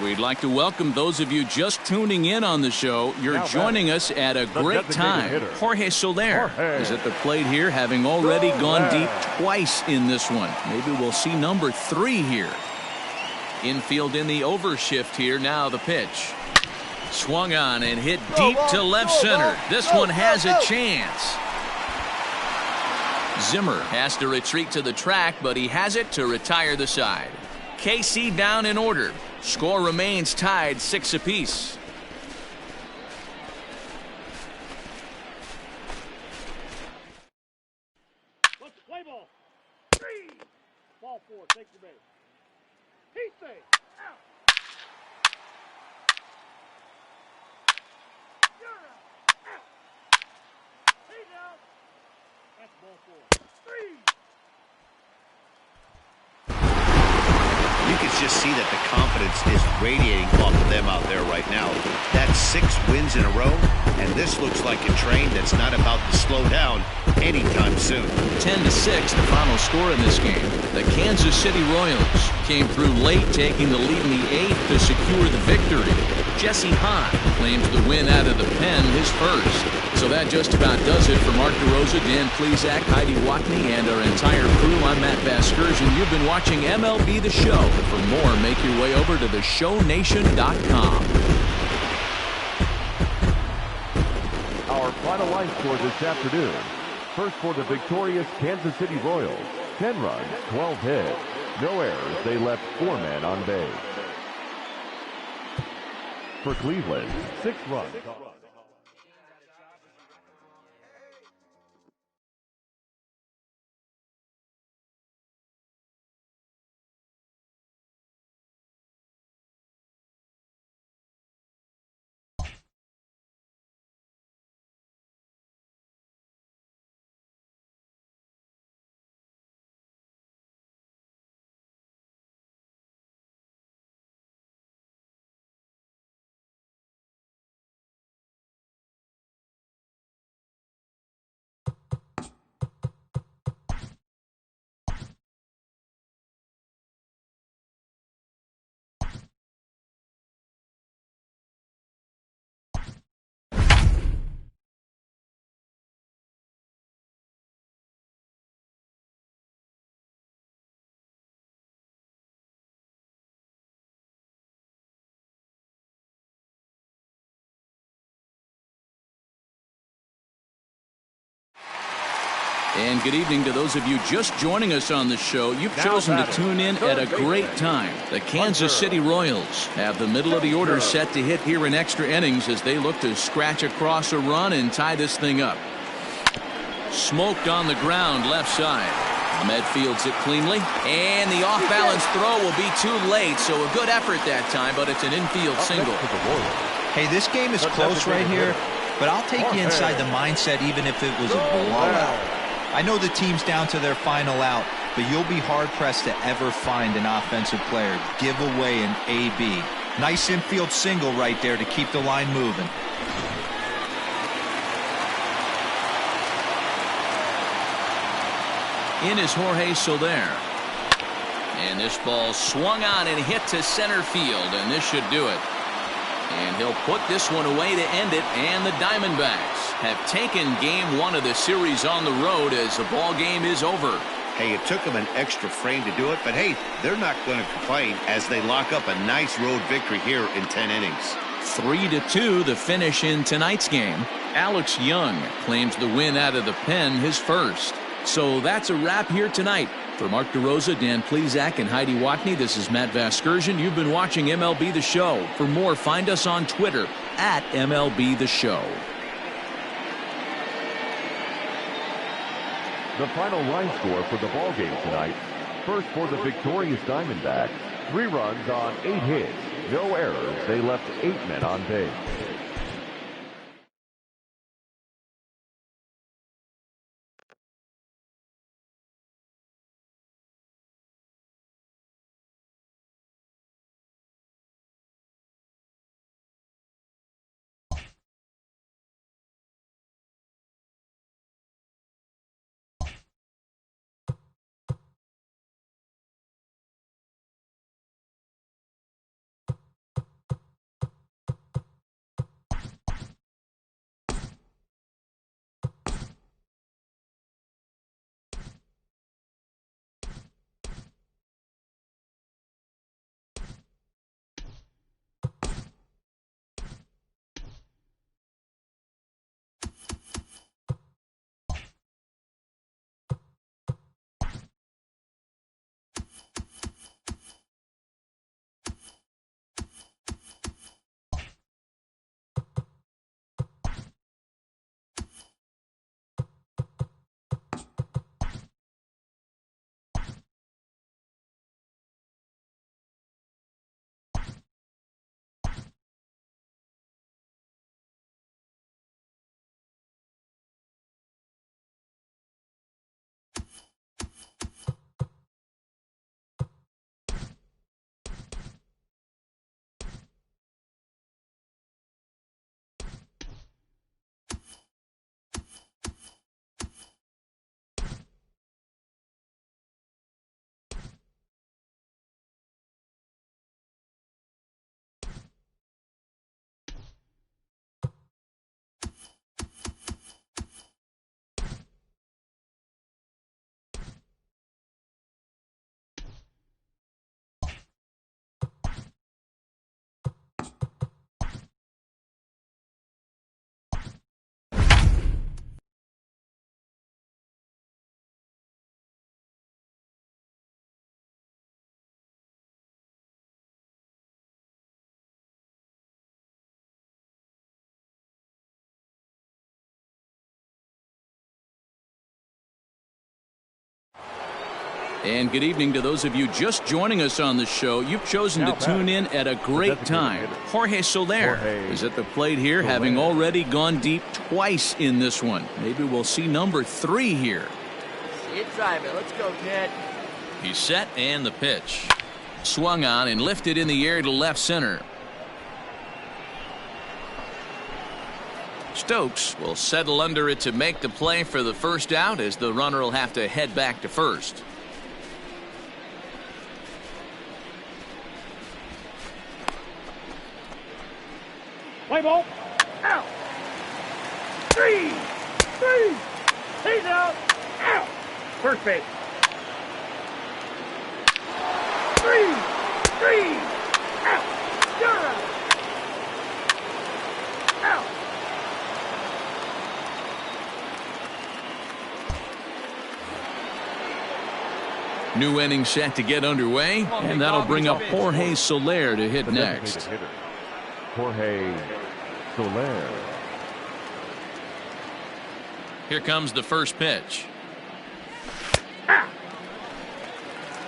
We'd like to welcome those of you just tuning in on the show. You're joining us at a great time. Jorge Soler is at the plate here, having already gone deep twice in this one. Maybe we'll see number 3 here. Infield in the overshift here. Now the pitch. Swung on and hit deep to left center. This one has a chance. Zimmer has to retreat to the track, but he has it to retire the side. KC down in order. Score remains tied 6 apiece. Let's play ball. 3. Ball 4. Take the base. Heat thing. Out. You're out. He's out. That's ball 4. 3. You can just see that the confidence is radiating off of them out there right now. That's 6 wins in a row, and this looks like a train that's not about to slow down anytime soon. 10-6, the final score in this game. The Kansas City Royals came through late, taking the lead in the 8th to secure the victory. Jesse Hahn claims the win out of the pen, his first. So that just about does it for Mark DeRosa, Dan Plesac, Heidi Watney, and our entire crew. I'm Matt Vasgersian. You've been watching MLB The Show. For more, make your way over to theshownation.com. Our final line score this afternoon. First for the victorious Kansas City Royals. 10 runs, 12 hits. No errors. They left 4 men on base. For Cleveland, 6 runs. And good evening to those of you just joining us on the show. You've chosen to tune in at a great time. The Kansas City Royals have the middle of the order set to hit here in extra innings as they look to scratch across a run and tie this thing up. Smoked on the ground left side. Ahmed fields it cleanly, and the off-balance throw will be too late, so a good effort that time, but it's an infield single. Hey, this game is close right here, but I'll take you inside the mindset even if it was a blowout. I know the team's down to their final out, but you'll be hard-pressed to ever find an offensive player give away an AB. Nice infield single right there to keep the line moving. In is Jorge Soler. And this ball swung on and hit to center field, and this should do it. And he'll put this one away to end it, and the Diamondbacks have taken game 1 of the series on the road as the ball game is over. Hey, it took them an extra frame to do it, but hey, they're not going to complain as they lock up a nice road victory here in 10 innings. 3-2 the finish in tonight's game. Alex Young claims the win out of the pen, his first. So that's a wrap here tonight. For Mark DeRosa, Dan Plesac, and Heidi Watney, this is Matt Vasgersian. You've been watching MLB The Show. For more, find us on Twitter at MLB The Show. The final line score for the ballgame tonight. First for the victorious Diamondbacks. 3 runs on 8 hits. No errors. They left 8 men on base. And good evening to those of you just joining us on the show. You've chosen to tune in at a great time. Jorge Soler is at the plate here, having already gone deep twice in this one. Maybe we'll see number 3 here. See it drive it. Let's go, Ted. He's set, and the pitch. Swung on and lifted in the air to left center. Stokes will settle under it to make the play for the first out, as the runner will have to head back to first. Play ball. Out. 3. He's out. Out. First base. 3. Out. You're out. Out. New inning set to get underway, and that'll bring up Jorge Soler to hit next. Jorge Soler. Here comes the first pitch.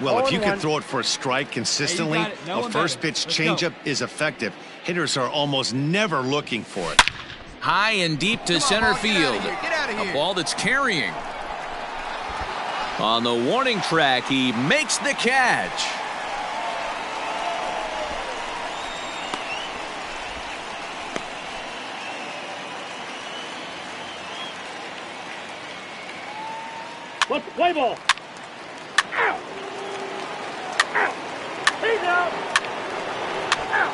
Well, if you can throw it for a strike consistently, a first pitch changeup is effective. Hitters are almost never looking for it. High and deep to center field. A ball that's carrying. On the warning track, he makes the catch. Let's play ball. Out. Out. He's out. Out.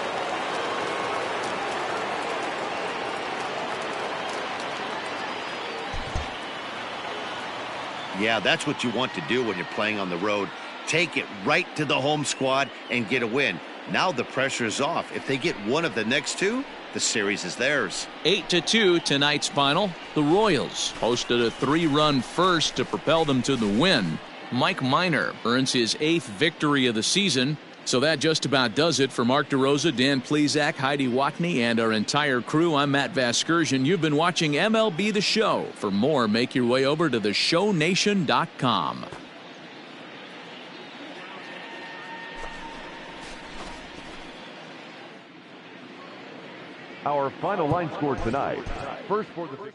Yeah, that's what you want to do when you're playing on the road. Take it right to the home squad and get a win. Now the pressure is off. If they get one of the next 2, the series is theirs. 8-2 tonight's final. The Royals posted a 3-run first to propel them to the win. Mike Minor earns his 8th victory of the season. So that just about does it for Mark DeRosa, Dan Plesac, Heidi Watney, and our entire crew. I'm Matt Vasgersian. You've been watching MLB The Show. For more, make your way over to theshownation.com. Our final line score tonight. First for the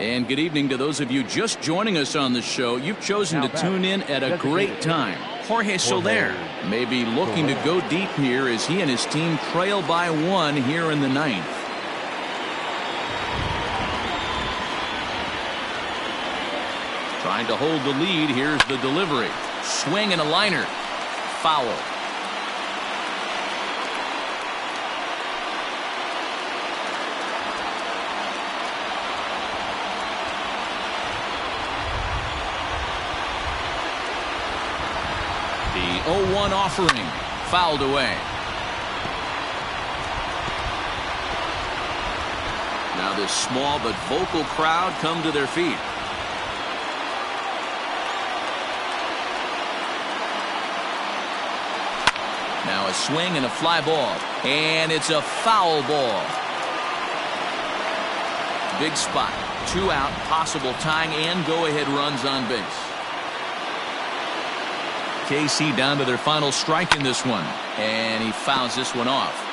And good evening to those of you just joining us on the show. You've chosen to tune in at a great time. Jorge Soler may be looking to go deep here as he and his team trail by 1 here in the 9th. Trying to hold the lead. Here's the delivery. Swing and a liner. Foul. The 0-1 offering fouled away. Now this small but vocal crowd come to their feet. swing and a fly ball. And it's a foul ball. Big spot. 2 out, possible tying and go-ahead runs on base. KC down to their final strike in this one. And he fouls this one off.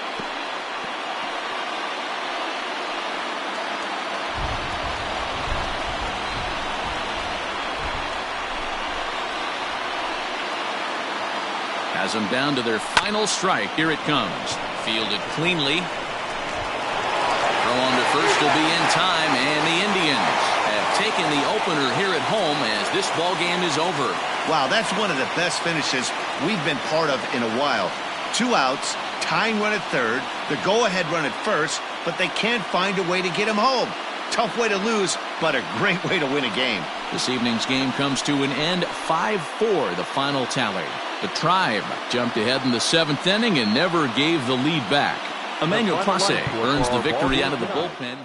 Has them down to their final strike. Here it comes. Fielded cleanly. Throw on to first will be in time, and the Indians have taken the opener here at home as this ball game is over. Wow, that's one of the best finishes we've been part of in a while. 2 outs, tying run at third, the go-ahead run at first, but they can't find a way to get him home. Tough way to lose, but a great way to win a game. This evening's game comes to an end. 5-4, the final tally. The Tribe jumped ahead in the 7th inning and never gave the lead back. Emmanuel Clase earns the victory out of the bullpen.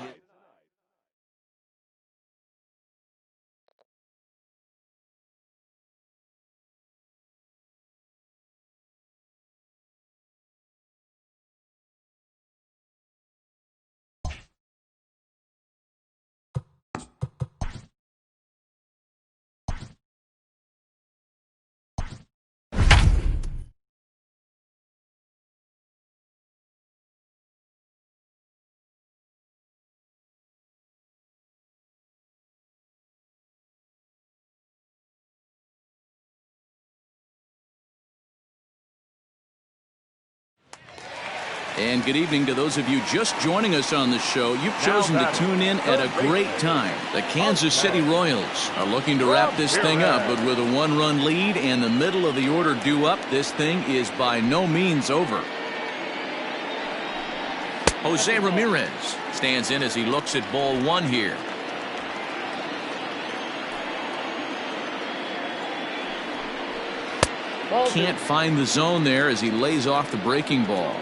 And good evening to those of you just joining us on the show. You've chosen to tune in at a great time. The Kansas City Royals are looking to wrap this thing up, but with a 1-run lead and the middle of the order due up, this thing is by no means over. Jose Ramirez stands in as he looks at ball 1 here. Can't find the zone there as he lays off the breaking ball.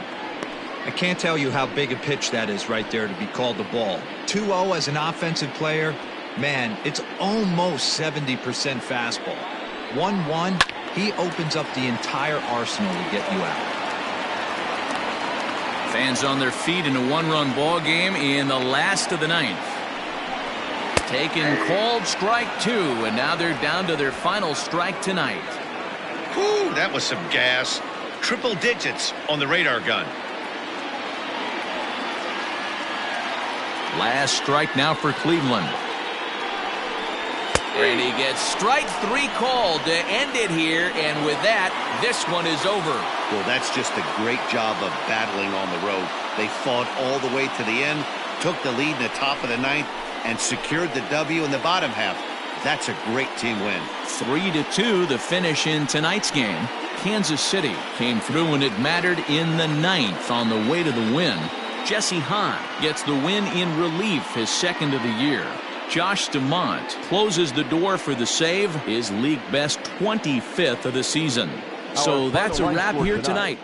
I can't tell you how big a pitch that is right there to be called the ball. 2-0 as an offensive player, man, it's almost 70% fastball. 1-1, he opens up the entire arsenal to get you out. Fans on their feet in a 1-run ball game in the last of the 9th. Taken, called strike 2, and now they're down to their final strike tonight. Whew, that was some gas. Triple digits on the radar gun. Last strike now for Cleveland. And he gets strike 3 called to end it here, and with that, this one is over. Well, that's just a great job of battling on the road. They fought all the way to the end, took the lead in the top of the 9th, and secured the W in the bottom half. That's a great team win. 3-2 the finish in tonight's game. Kansas City came through when it mattered in the 9th on the way to the win. Jesse Hahn gets the win in relief, his 2nd of the year. Josh DeMont closes the door for the save, his league best 25th of the season. So that's a wrap here tonight.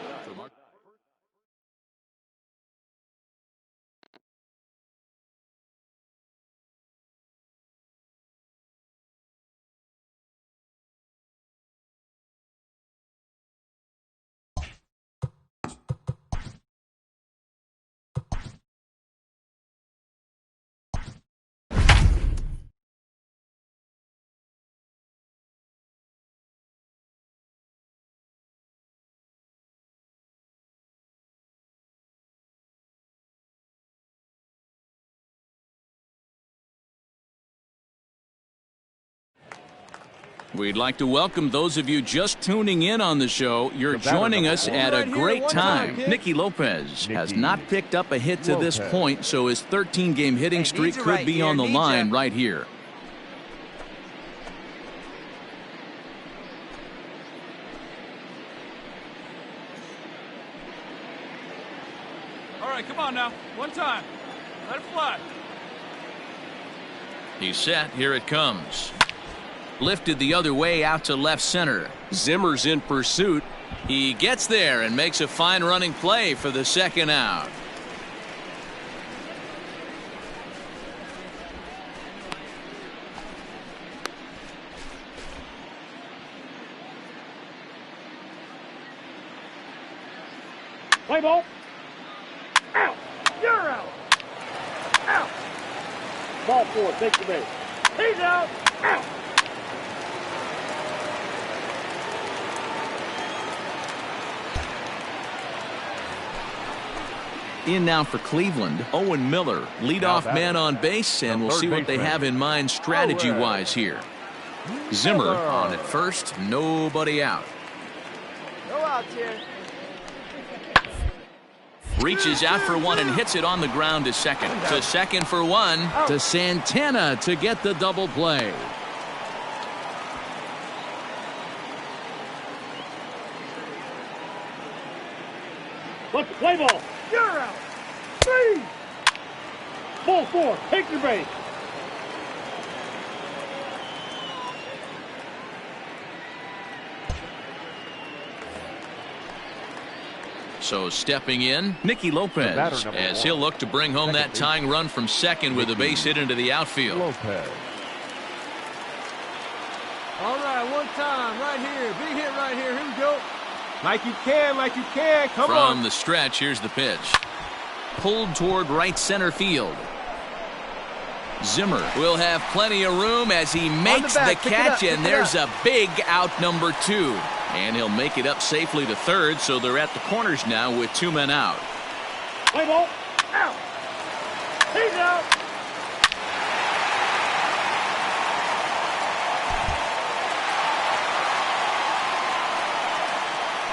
We'd like to welcome those of you just tuning in on the show. You're joining us at a great time. Nicky Lopez has not picked up a hit to this point, so his 13-game hitting streak could be on the line right here. All right, come on now. One time. Let it fly. He's set. Here it comes. Lifted the other way out to left center. Zimmer's in pursuit. He gets there and makes a fine running play for the 2nd out. ball. Out. You're out. Out. Ball 4. Take the base. He's out. Out. In now for Cleveland, Owen Miller, leadoff man on base, and we'll see what they have in mind strategy-wise here. Zimmer on at first, nobody out. No outs here. Reaches out for one and hits it on the ground to second. To second for one, to Santana to get the double play. Let's play ball. You're out. 3. Ball 4. Take your base. So stepping in, Nicky Lopez, as he'll look to bring home that tying run from second with a base hit into the outfield. Lopez. All right, one time, right here. Big hit right here. Here we go. Like you can, come on. From the stretch, here's the pitch. Pulled toward right center field. Zimmer will have plenty of room as he makes the catch, and there's a big out number 2. And he'll make it up safely to third, so they're at the corners now with 2 men out. Play ball. Out. He's out.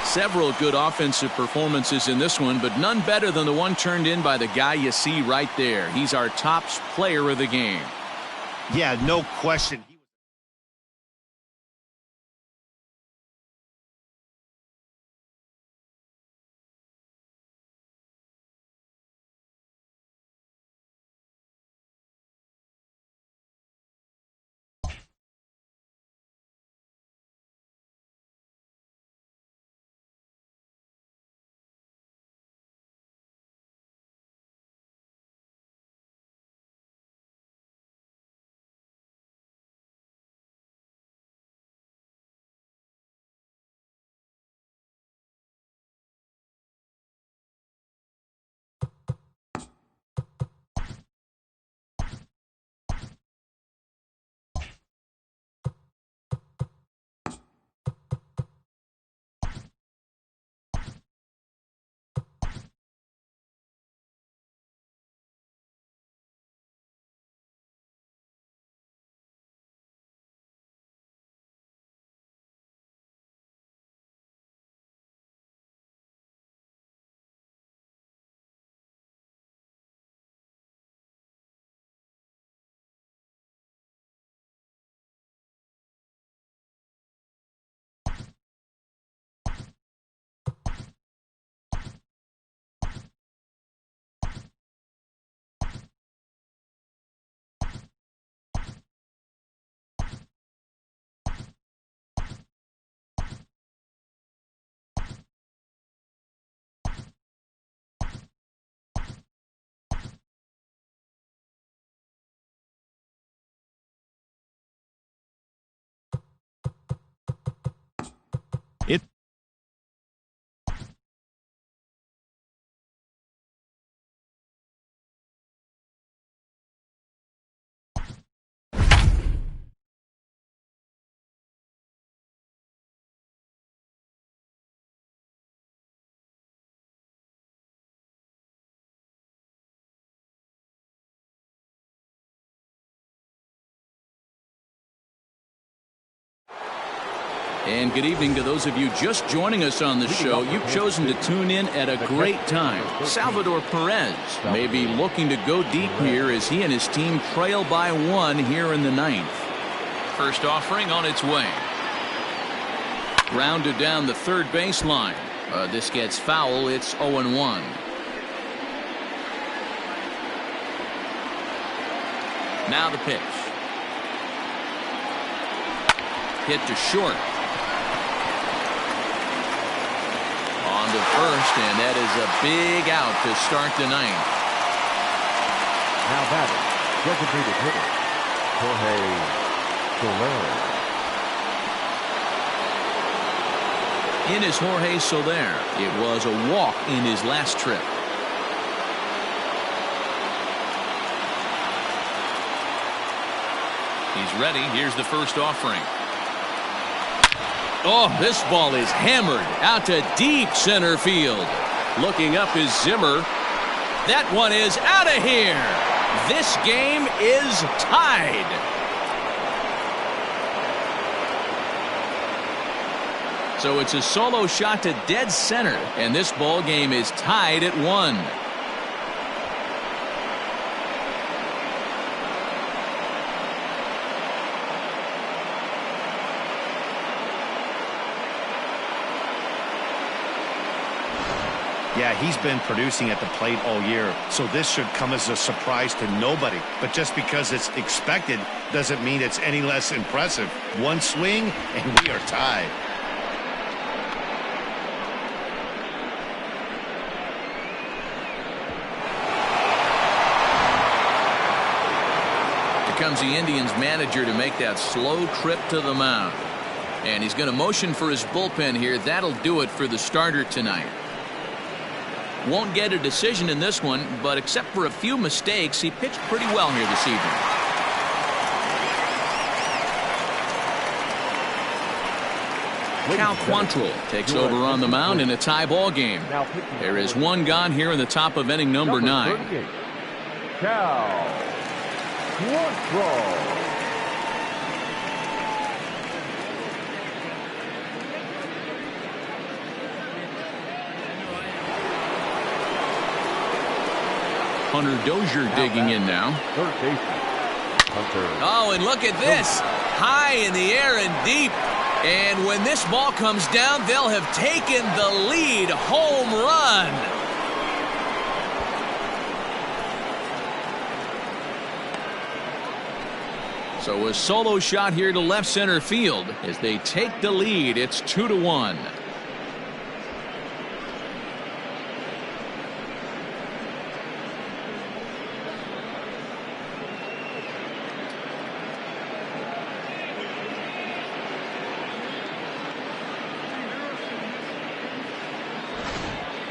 Several good offensive performances in this one, but none better than the one turned in by the guy you see right there. He's our top player of the game. Yeah, no question. And good evening to those of you just joining us on the show. You've chosen to tune in at a great time. Salvador Perez may be looking to go deep here as he and his team trail by 1 here in the 9th. First offering on its way. Grounded down the third baseline. This gets foul. It's 0-1. Now the pitch. Hit to short. On to first, and that is a big out to start the 9th. Now batting, designated hitter, Jorge Soler. In is Jorge Soler. It was a walk in his last trip. He's ready. Here's the first offering. Oh, this ball is hammered out to deep center field. Looking up is Zimmer. That one is out of here. This game is tied. So it's a solo shot to dead center, and this ball game is tied at 1. Yeah, he's been producing at the plate all year, so this should come as a surprise to nobody. But just because it's expected doesn't mean it's any less impressive. One swing, and we are tied. Here comes the Indians manager to make that slow trip to the mound. And he's going to motion for his bullpen here. That'll do it for the starter tonight. Won't get a decision in this one, but except for a few mistakes, he pitched pretty well here this evening. Cal Quantrill takes over on the mound in a tie ball game. There is one gone here in the top of inning number 9. Cal Quantrill. Hunter Dozier digging in now. Oh, and look at this. High in the air and deep. And when this ball comes down, they'll have taken the lead. Home run. So a solo shot here to left center field as they take the lead. It's 2-1.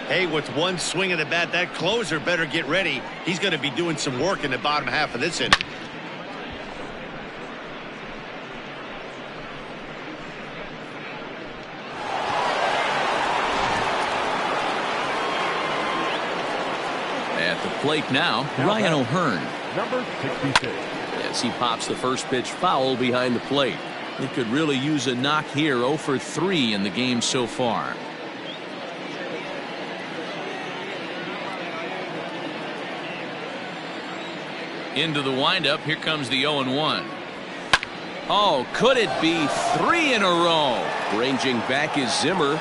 Hey, with one swing of the bat, that closer better get ready. He's going to be doing some work in the bottom half of this inning. At the plate now, Ryan O'Hearn. Number 66. As he pops the first pitch foul behind the plate. He could really use a knock here. 0 for 3 in the game so far. Into the windup. Here comes the 0-1. Oh, could it be 3 in a row? Ranging back is Zimmer.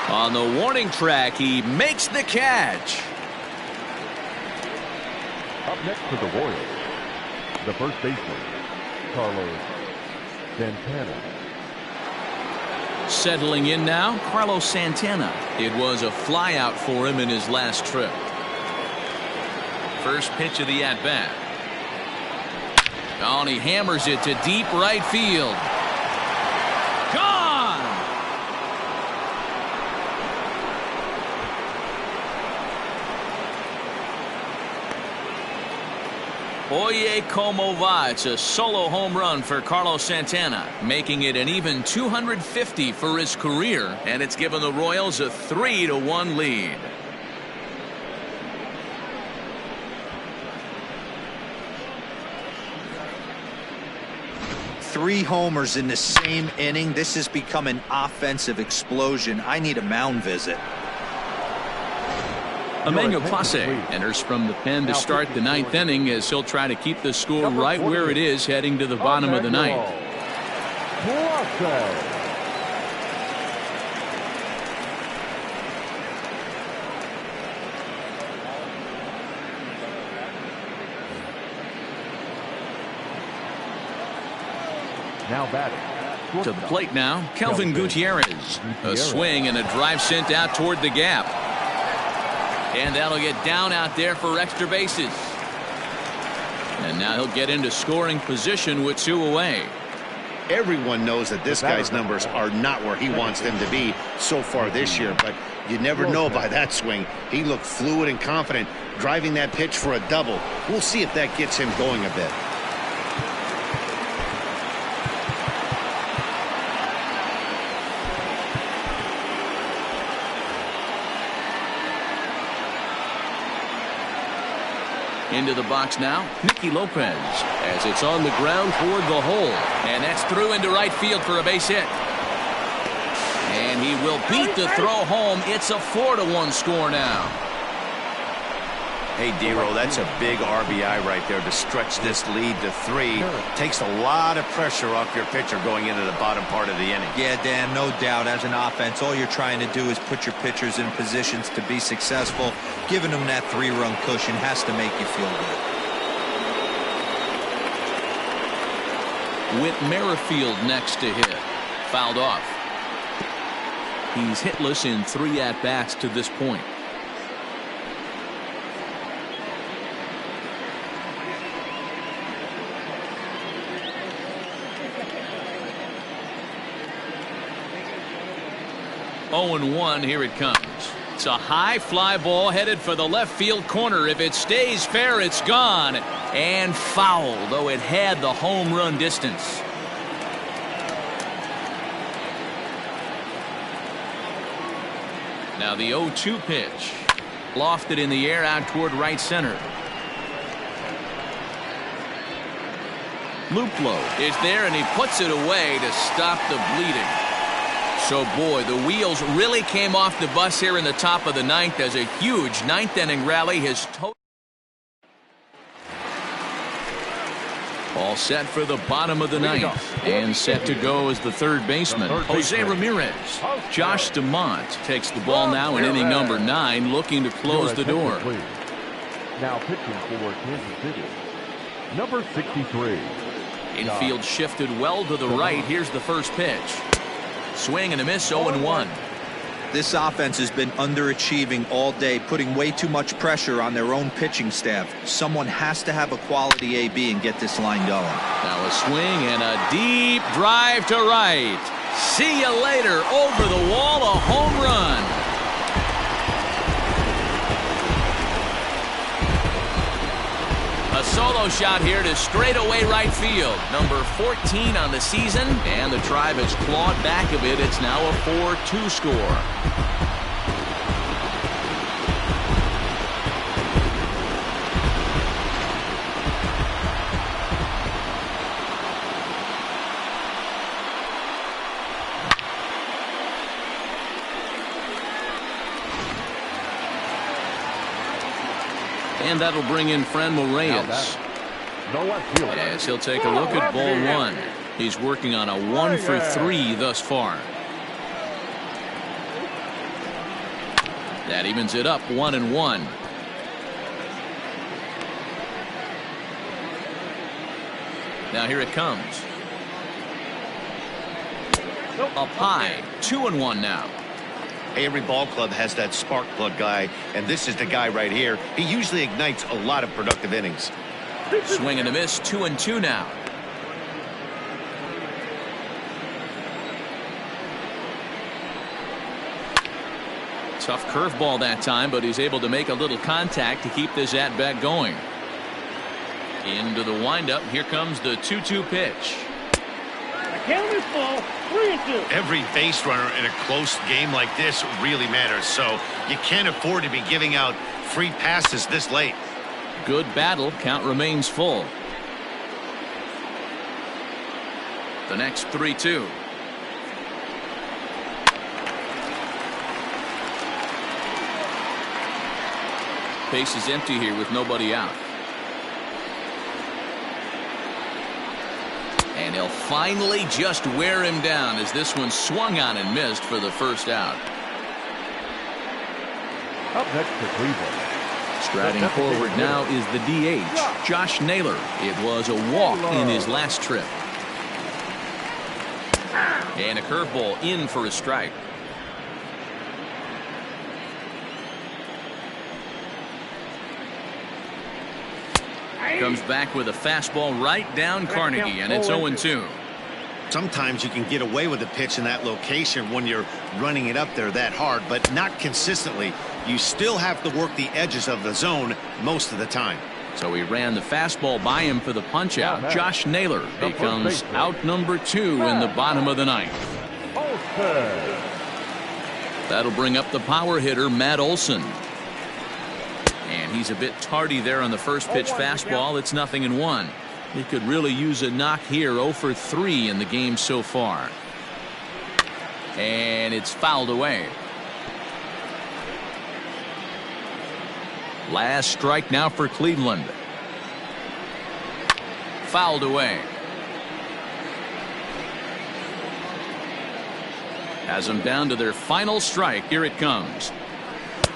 On the warning track, he makes the catch. Up next for the Royals, the first baseman, Carlos Santana. Settling in now, Carlos Santana. It was a flyout for him in his last trip. First pitch of the at-bat. Oh, and he hammers it to deep right field. Gone! Oye como va. It's a solo home run for Carlos Santana, making it an even 250 for his career, and it's given the Royals a 3-1 lead. Three homers in the same inning. This has become an offensive explosion. I need a mound visit. Emmanuel Clase enters from the pen to start the 9th inning as he'll try to keep the score right where it is heading to the bottom of the 9th. Now batting. To the plate now, Kelvin Gutierrez. A swing and a drive sent out toward the gap. And that'll get down out there for extra bases. And now he'll get into scoring position with 2 away. Everyone knows that this guy's numbers are not where he wants them to be so far this year, but you never know by that swing. He looked fluid and confident, driving that pitch for a double. We'll see if that gets him going a bit. Into the box now, Nicky Lopez, as it's on the ground toward the hole. And that's through into right field for a base hit. And he will beat the throw home. It's a 4-1 score now. Hey, Dero, that's a big RBI right there to stretch this lead to 3. Takes a lot of pressure off your pitcher going into the bottom part of the inning. Yeah, Dan, no doubt. As an offense, all you're trying to do is put your pitchers in positions to be successful. Giving them that 3-run cushion has to make you feel good. Whit Merrifield next to hit. Fouled off. He's hitless in 3 at-bats to this point. Oh, 0-1, here it comes. It's a high fly ball headed for the left field corner. If it stays fair, it's gone. And foul, though it had the home run distance. Now the 0-2 pitch. Lofted in the air out toward right center. Luplow is there, and he puts it away to stop the bleeding. So, boy, the wheels really came off the bus here in the top of the 9th as a huge 9th inning rally has all set for the bottom of the 9th, and set to go as the third baseman, Jose Ramirez. Josh DeMont takes the ball now in inning number 9, looking to close the door. Now pitching for Kansas City, number 63. Infield shifted well to the right. Here's the first pitch. Swing and a miss, 0-1. This offense has been underachieving all day, putting way too much pressure on their own pitching staff. Someone has to have a quality AB and get this line going. Now a swing and a deep drive to right. See you later. Over the wall, a home run. A solo shot here to straightaway right field. Number 14 on the season, and the Tribe has clawed back a bit. It's now a 4-2 score. And that'll bring in Franmil Reyes. As he'll take a look at ball 1. He's working on a 1 for 3 thus far. That evens it up, 1-1. Now here it comes. Up high, 2-1 now. Every ball club has that spark plug guy, and this is the guy right here. He usually ignites a lot of productive innings. Swing and a miss, 2-2 now. Tough curveball that time, but he's able to make a little contact to keep this at-bat going. Into the windup, here comes the 2-2 pitch. Count is full, 3-2. Every base runner in a close game like this really matters, so you can't afford to be giving out free passes this late. Good battle. Count remains full. The next 3-2. Base is empty here with nobody out. And he'll finally just wear him down as this one swung on and missed for the first out. Up next to Cleveland. Striding forward now is the DH, Josh Naylor. It was a walk in his last trip. And a curveball in for a strike. Comes back with a fastball right down Carnegie, and it's 0-2. Sometimes you can get away with a pitch in that location when you're running it up there that hard, but not consistently. You still have to work the edges of the zone most of the time. So he ran the fastball by him for the punch out. Josh Naylor becomes out number 2 in the bottom of the 9th. That'll bring up the power hitter, Matt Olson. And he's a bit tardy there on the first pitch fastball. It's 0-1. He could really use a knock here. 0 for 3 in the game so far. And it's fouled away. Last strike now for Cleveland. Fouled away. Has them down to their final strike. Here it comes.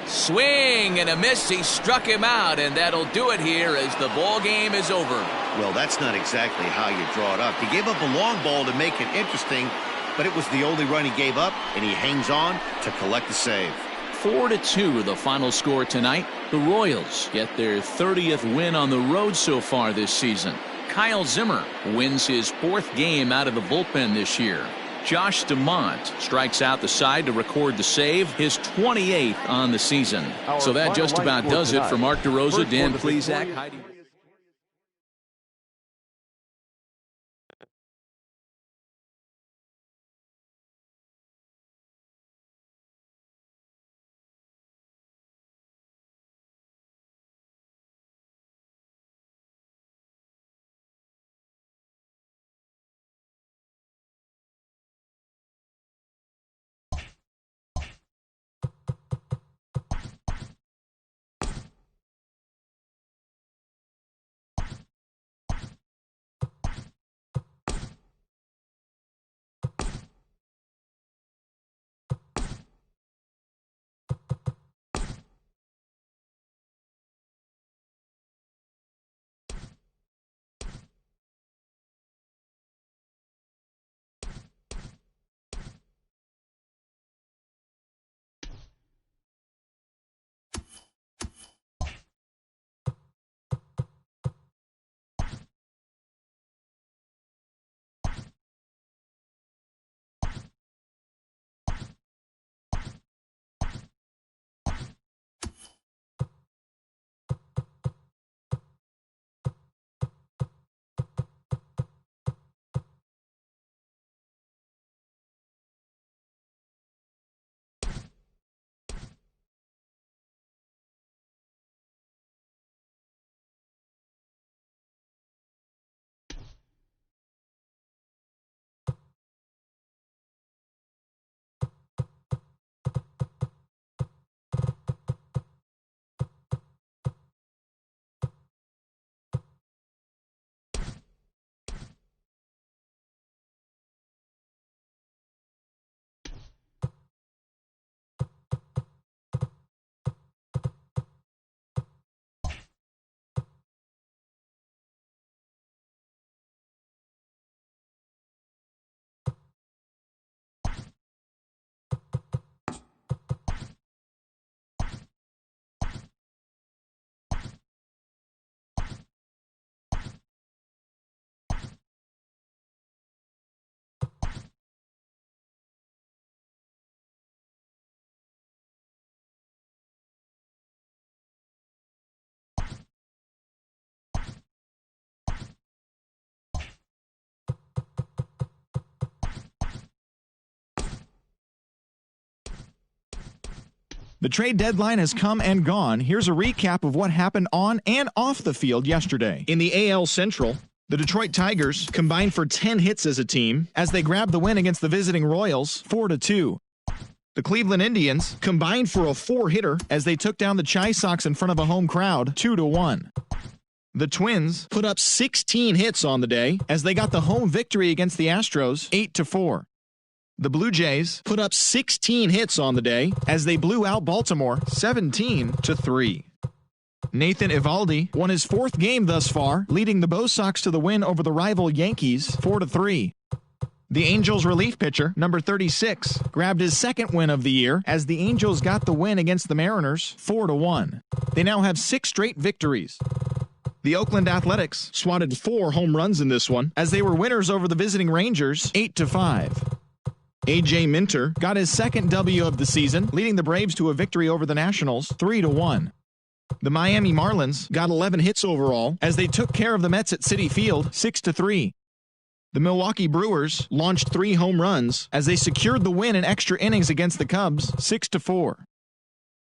Swing and a miss. He struck him out, and that'll do it here as the ball game is over. Well, that's not exactly how you draw it up. He gave up a long ball to make it interesting, but it was the only run he gave up, and he hangs on to collect the save. 4-2 the final score tonight. The Royals get their 30th win on the road so far this season. Kyle Zimmer wins his 4th game out of the bullpen this year. Josh DeMont strikes out the side to record the save, his 28th on the season. So that just about does it for Mark DeRosa, Dan Plesac, Heidi. The trade deadline has come and gone. Here's a recap of what happened on and off the field yesterday. In the AL Central, the Detroit Tigers combined for 10 hits as a team as they grabbed the win against the visiting Royals 4-2. The Cleveland Indians combined for a 4-hitter as they took down the Chi Sox in front of a home crowd 2-1. The Twins put up 16 hits on the day as they got the home victory against the Astros 8-4. The Blue Jays put up 16 hits on the day as they blew out Baltimore 17-3. Nathan Eovaldi won his 4th game thus far, leading the Bo Sox to the win over the rival Yankees 4-3. The Angels relief pitcher, number 36, grabbed his 2nd win of the year as the Angels got the win against the Mariners 4-1. They now have 6 straight victories. The Oakland Athletics swatted 4 home runs in this one as they were winners over the visiting Rangers 8-5. A.J. Minter got his second W of the season, leading the Braves to a victory over the Nationals 3-1. The Miami Marlins got 11 hits overall as they took care of the Mets at Citi Field 6-3. The Milwaukee Brewers launched 3 home runs as they secured the win in extra innings against the Cubs 6-4.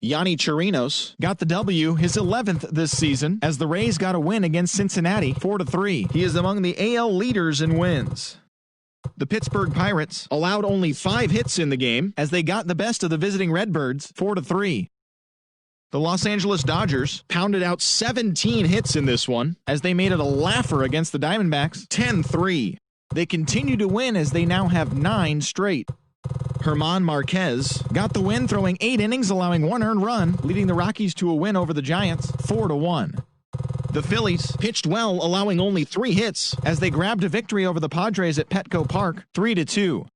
Yonny Chirinos got the W, his 11th this season, as the Rays got a win against Cincinnati 4-3. He is among the AL leaders in wins. The Pittsburgh Pirates allowed only 5 hits in the game as they got the best of the visiting Redbirds 4-3. The Los Angeles Dodgers pounded out 17 hits in this one as they made it a laugher against the Diamondbacks 10-3. They continue to win as they now have 9 straight. Germán Marquez got the win, throwing 8 innings, allowing 1 earned run, leading the Rockies to a win over the Giants 4-1. The Phillies pitched well, allowing only 3 hits as they grabbed a victory over the Padres at Petco Park 3-2.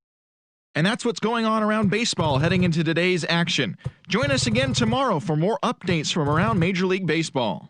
And that's what's going on around baseball heading into today's action. Join us again tomorrow for more updates from around Major League Baseball.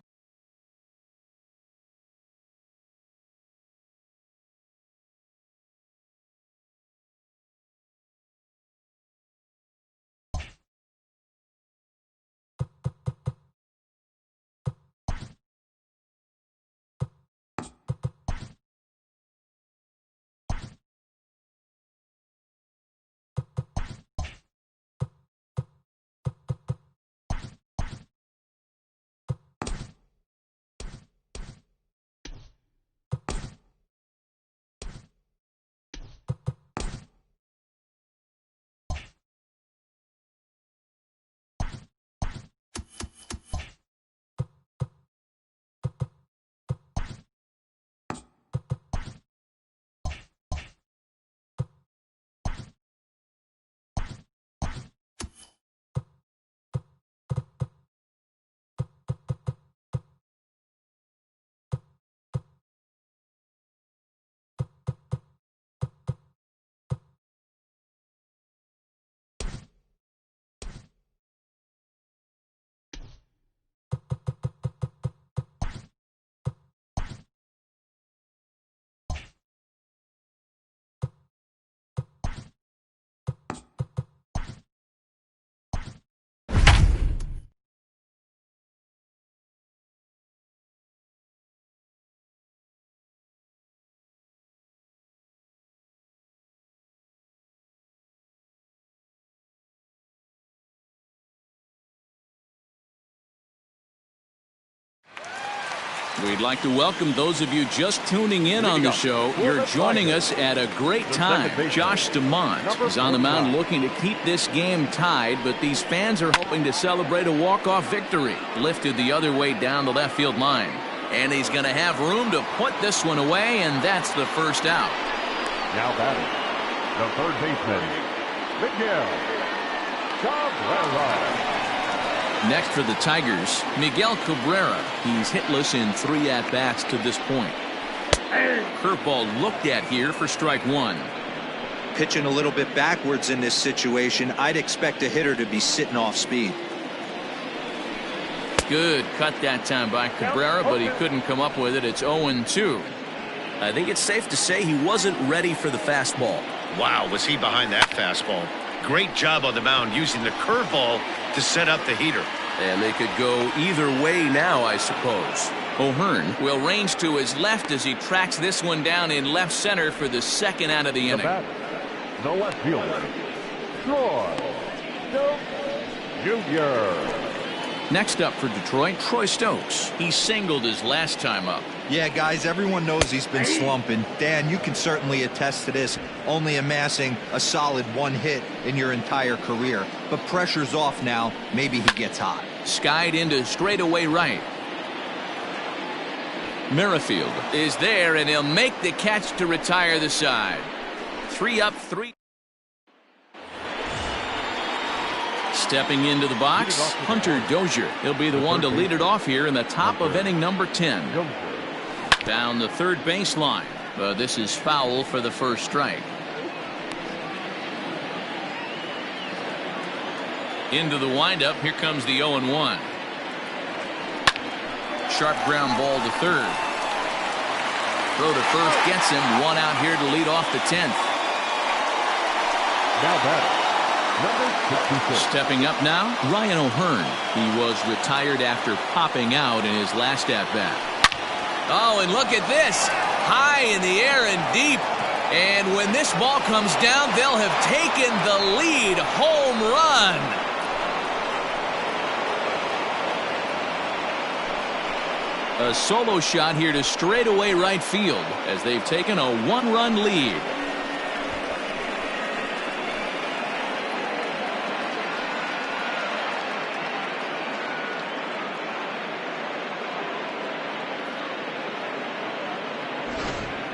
We'd like to welcome those of you just tuning in on the show. You're joining us at a great time. Josh DeMont is on the mound looking to keep this game tied, but these fans are hoping to celebrate a walk-off victory. Lifted the other way down the left field line. And he's going to have room to put this one away, and that's the first out. Now batting, the third baseman, Miguel Cabrera. Next for the Tigers, Miguel Cabrera. He's hitless in 3 at-bats to this point. Curveball looked at here for strike 1. Pitching a little bit backwards in this situation, I'd expect a hitter to be sitting off speed. Good cut that time by Cabrera, but he couldn't come up with it. It's 0-2. I think it's safe to say he wasn't ready for the fastball. Wow, was he behind that fastball. Great job on the mound using the curveball to set up the heater. And they could go either way now, I suppose. O'Hearn will range to his left as he tracks this one down in left center for the second out of the inning. The left fielder, Troy Jr. Next up for Detroit, Troy Stokes. He singled his last time up. Yeah, guys, everyone knows he's been slumping. Dan, you can certainly attest to this, only amassing a solid 1 hit in your entire career. But pressure's off now. Maybe he gets hot. Skied into straightaway right. Merrifield is there, and he'll make the catch to retire the side. 3 up, 3. Stepping into the box, Hunter Dozier. He'll be the one to lead it off here in the top of inning number 10. Down the third baseline. But this is foul for the first strike. Into the windup. Here comes the 0-1. sharp ground ball to third. Throw to first gets him. One out here to lead off the 10th. Now batting, number 66. Stepping up now, Ryan O'Hearn. He was retired after popping out in his last at-bat. Oh, and look at this. High in the air and deep. And when this ball comes down, they'll have taken the lead. Home run. A solo shot here to straightaway right field as they've taken a one-run lead.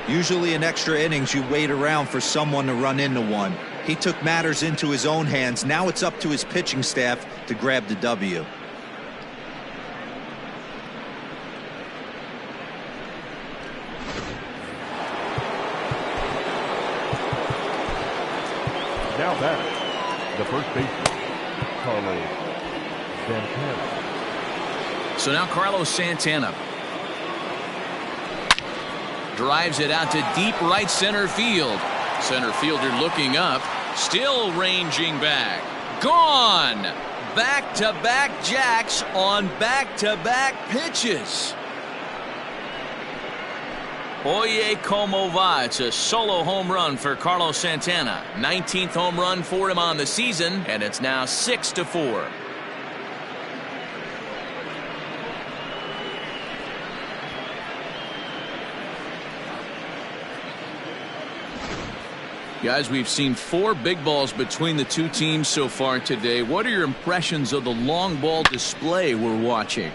Usually in extra innings, you wait around for someone to run into one. He took matters into his own hands. Now it's up to his pitching staff to grab the W. Now batting, the first baseman, Carlos Santana. So now Carlos Santana drives it out to deep right center field. Center fielder looking up, still ranging back. Gone! Back-to-back jacks on back-to-back pitches. Oye como va. It's a solo home run for Carlos Santana. 19th home run for him on the season, and it's now 6-4. Guys, we've seen 4 big balls between the two teams so far today. What are your impressions of the long ball display we're watching?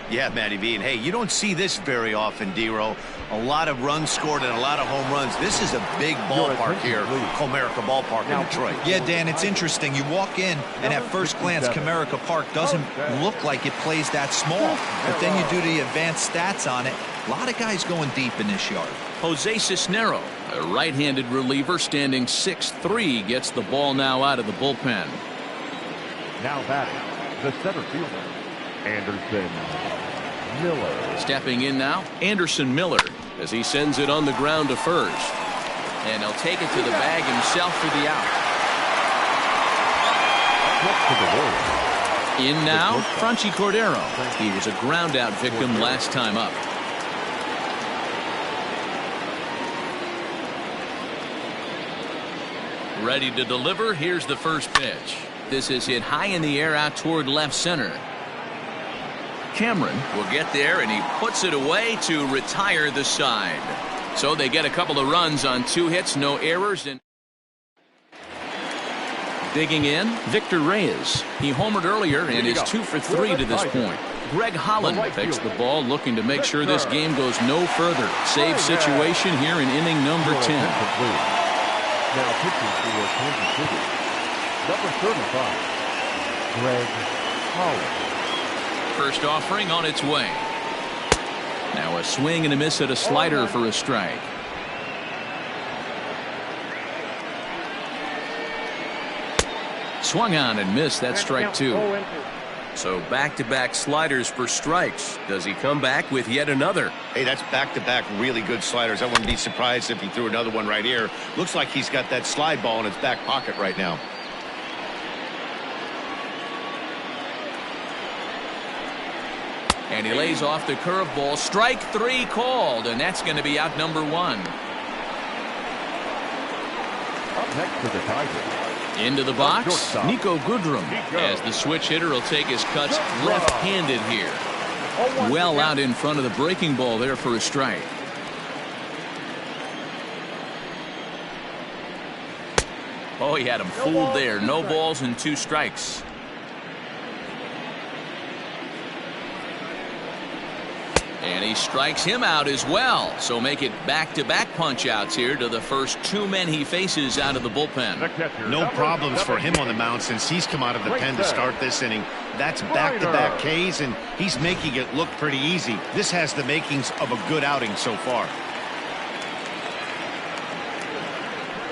Yeah, Matty V. And hey, you don't see this very often, D-Row. A lot of runs scored and a lot of home runs. This is a big ballpark here, Comerica Ballpark in Detroit. Yeah, Dan, it's interesting. You walk in, and at first glance, Comerica Park doesn't look like it plays that small. But then you do the advanced stats on it. A lot of guys going deep in this yard. Jose Cisnero, a right-handed reliever standing 6'3", gets the ball now out of the bullpen. Now batting, the center fielder, Anderson Miller. Stepping in now, Anderson Miller, as he sends it on the ground to first. And he'll take it to the bag himself for the out. In now, Franchy Cordero. He was a ground-out victim last time up. Ready to deliver. Here's the first pitch. This is hit high in the air out toward left center. Cameron will get there, and he puts it away to retire the side. So they get a couple of runs on 2 hits, no errors. And digging in, Victor Reyes. He homered earlier and is 2 for 3 to this point. Greg Holland takes the ball, looking to make sure this game goes no further. Save situation here in inning number 10. Now pitching for Kansas City, number 35, Greg Holland. First offering on its way. Now a swing and a miss at a slider for a strike. Swung on and missed. That strike 2. So back-to-back sliders for strikes. Does he come back with yet another? Hey, that's back-to-back really good sliders. I wouldn't be surprised if he threw another one right here. Looks like he's got that slide ball in his back pocket right now. And he lays off the curveball. Strike 3 called, and that's going to be out number 1. Up next to the Tigers. Into the box, Nico Goodrum, as the switch hitter will take his cuts left-handed here. Well out in front of the breaking ball there for a strike. Oh, he had him fooled there. No balls and 2 strikes. And he strikes him out as well. So make it back-to-back punch-outs here to the first 2 men he faces out of the bullpen. No problems for him on the mound since he's come out of the pen to start this inning. That's back-to-back Ks, and he's making it look pretty easy. This has the makings of a good outing so far.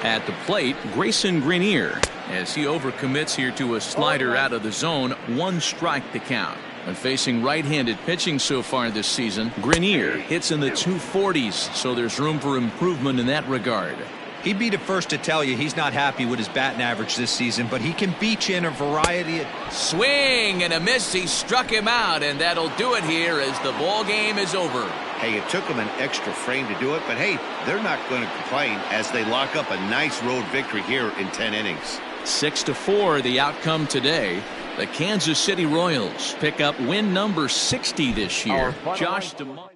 At the plate, Grayson Grenier, as he overcommits here to a slider out of the zone. 1 strike to count. When facing right-handed pitching so far this season, Grenier hits in the 240s, so there's room for improvement in that regard. He'd be the first to tell you he's not happy with his batting average this season, but he can beat you in a variety of... Swing and a miss. He struck him out, and that'll do it here as the ball game is over. Hey, it took them an extra frame to do it, but hey, they're not going to complain as they lock up a nice road victory here in 10 innings. 6-4 the outcome today. The Kansas City Royals pick up win number 60 this year. Josh DeMont.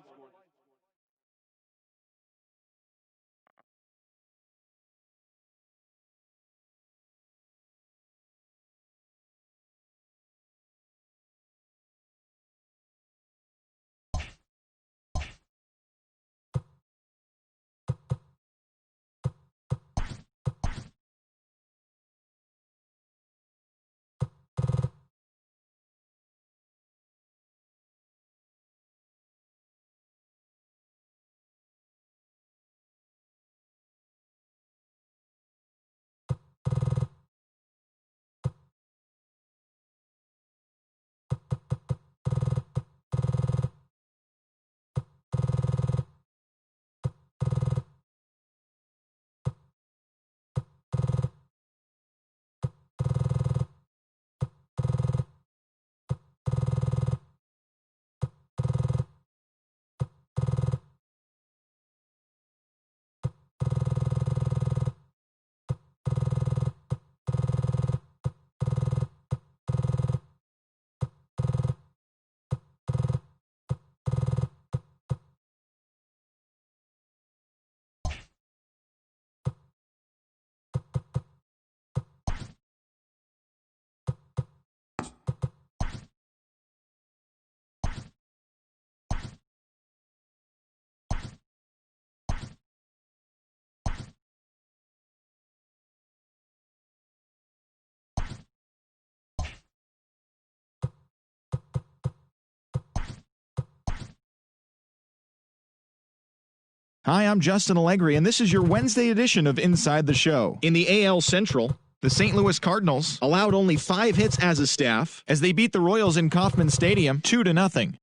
Hi, I'm Justin Allegri, and this is your Wednesday edition of Inside the Show. In the AL Central, the St. Louis Cardinals allowed only 5 hits as a staff as they beat the Royals in Kauffman Stadium 2-0.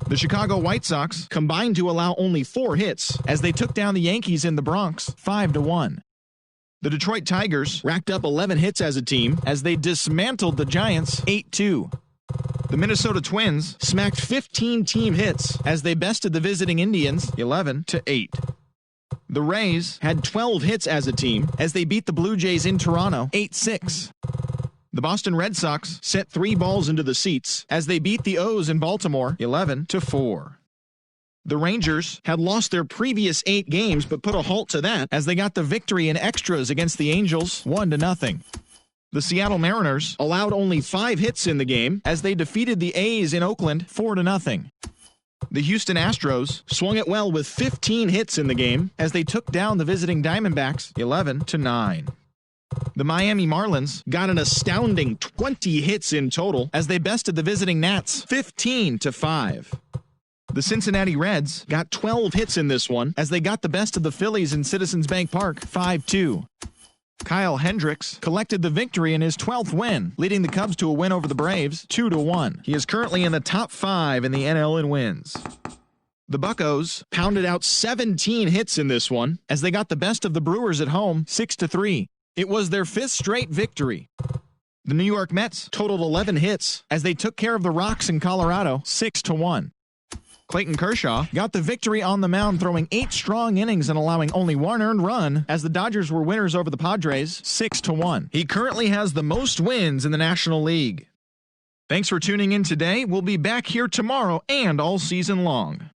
The Chicago White Sox combined to allow only 4 hits as they took down the Yankees in the Bronx 5-1. The Detroit Tigers racked up 11 hits as a team as they dismantled the Giants 8-2. The Minnesota Twins smacked 15 team hits as they bested the visiting Indians 11-8. The Rays had 12 hits as a team as they beat the Blue Jays in Toronto 8-6. The Boston Red Sox sent 3 balls into the seats as they beat the O's in Baltimore 11-4. The Rangers had lost their previous 8 games but put a halt to that as they got the victory in extras against the Angels 1-0. The Seattle Mariners allowed only 5 hits in the game as they defeated the A's in Oakland 4-0. The Houston Astros swung it well with 15 hits in the game as they took down the visiting Diamondbacks 11-9. The Miami Marlins got an astounding 20 hits in total as they bested the visiting Nats 15-5. The Cincinnati Reds got 12 hits in this one as they got the best of the Phillies in Citizens Bank Park 5-2. Kyle Hendricks collected the victory in his 12th win, leading the Cubs to a win over the Braves 2-1. He is currently in the top 5 in the NL in wins. The Buccos pounded out 17 hits in this one as they got the best of the Brewers at home 6-3. It was their 5th straight victory. The New York Mets totaled 11 hits as they took care of the Rocks in Colorado 6-1. Clayton Kershaw got the victory on the mound, throwing 8 strong innings and allowing only 1 earned run as the Dodgers were winners over the Padres 6-1. He currently has the most wins in the National League. Thanks for tuning in today. We'll be back here tomorrow and all season long.